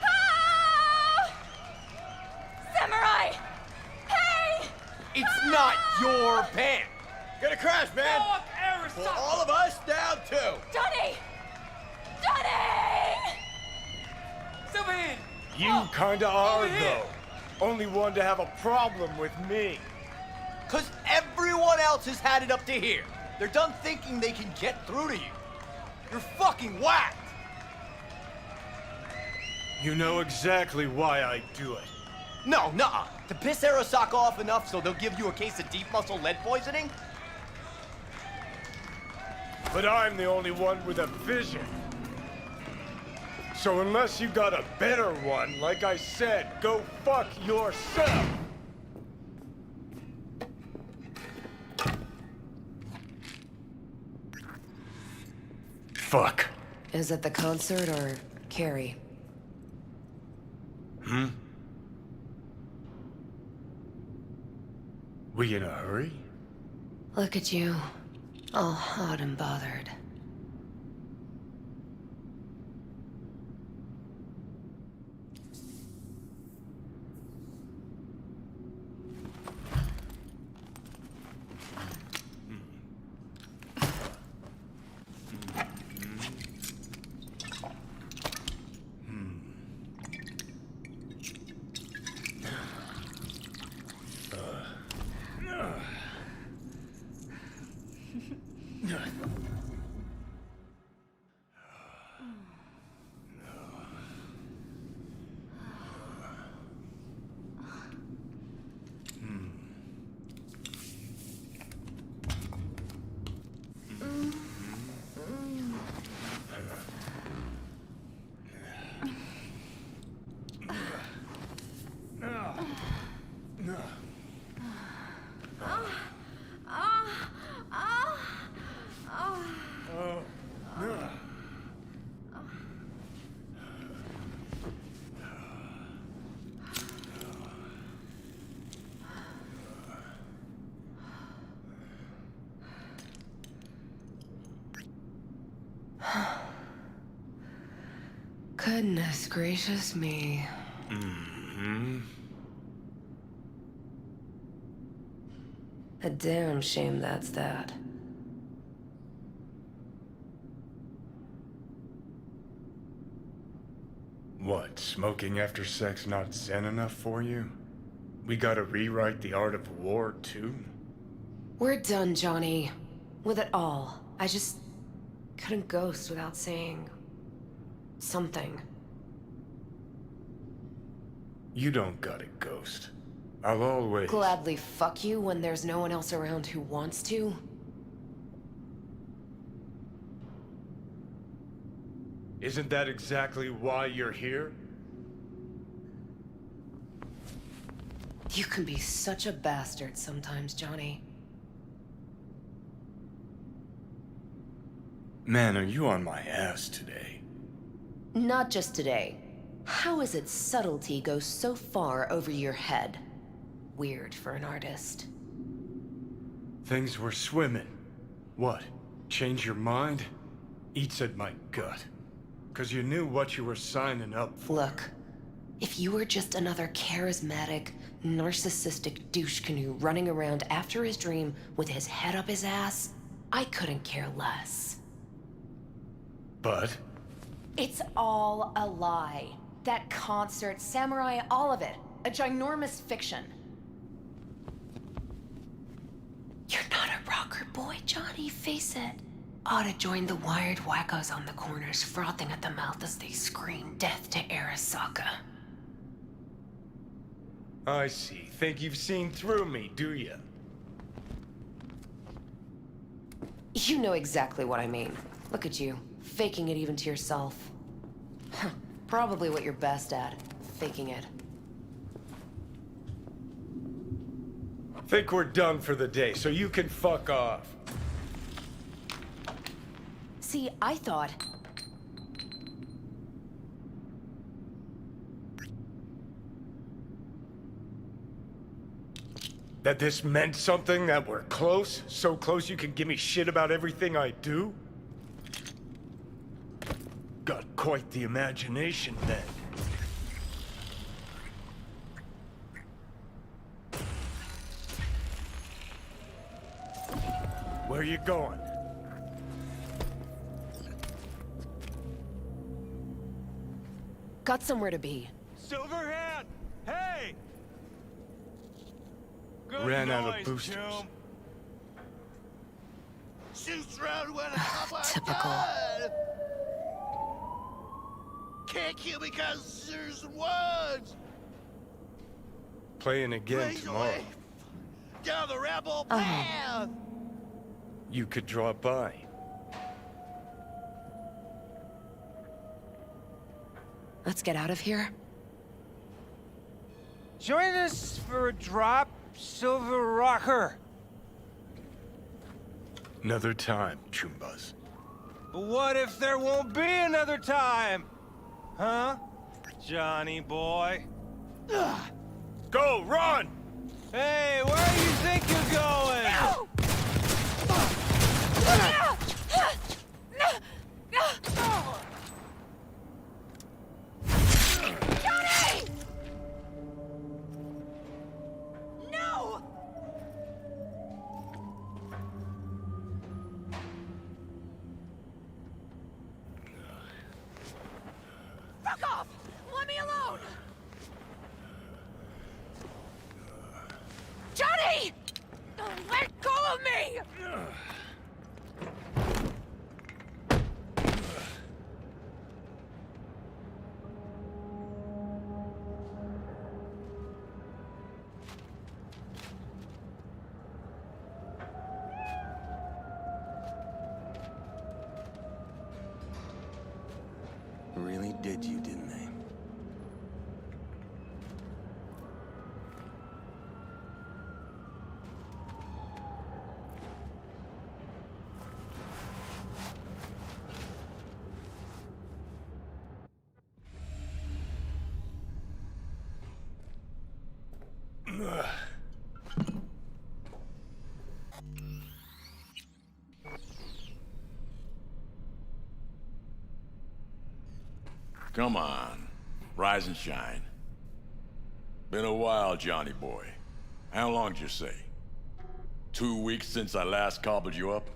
Ah! Samurai! Hey!
It's not your pen! Gonna crash, man!
Fuck Aristotle!
For all of us, down two!
Johnny! Johnny!
Silverhand!
You kinda are,
over here.
though. Only one to have a problem with me.
Cause everyone else has had it up to here. They're done thinking they can get through to you. You're fucking whacked!
You know exactly why I do it.
No, nuh-uh. To piss Arasaka off enough so they'll give you a case of deep muscle lead poisoning?
But I'm the only one with a vision. So unless you got a better one, like I said, go fuck yourself! Fuck.
Is it the concert or Carrie?
We in a hurry?
Look at you. All hot and bothered. Goodness gracious me. A damn shame that's that.
What, smoking after sex not zen enough for you? We gotta rewrite the art of war, too?
We're done, Johnny. With it all. I just couldn't ghost without saying something.
You don't gotta ghost. I'll always...
Gladly fuck you when there's no one else around who wants to?
Isn't that exactly why you're here?
You can be such a bastard sometimes, Johnny.
Man, are you on my ass today?
Not just today. How is it subtlety goes so far over your head? Weird for an artist.
Things were swimming. What? Change your mind? Eats at my gut. 'Cause you knew what you were signing up for.
Look, if you were just another charismatic, narcissistic douche canoe running around after his dream with his head up his ass, I couldn't care less.
But?
It's all a lie. That concert, Samurai, all of it. A ginormous fiction. You're not a rocker boy, Johnny, face it. Ought to join the wired wackos on the corners, frothing at the mouth as they scream death to Arasaka.
I see. Think you've seen through me, do you?
You know exactly what I mean. Look at you, faking it even to yourself. Probably what you're best at, faking it.
Think we're done for the day, so you can fuck off.
See, I thought...
That this meant something, that we're close? So close you can give me shit about everything I do? Got quite the imagination then. Where you going?
Got somewhere to be.
Silverhand! Hey! Good
Ran out of
noise,
boosters.
Jim.
Shoots round when it's
Typical.
Can't kill me because there's words.
Playing again
Blaze
tomorrow.
away. Down the rebel path.
You could drop by.
Let's get out of here.
Join us for a drop, Silver Rocker.
Another time, Chumbas.
But what if there won't be another time? Huh? Johnny boy?
Go, run!
Hey, where do you think you're going?
No! Johnny! No! Fuck off! Let me alone! Johnny! Let go of me!
Really did you, didn't they?
Come on. Rise and shine. Been a while, Johnny boy. How long did you say? 2 weeks since I last cobbled you up?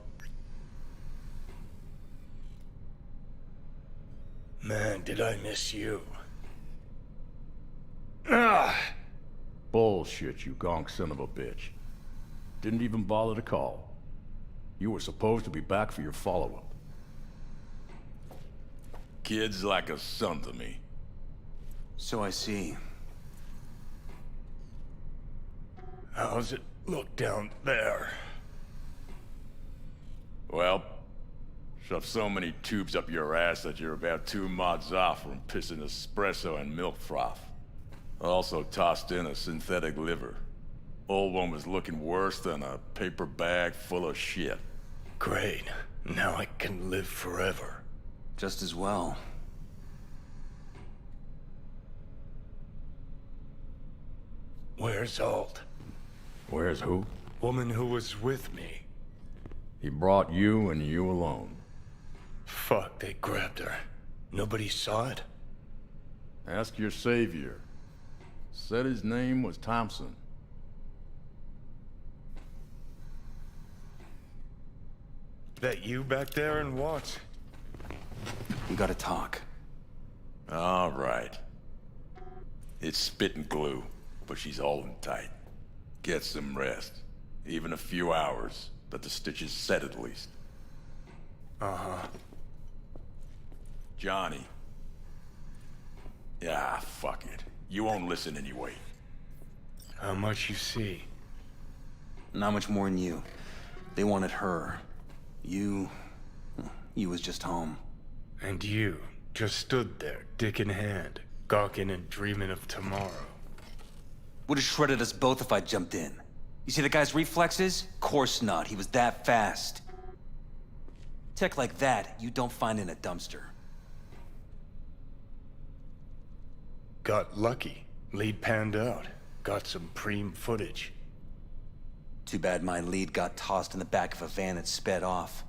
Man, did I miss you.
Bullshit, you gonk son of a bitch. Didn't even bother to call. You were supposed to be back for your follow-up. Kid's like a son to me.
So I see.
How's it look down there?
Well, shoved so many tubes up your ass that you're about 2 mods off from pissing espresso and milk froth. Also tossed in a synthetic liver. Old one was looking worse than a paper bag full of shit.
Great. Now I can live forever.
Just as well.
Where's Alt?
Where's who?
Woman who was with me.
He brought you and you alone.
Fuck, they grabbed her. Nobody saw it?
Ask your savior. Said his name was Thompson.
That you back there and what?
We gotta talk.
All right. It's spit and glue, but she's holding tight. Get some rest. Even a few hours, but the stitches set at least.
Uh-huh.
Johnny. Yeah, fuck it. You won't listen anyway.
How much you see?
Not much more than you. They wanted her. You was just home.
And you just stood there, dick in hand, gawking and dreaming of tomorrow.
Would have shredded us both if I jumped in. You see the guy's reflexes? Course not, he was that fast. Tech like that, you don't find in a dumpster.
Got lucky. Lead panned out. Got some preem footage.
Too bad my lead got tossed in the back of a van and sped off.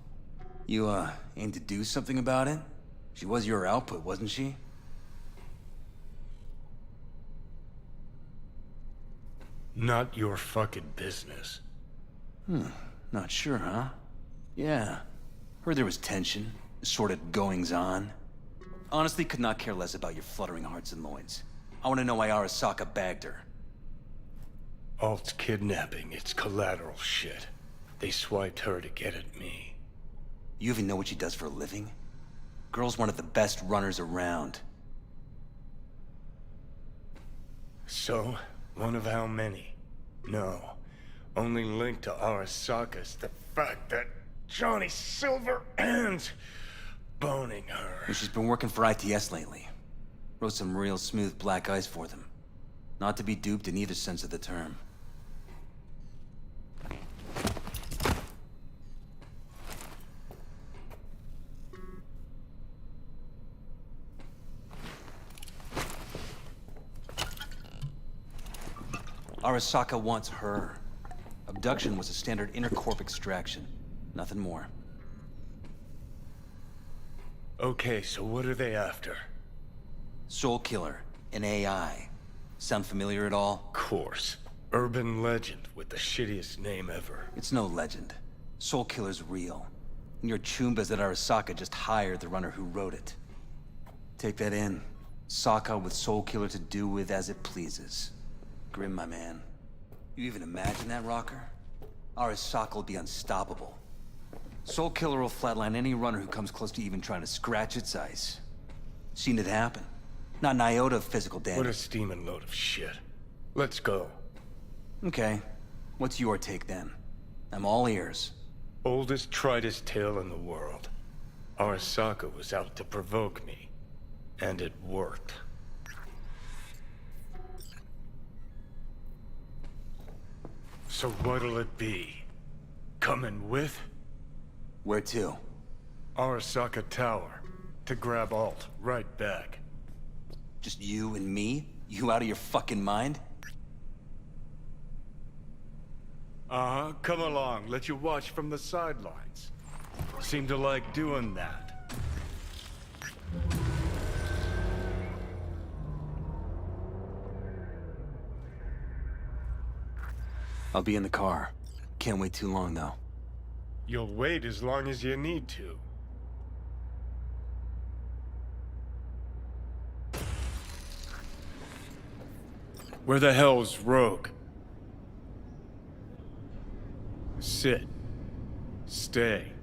You, aim to do something about it? She was your output, wasn't she?
Not your fucking business.
Not sure, huh? Yeah. Heard there was tension, assorted goings-on. Honestly, could not care less about your fluttering hearts and loins. I want to know why Arasaka bagged her.
Alt's kidnapping, it's collateral shit. They swiped her to get at me.
You even know what she does for a living? Girl's one of the best runners around.
So, one of how many? No. Only link to Arasaka's the fact that Johnny Silverhand's boning her.
Well, she's been working for ITS lately. Wrote some real smooth black ice for them. Not to be duped in either sense of the term. Arasaka wants her. Abduction was a standard intercorp extraction. Nothing more.
Okay, so what are they after?
Soul Killer, an AI. Sound familiar at all?
Course. Urban legend with the shittiest name ever.
It's no legend. Soul Killer's real. And your chumbas that Arasaka just hired the runner who wrote it. Take that in. Sokka with Soul Killer to do with as it pleases. Grim, my man. You even imagine that, Rocker? Arasaka will be unstoppable. Soul Killer will flatline any runner who comes close to even trying to scratch its ice. Seen it happen. Not an iota of physical damage.
What a steaming load of shit. Let's go.
Okay. What's your take then? I'm all ears.
Oldest, tritest tale in the world. Arasaka was out to provoke me. And it worked. So what'll it be? Coming with?
Where to?
Arasaka Tower. To grab Alt. Right back.
Just you and me? You out of your fucking mind?
Uh-huh. Come along. Let you watch from the sidelines. Seem to like doing that.
I'll be in the car. Can't wait too long, though.
You'll wait as long as you need to. Where the hell's Rogue? Sit. Stay.